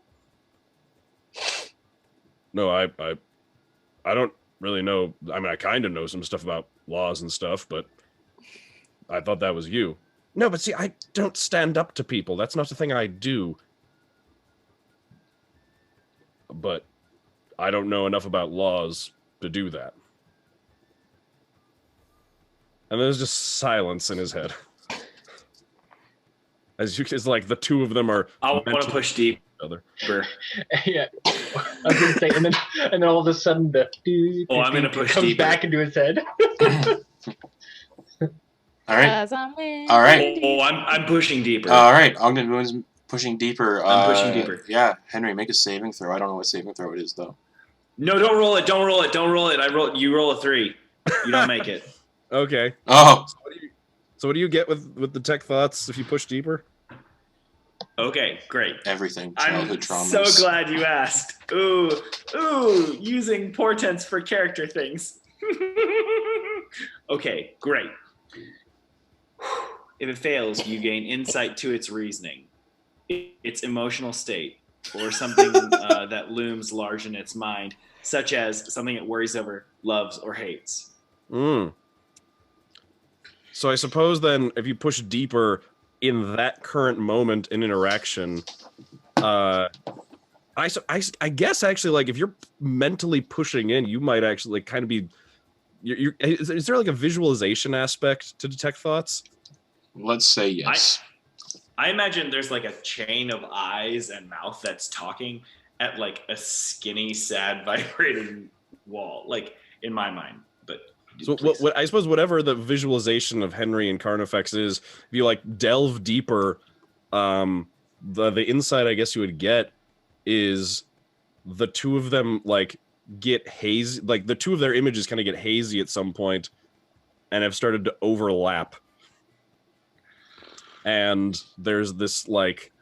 No, I don't really know. I mean, I kind of know some stuff about laws and stuff, but I thought that was you. No, but see, I don't stand up to people. That's not the thing I do. But I don't know enough about laws to do that. And there's just silence in his head. It's like the two of them are. I want to push deep. Other. Yeah, I was gonna say, and then all of a sudden the I'm gonna push comes deeper. back into his head. All right. 'Cause I'm winning. All right. I'm pushing deeper. All right. Ogden Boon's pushing deeper. I'm pushing deeper. Yeah. Henry, make a saving throw. I don't know what saving throw it is, though. No, don't roll it. Don't roll it. Don't roll it. You roll a 3. You don't make it. Okay. Oh. So what do you get with the tech thoughts if you push deeper? Okay, great. Everything. I'm Childhood traumas. so glad you asked. Ooh, using portents for character things. Okay, great. If it fails, you gain insight to its reasoning, its emotional state, or something that looms large in its mind, such as something it worries over, loves, or hates. So I suppose then, if you push deeper in that current moment in interaction, I guess actually, like, if you're mentally pushing in, you might actually like, kind of be. Is there like a visualization aspect to detect thoughts? Let's say yes. I imagine there's like a chain of eyes and mouth that's talking at like a skinny, sad, vibrating wall, like in my mind. But so what I suppose whatever the visualization of Henry and Carnifex is, if you like delve deeper, the insight I guess you would get is the two of them like get hazy, like the two of their images kind of get hazy at some point and have started to overlap. And there's this like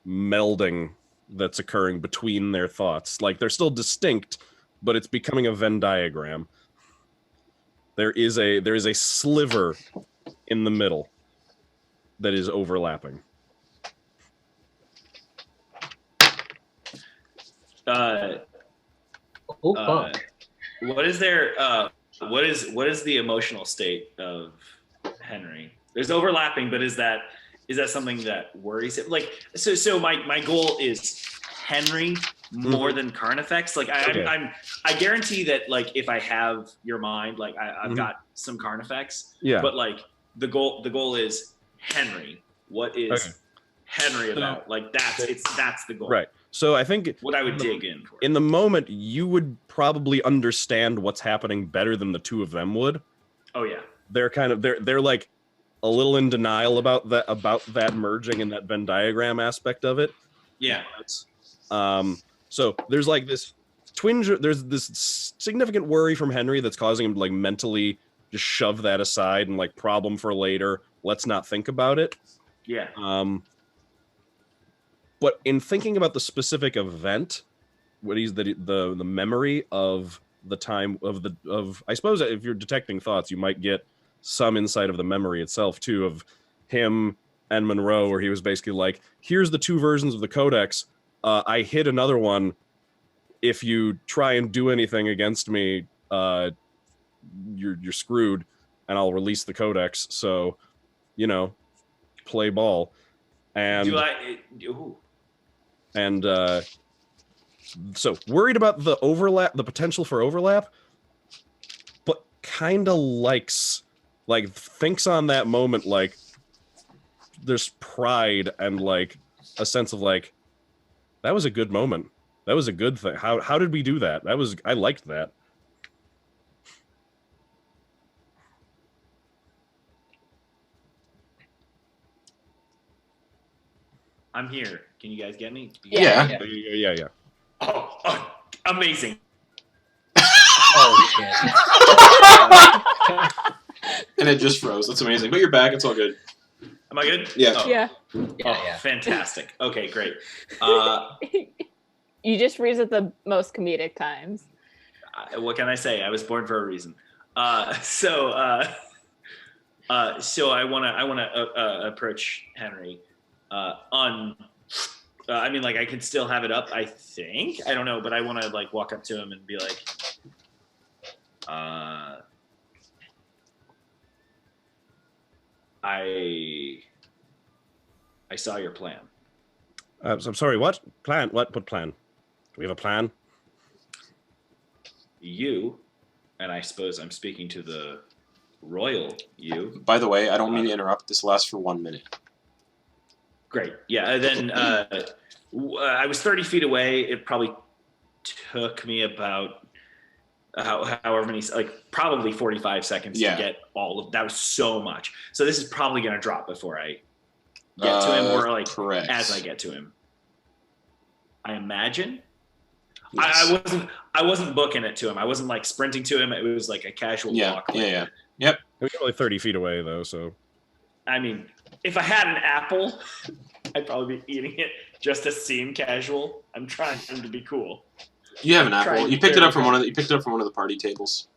melding that's occurring between their thoughts. Like they're still distinct, but it's becoming a Venn diagram. There is a sliver in the middle that is overlapping. Fuck. What is their what is the emotional state of Henry? There's overlapping, but is that something that worries him? Like, so my goal is Henry more than Carnifex. Like I guarantee that like if I have your mind, like I've got some Carnifex. Yeah. But like the goal is Henry. What is Henry about? Like that's the goal. Right. So I think what I would dig in for. In the moment, you would probably understand what's happening better than the two of them would. Oh yeah. They're like a little in denial about that merging and that Venn diagram aspect of it. Yeah. So there's like this twinge. There's this significant worry from Henry that's causing him to like mentally just shove that aside and like problem for later. Let's not think about it. Yeah. But in thinking about the specific event, what is the memory of the time of I suppose if you're detecting thoughts, you might get some insight of the memory itself too, of him and Monroe, where he was basically like, here's the two versions of the codex. I hid another one. If you try and do anything against me, you're screwed, and I'll release the codex. So, play ball. And so worried about the overlap, the potential for overlap, but kind of thinks on that moment like there's pride and like a sense of like, that was a good moment. That was a good thing. How did we do that? I liked that. I'm here. Can you guys get me? Yeah. Yeah. Oh, amazing. Oh shit. And it just froze. That's amazing. But you're back. It's all good. Am I good? Yeah. Oh. Yeah. Yeah. Fantastic. Okay, great. You just freeze at the most comedic times. What can I say? I was born for a reason. So I wanna approach Henry I mean, like I can still have it up. I think. I don't know, but I want to like walk up to him and be like, I saw your plan. So I'm sorry. What plan? What plan? Do we have a plan? You, and I suppose I'm speaking to the royal you. By the way, I don't mean to interrupt. This lasts for 1 minute. Great. Yeah. And then I was 30 feet away. It probably took me about however many, like probably 45 seconds to get all of that. Was so much. So this is probably going to drop before I get to him, or like correct. As I get to him. I imagine. Yes. I wasn't booking it to him. I wasn't like sprinting to him. It was like a casual walk. Yeah. Yep. We're only 30 feet away though, so. I mean, if I had an apple, I'd probably be eating it just to seem casual. I'm trying to be cool. You have an apple. You picked it up from one of the party tables.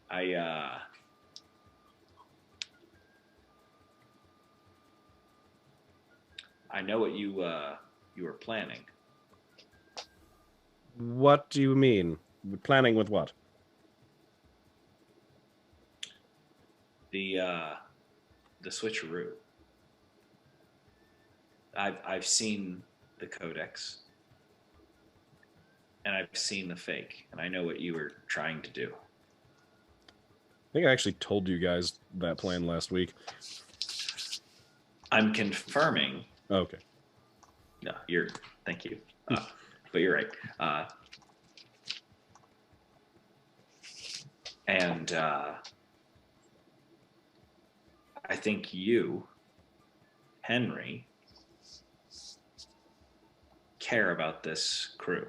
I know what you were planning. What do you mean? Planning with what? The switcheroo. I've seen the codex, and I've seen the fake, and I know what you were trying to do. I think I actually told you guys that plan last week. I'm confirming. Okay. No, thank you. But you're right. And I think you, Henry, care about this crew.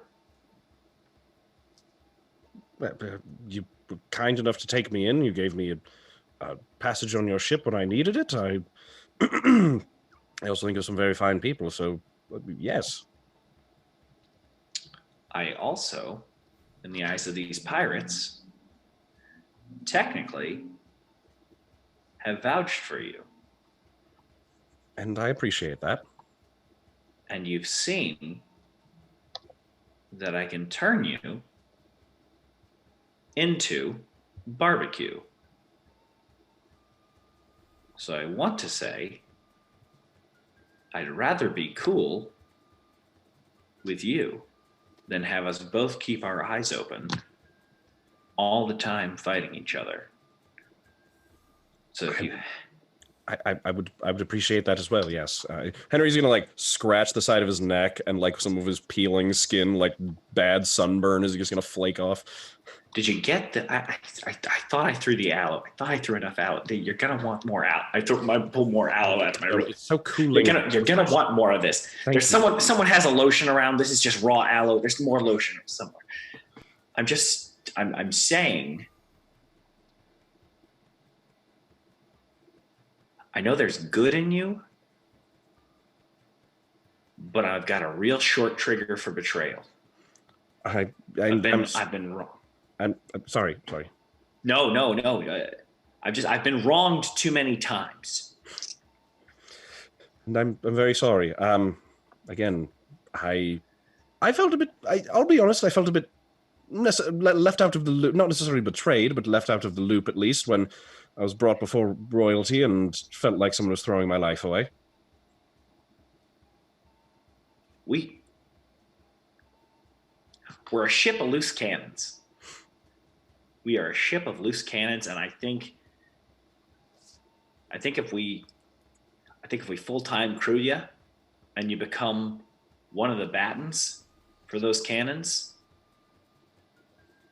You were kind enough to take me in. You gave me a passage on your ship when I needed it. I also think of some very fine people, so yes. I also, in the eyes of these pirates, technically have vouched for you. And I appreciate that. And you've seen that I can turn you into barbecue. So I want to say, I'd rather be cool with you than have us both keep our eyes open all the time fighting each other. So if you... I would appreciate that as well. Yes, Henry's gonna like scratch the side of his neck, and like some of his peeling skin, like bad sunburn, is just gonna flake off. Did you get the? I thought I threw the aloe. I thought I threw enough aloe. You're gonna want more aloe. I pull more aloe out of my room. It's so cooling. You're gonna want more of this. There's someone has a lotion around. This is just raw aloe. There's more lotion somewhere. I'm saying. I know there's good in you, but I've got a real short trigger for betrayal. I've been wrong. I'm sorry. No. I've been wronged too many times. And I'm very sorry. Again, I felt a bit. I'll be honest. I felt a bit left out of the loop. Not necessarily betrayed, but left out of the loop at least when I was brought before royalty and felt like someone was throwing my life away. We're a ship of loose cannons. We are a ship of loose cannons, and I think if we full-time crew you and you become one of the battens for those cannons,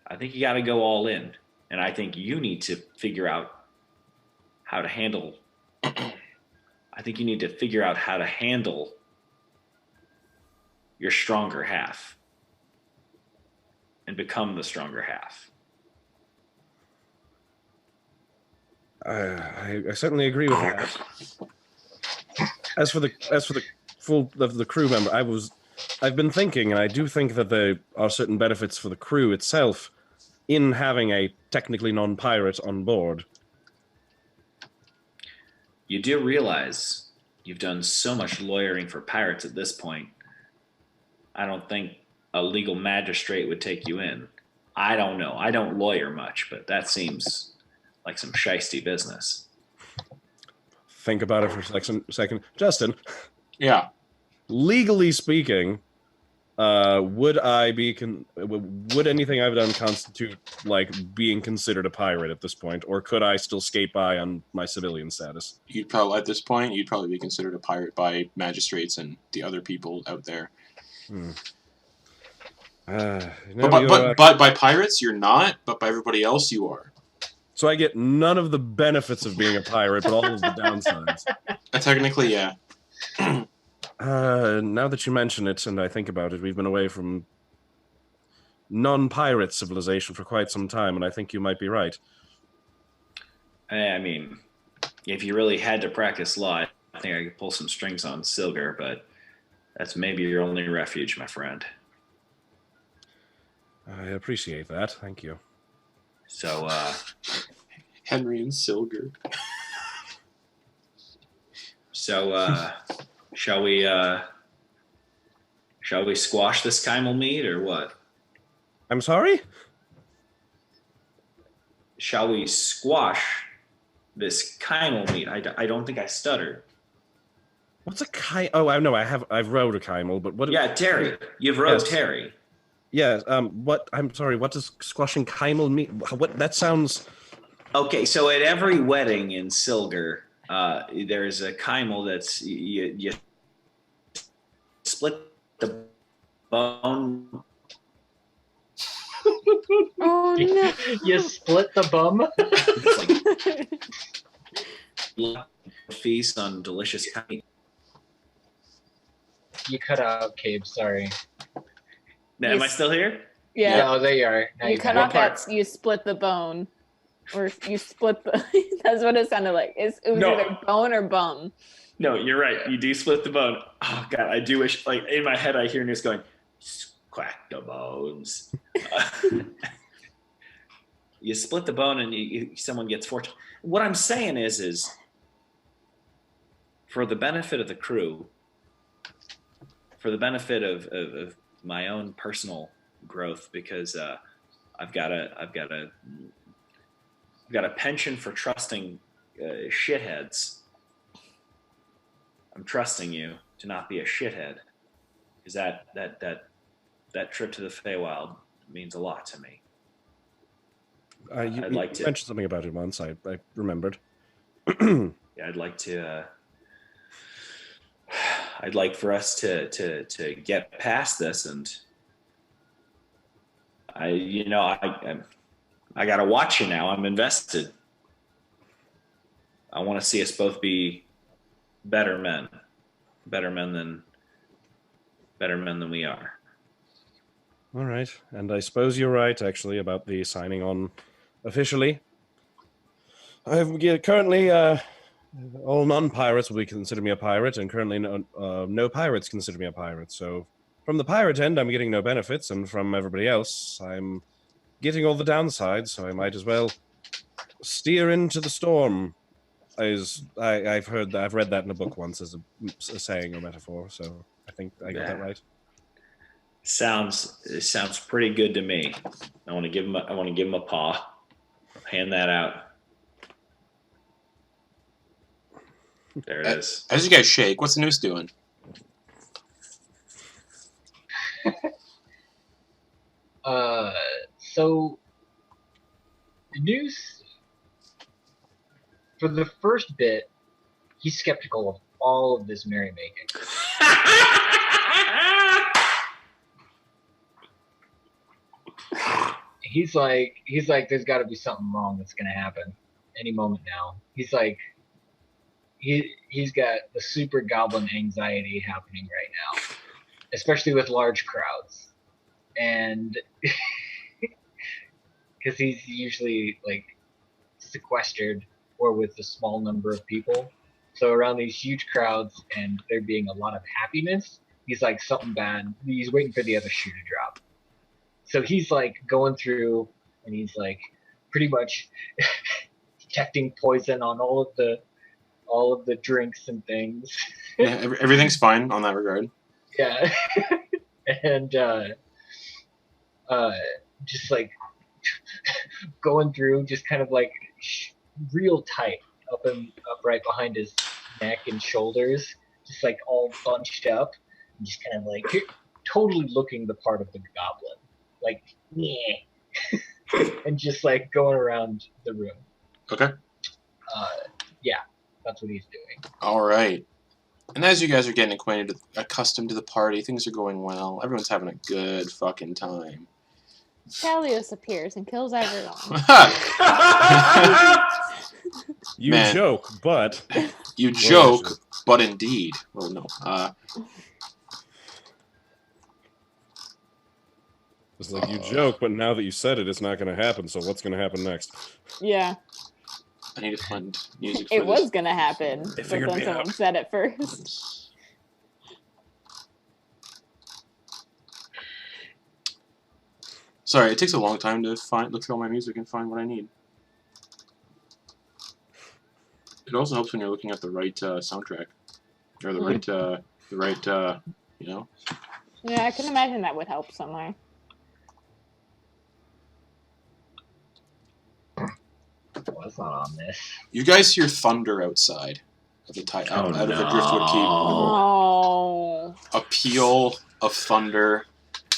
I think you got to go all in. And I think you need to figure out how to handle. I think you need to figure out how to handle your stronger half and become the stronger half. I certainly agree with that. As for the crew member, I've been thinking, and I do think that there are certain benefits for the crew itself in having a technically non-pirate on board. you do realize you've done so much lawyering for pirates at this point. I don't think a legal magistrate would take you in. I don't know. I don't lawyer much, but that seems like some shisty business. Think about it for a second. Justin, Yeah. legally speaking, would anything I've done constitute like being considered a pirate at this point, or could I still skate by on my civilian status? You'd probably, at this point, you'd probably be considered a pirate by magistrates and the other people out there. But by pirates, you're not, but by everybody else, you are. So I get none of the benefits of being a pirate, but all of the downsides. Technically, yeah. Now that you mention it and I think about it, we've been away from non-pirate civilization for quite some time, and I think you might be right. I mean, if you really had to practice law, I think I could pull some strings on Silger, but that's maybe your only refuge, my friend. I appreciate that. Thank you. So, Henry and Silger. So, shall we squash this Kymel meat or what? I'm sorry? Shall we squash this Kymel meat? I don't think I stuttered. What's a Kymel? Oh, I know. I've rode a Kymel, but what? Yeah, Terry. You've rode Yes. Terry. Yeah. What? I'm sorry. What does squashing Kymel mean? What? That sounds. Okay, so at every wedding in Silger, there's a Kymel that's you split the bone. Oh no. You split the bum. It's like feast on delicious meat. You cut out, Cabe. Sorry. Now, am I still here? Yeah. Oh, there you are. Now You you're cut back. off that. You split the bone, or you split the. That's what it sounded like. It was No. either bone or bum. No, you're right. You do split the bone. Oh God, I do wish. Like in my head, I hear news going, "Crack the bones." You split the bone, and someone gets fortune. What I'm saying is for the benefit of the crew, for the benefit of my own personal growth, because I've got a penchant for trusting shitheads. I'm trusting you to not be a shithead, because that trip to the Feywild means a lot to me. You like to- mentioned something about it once. I remembered. Yeah, I'd like to. I'd like for us to get past this, and I gotta watch you now. I'm invested. I want to see us both be better men than we are. All right, and I suppose you're right, actually, about the signing on officially. Currently, all non-pirates will consider me a pirate, and currently no pirates consider me a pirate. So from the pirate end, I'm getting no benefits, and from everybody else, I'm getting all the downsides, so I might as well steer into the storm. I've read that in a book once as a saying or metaphor, so I think I got that right. It sounds pretty good to me. I want to give him a paw. Hand that out. There it is. As you guys shake, what's the noose doing? So the Noose, for the first bit, he's skeptical of all of this merrymaking. He's like, there's got to be something wrong that's gonna happen any moment now. He's like, he's got the super goblin anxiety happening right now, especially with large crowds, and because he's usually like sequestered or with a small number of people. So around these huge crowds and there being a lot of happiness, he's like something bad. He's waiting for the other shoe to drop. So he's like going through and he's like pretty much detecting poison on all all of the drinks and things. Yeah, everything's fine on that regard. Yeah. And just like going through, just kind of like real tight up right behind his neck and shoulders, just like all bunched up, and just kind of like totally looking the part of the goblin, like yeah, and just like going around the room. Okay. Yeah, that's what he's doing. All right. And as you guys are getting accustomed to the party, things are going well. Everyone's having a good fucking time. Talios appears and kills everyone. You Man. joke, but You joke, but indeed. Well, no. it's like you joke, but now that you said it, it's not going to happen. So what's going to happen next? Yeah, I need to find music for it this. was gonna happen, but figured then me someone out. said it first. Sorry, it takes a long time to look through all my music and find what I need. It also helps when you're looking at the right soundtrack, or the right, you know. Yeah, I can imagine that would help somewhere. Well, that's not on this. You guys hear thunder outside of the out of the Driftwood Keep. Oh. A peal of thunder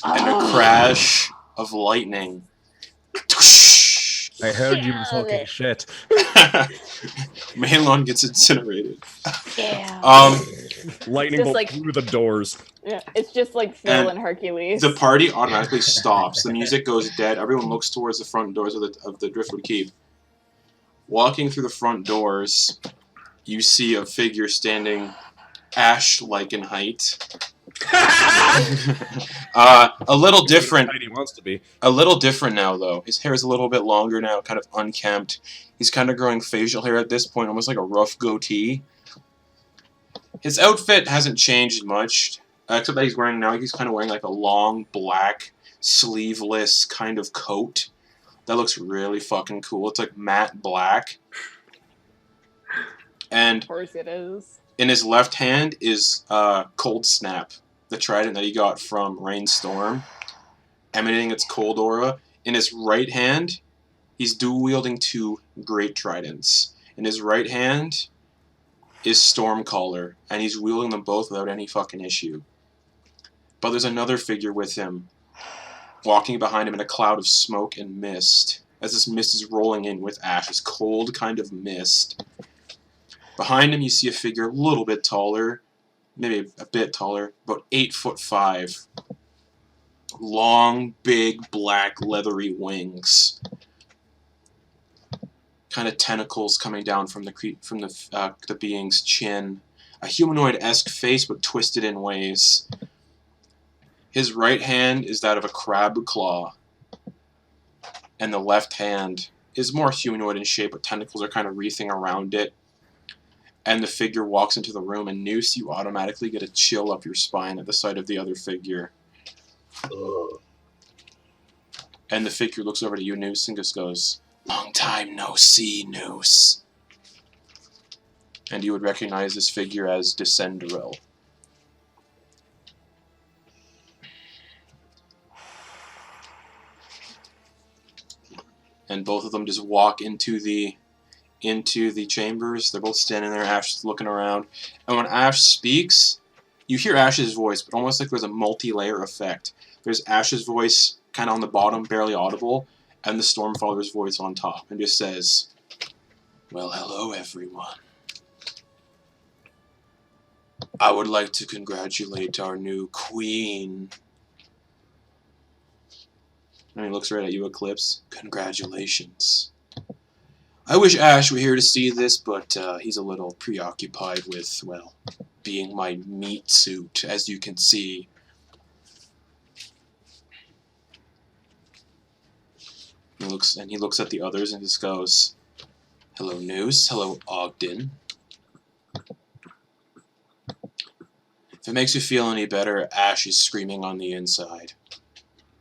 and a crash of lightning. I heard you Yeah, talking that- shit. Malon gets incinerated. Yeah. Lightning Just bolt like- through the doors. Yeah, it's just like Phil And and Hercules. The party automatically stops. The music goes dead. Everyone looks towards the front doors of the Driftwood Keep. Walking through the front doors, you see a figure standing ash-like in height. A little different. He wants to be. A little different now, though. His hair is a little bit longer now, kind of unkempt. He's kind of growing facial hair at this point, almost like a rough goatee. His outfit hasn't changed much, except that he's kind of wearing like a long black sleeveless kind of coat that looks really fucking cool. It's like matte black, and Of course it is. in his left hand is Cold Snap, the trident that he got from Rainstorm, emanating its cold aura. In his right hand, he's dual-wielding two great tridents. In his right hand is Stormcaller, and he's wielding them both without any fucking issue. But there's another figure with him, walking behind him in a cloud of smoke and mist, as this mist is rolling in with ash, this cold kind of mist. Behind him, you see a figure a little bit taller, maybe a bit taller, about 8'5". Long, big, black, leathery wings. Kind of tentacles coming down from the being's chin. A humanoid-esque face, but twisted in ways. His right hand is that of a crab claw, and the left hand is more humanoid in shape, but tentacles are kind of wreathing around it. And the figure walks into the room, and Noose, you automatically get a chill up your spine at the sight of the other figure. Ugh. And the figure looks over to you, Noose, and just goes, "Long time no see, Noose." And you would recognize this figure as Descendrel. And both of them just walk into the chambers. They're both standing there, Ash is looking around. And when Ash speaks, you hear Ash's voice, but almost like there's a multi-layer effect. There's Ash's voice kind of on the bottom, barely audible, and the Stormfather's voice on top, and just says, "Well, hello, everyone. I would like to congratulate our new queen." And he looks right at you, Eclipse. "Congratulations. I wish Ash were here to see this, but he's a little preoccupied with, well, being my meat suit, as you can see." He looks at the others and just goes, "Hello, Noose. Hello, Ogden. If it makes you feel any better, Ash is screaming on the inside.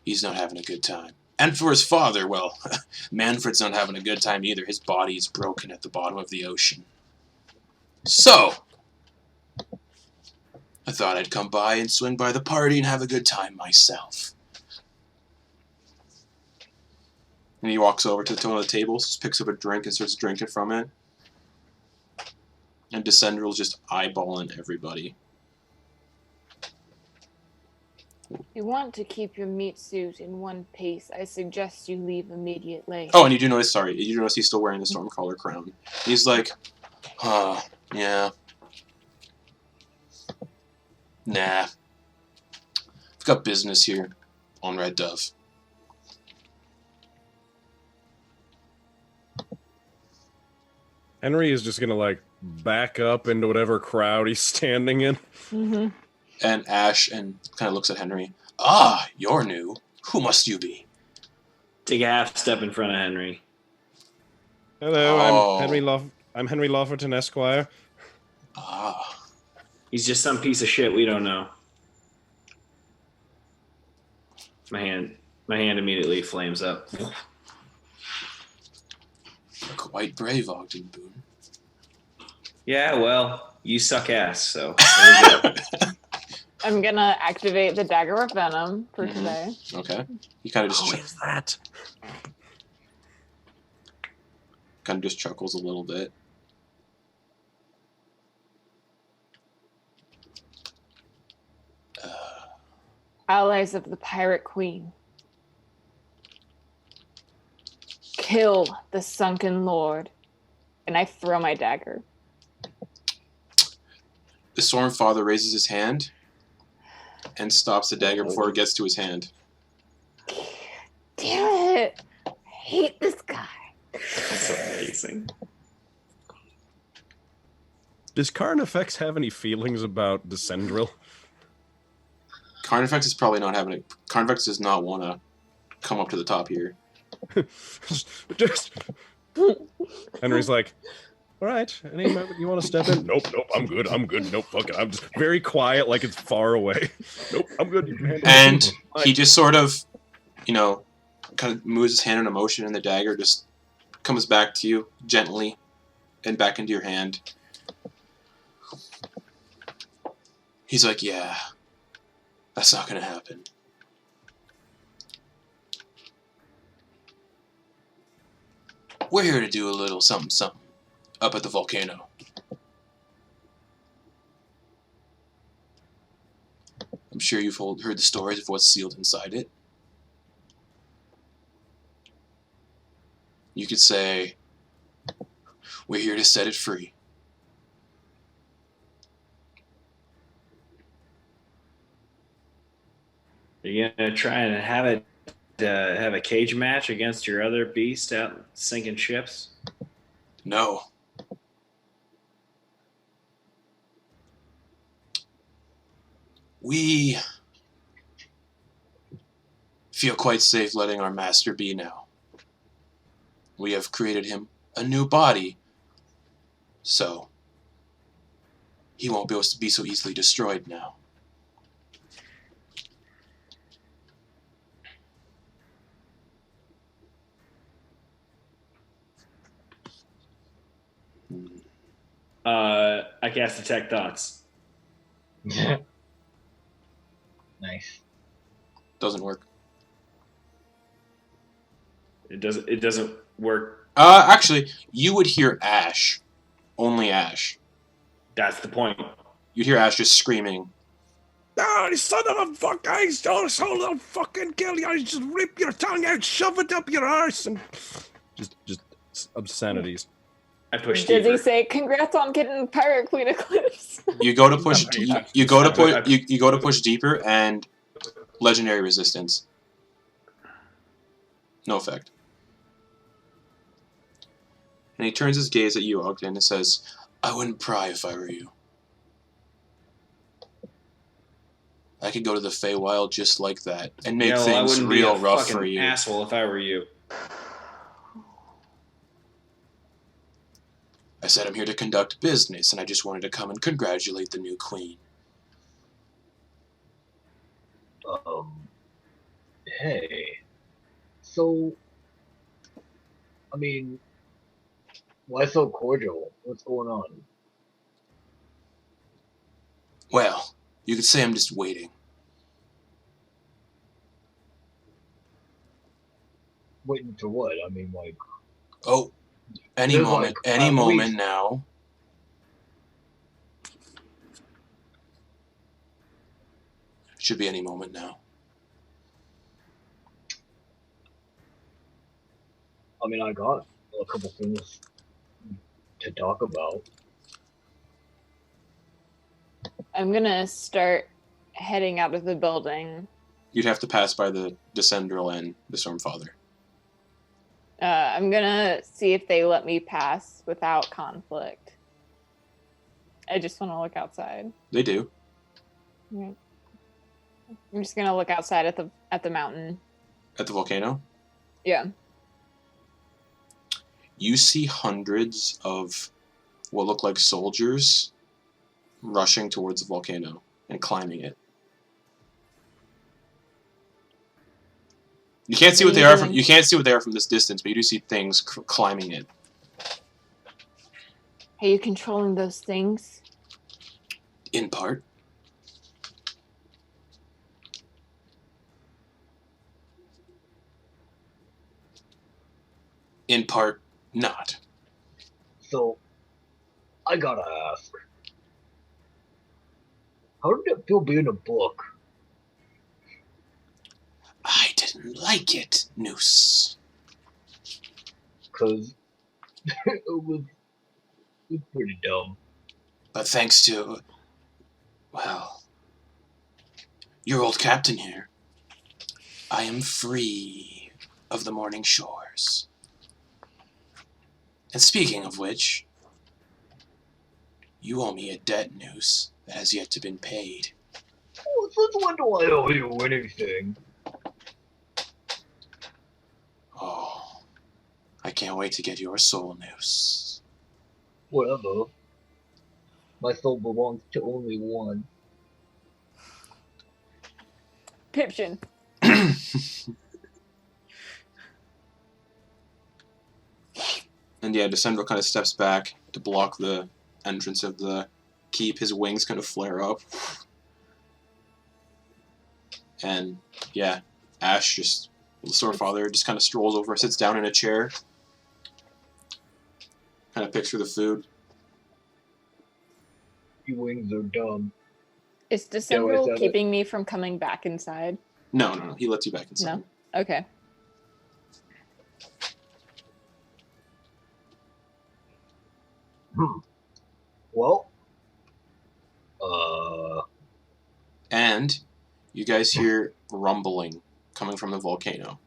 He's not having a good time. And for his father, well, Manfred's not having a good time either. His body is broken at the bottom of the ocean." So, I thought I'd come by and swing by the party and have a good time myself. And he walks over to one of the tables, just picks up a drink and starts drinking from it. And Descendrel's just eyeballing everybody. You want to keep your meat suit in one piece. I suggest you leave immediately. Oh, and you do notice, he's still wearing the Stormcaller crown. He's like, yeah. Nah. I've got business here on Red Dove. Henry is just gonna like back up into whatever crowd he's standing in. Mm-hmm. And Ash and kind of looks at Henry. Ah, you're new. Who must you be? Take a half step in front of Henry. Hello, Oh. I'm Henry Lofferton, Esquire. Ah. He's just some piece of shit we don't know. My hand immediately flames up. Quite brave, Ogden Boon. Yeah, well, you suck ass, so there we go. I'm gonna activate the Dagger of Venom for Mhm. today. Okay. He kind of Who just is that? chuckles a little bit. Allies of the Pirate Queen. Kill the sunken lord. And I throw my dagger. The Stormfather raises his hand and stops the dagger before it gets to his hand. Damn it! I hate this guy. That's amazing. Does Carnifex have any feelings about Descendril? Carnifex is probably not having it. Carnifex does not want to come up to the top here. Just Henry's like, all right, any moment you want to step in? Nope, I'm good, nope, fuck it. I'm just very quiet, like it's far away. Nope, I'm good. You can handle it. And Fine. he just sort of, kind of moves his hand in a motion, and the dagger just comes back to you gently and back into your hand. He's like, yeah, that's not going to happen. We're here to do a little something up at the volcano. I'm sure you've heard the stories of what's sealed inside it. You could say, we're here to set it free. Are you gonna try and have a cage match against your other beast out sinking ships? No. We feel quite safe letting our master be now. We have created him a new body, so he won't be able to be so easily destroyed now. I cast Detect Thoughts. Nice. Doesn't work. It doesn't work. Actually, you would hear Ash. Only Ash. That's the point. You'd hear Ash just screaming. Oh, you son of a fuck! I will fucking kill you! I just rip your tongue out, shove it up your arse, and just obscenities. I push Does he deeper. say, congrats on getting Pirate Queen Eclipse? You go to push. No, you go to push deeper, and legendary resistance. No effect. And he turns his gaze at you, Ogden, and says, "I wouldn't pry if I were you. I could go to the Feywild just like that and make I things wouldn't real be a rough fucking for you." asshole if I were you. I said I'm here to conduct business, and I just wanted to come and congratulate the new queen. Hey. So, I mean, why so cordial? What's going on? Well, you could say I'm just waiting. Waiting for what? I mean, like, Oh, any There's moment, like any at moment least- now. Should be any moment now. I mean, I got a couple things to talk about. I'm gonna start heading out of the building. You'd have to pass by the Descendril and the Stormfather. I'm gonna see if they let me pass without conflict. I just want to look outside. They do. Right. I'm just gonna look outside at the mountain. At the volcano. Yeah. You see hundreds of what look like soldiers rushing towards the volcano and climbing it. You can't see what they are from this distance, but you do see things climbing it. Are you controlling those things? In part. In part, not. So, I gotta ask, how did it feel being a book? I didn't like it, Noose. Cause it was pretty dumb. But thanks to, well, your old captain here, I am free of the morning shores. And speaking of which, you owe me a debt, Noose, that has yet to been paid. Well, since when do I owe you anything? Oh, I can't wait to get your soul, Noose. Whatever. My soul belongs to only one. Pipchin. And yeah, Descendril kind of steps back to block the entrance of the keep. His wings kind of flare up. And yeah, Ash the Storefather, just kind of strolls over, sits down in a chair, kind of picks through the food. You wings are dumb. Is Yeah, December wait, keeping me from coming back inside? No, he lets you back inside. No. Okay. Well, And you guys hear rumbling coming from the volcano.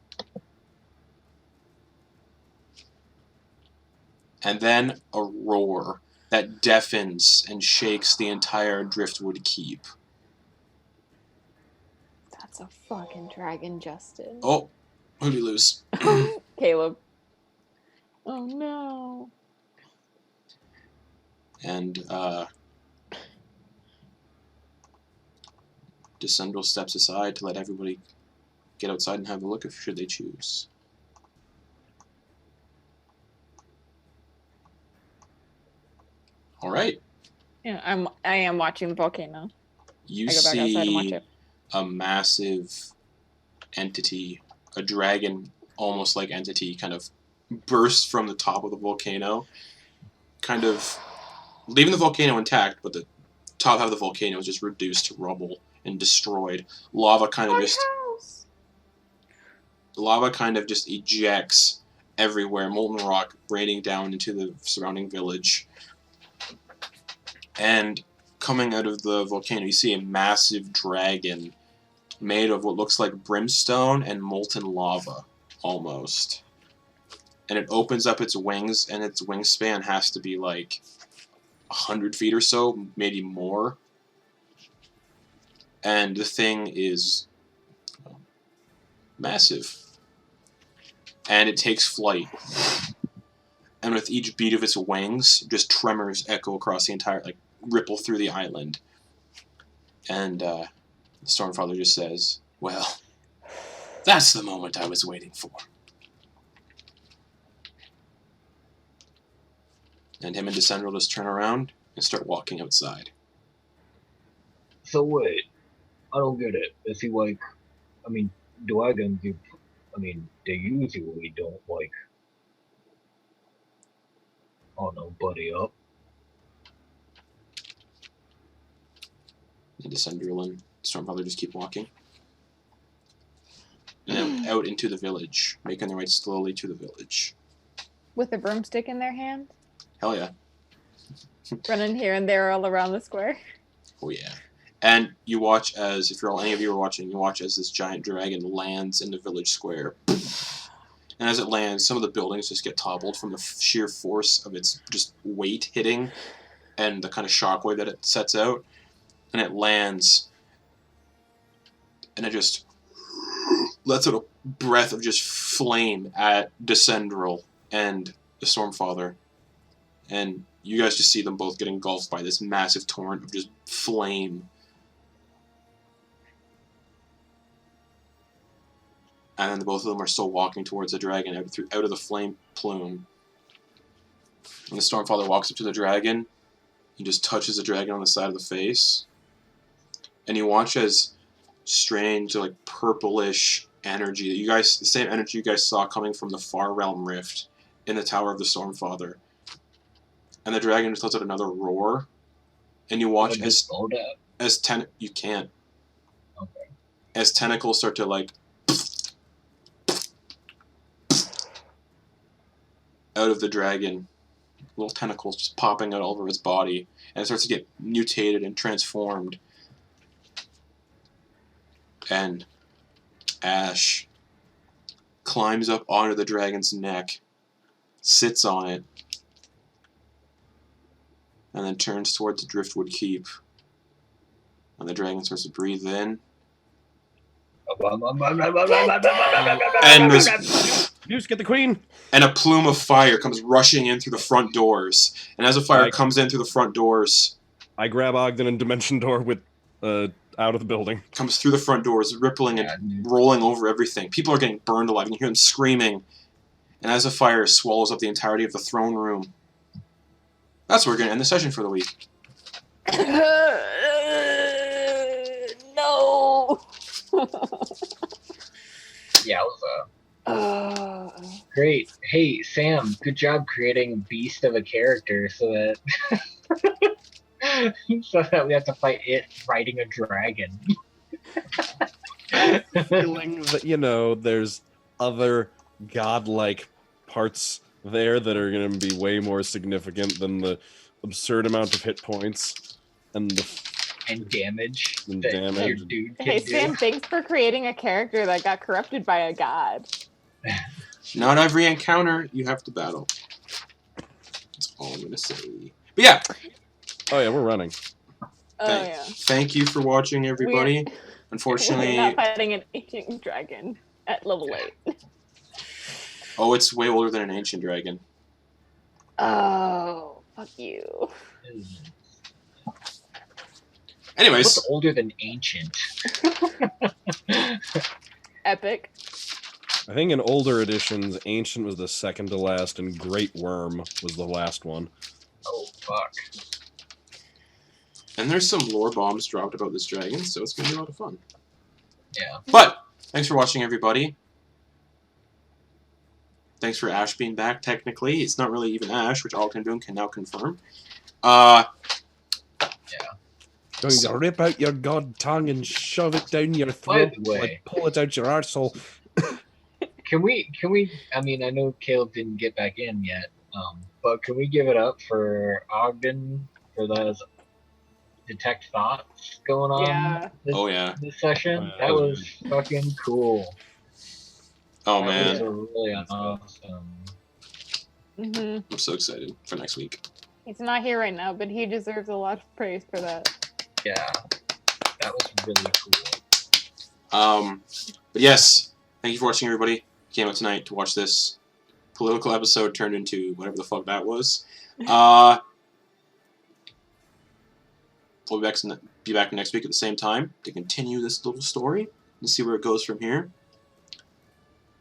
And then a roar that deafens and shakes the entire Driftwood Keep. That's a fucking dragon, Justin. Oh, who'd we lose? Caleb. Oh no. And Descendril steps aside to let everybody get outside and have a look if should they choose. All right. Yeah, I am watching the volcano. You I go back outside and watch see it. a massive entity, a dragon almost like entity, kind of burst from the top of the volcano, kind of leaving the volcano intact, but the top half of the volcano is just reduced to rubble and destroyed. Lava kind of just ejects everywhere, molten rock raining down into the surrounding village. And coming out of the volcano, you see a massive dragon made of what looks like brimstone and molten lava, almost. And it opens up its wings, and its wingspan has to be like 100 feet or so, maybe more. And the thing is massive. And it takes flight. And with each beat of its wings, just tremors echo across the entire, like, ripple through the island. And the Stormfather just says, well, that's the moment I was waiting for. And him and Descendril just turn around and start walking outside. So wait, I don't get it. Is he like? I mean, dragons. They usually don't like. Oh no, buddy up. And Descendriel and Stormfather just keep walking. And then out into the village, making their way slowly to the village. With a broomstick in their hand, Hell yeah. running here and there all around the square. Oh yeah. And you watch as, if any of you are watching, you watch as this giant dragon lands in the village square. And as it lands, some of the buildings just get toppled from the sheer force of its just weight hitting and the kind of shockwave that it sets out. And it lands, and it just lets out a breath of just flame at Descendriel and the Stormfather. And you guys just see them both get engulfed by this massive torrent of just flame. And then both of them are still walking towards the dragon out of the flame plume. And the Stormfather walks up to the dragon. He just touches the dragon on the side of the face. And you watch as strange, like, purplish energy that the same energy you guys saw coming from the Far Realm Rift in the Tower of the Stormfather. And the dragon just lets out another roar. And you watch you can't. Okay. As tentacles start to, like, out of the dragon. Little tentacles just popping out all over his body. And it starts to get mutated and transformed. And Ash climbs up onto the dragon's neck, sits on it, and then turns towards the Driftwood Keep. And the dragon starts to breathe in. And Goose, get the queen! And a plume of fire comes rushing in through the front doors. And as the fire comes in through the front doors, I grab Ogden and Dimension Door with out of the building. Comes through the front doors, rippling and rolling over everything. People are getting burned alive. You can hear them screaming. And as the fire swallows up the entirety of the throne room, that's where we're going to end the session for the week. No. Yeah, it was great. Hey, Sam, good job creating a beast of a character so that we have to fight it riding a dragon. Feeling that, there's other godlike parts there that are going to be way more significant than the absurd amount of hit points and damage. And that damage. your dude can Hey, do. Sam, thanks for creating a character that got corrupted by a god. Not every encounter you have to battle. That's all I'm going to say. But yeah. Oh yeah, we're running. Thank you for watching, everybody. Unfortunately, we're not fighting an ancient dragon at level 8. Oh, it's way older than an ancient dragon. Oh, fuck you. Anyways. What's older than ancient? Epic. I think in older editions, Ancient was the second to last, and Great Worm was the last one. Oh, fuck. And there's some lore bombs dropped about this dragon, so it's going to be a lot of fun. Yeah. But, thanks for watching, everybody. Thanks for Ash being back, technically. It's not really even Ash, which Ogden Boon can now confirm. Yeah. Going to rip out your god tongue and shove it down your throat, By the way, like pull it out your arsehole. Can we, I mean, I know Caleb didn't get back in yet, but can we give it up for Ogden for those detect thoughts going on this session? That was fucking cool. Oh, that man. was really awesome. I'm so excited for next week. He's not here right now, but he deserves a lot of praise for that. Yeah, that was really cool. But yes, thank you for watching, everybody. Came out tonight to watch this political episode turned into whatever the fuck that was. We'll be back next week at the same time to continue this little story and see where it goes from here.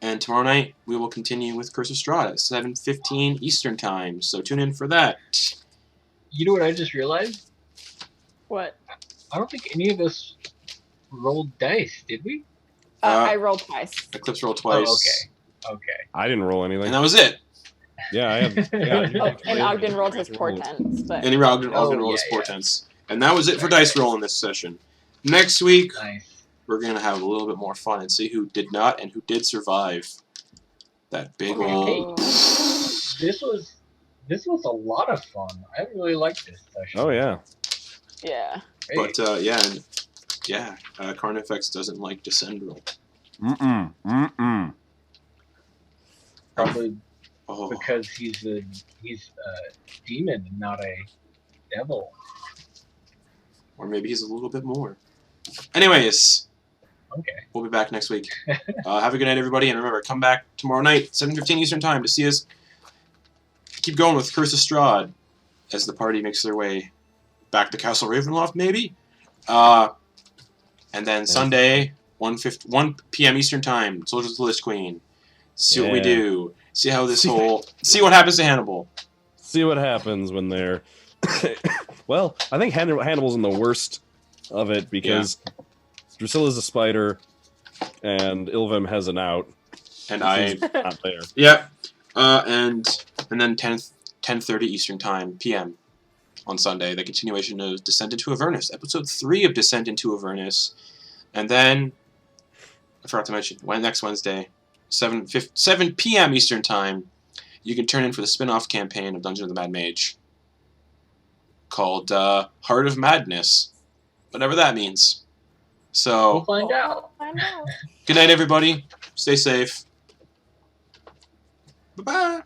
And tomorrow night we will continue with Curse of Strahd at 7:15 Eastern Time. So tune in for that. You know what I just realized? What? I don't think any of us rolled dice, did we? I rolled twice. Eclipse rolled twice. Oh, okay. I didn't roll anything. And that was it. Yeah, I had. Yeah, Oh, and Ogden rolled his portents, but And Ogden rolled his yeah. portents. And that was it for dice roll in this session. Next week, Nice. we're going to have a little bit more fun and see who did not and who did survive that big old... This was a lot of fun. I really liked this session. Oh yeah. yeah. Great. But Carnifex doesn't like Descend roll. Probably Oh, because he's a demon and not a devil. or maybe he's a little bit more. Anyways, Okay. we'll be back next week. Have a good night, everybody, and remember, come back tomorrow night, 7:15 Eastern Time, to see us keep going with Curse of Strahd as the party makes their way back to Castle Ravenloft, maybe. And then Sunday, 1 p.m. Eastern Time, Soldiers of the Lich Queen. See what we Yeah. do. See how this whole... See what happens to Hannibal. See what happens when they're. Well, I think Hannibal's in the worst of it because Drusilla's a spider, and Ilvim has an out. And He's not there. Yep. And then 10:30 Eastern Time, PM, on Sunday, the continuation of Descent into Avernus, episode 3 of Descent into Avernus. And then, I forgot to mention, next Wednesday, 7 p.m. Eastern Time, you can turn in for the spin-off campaign of Dungeon of the Mad Mage called Heart of Madness, whatever that means. So, We'll find out. Find out. good night, everybody. Stay safe. Bye-bye.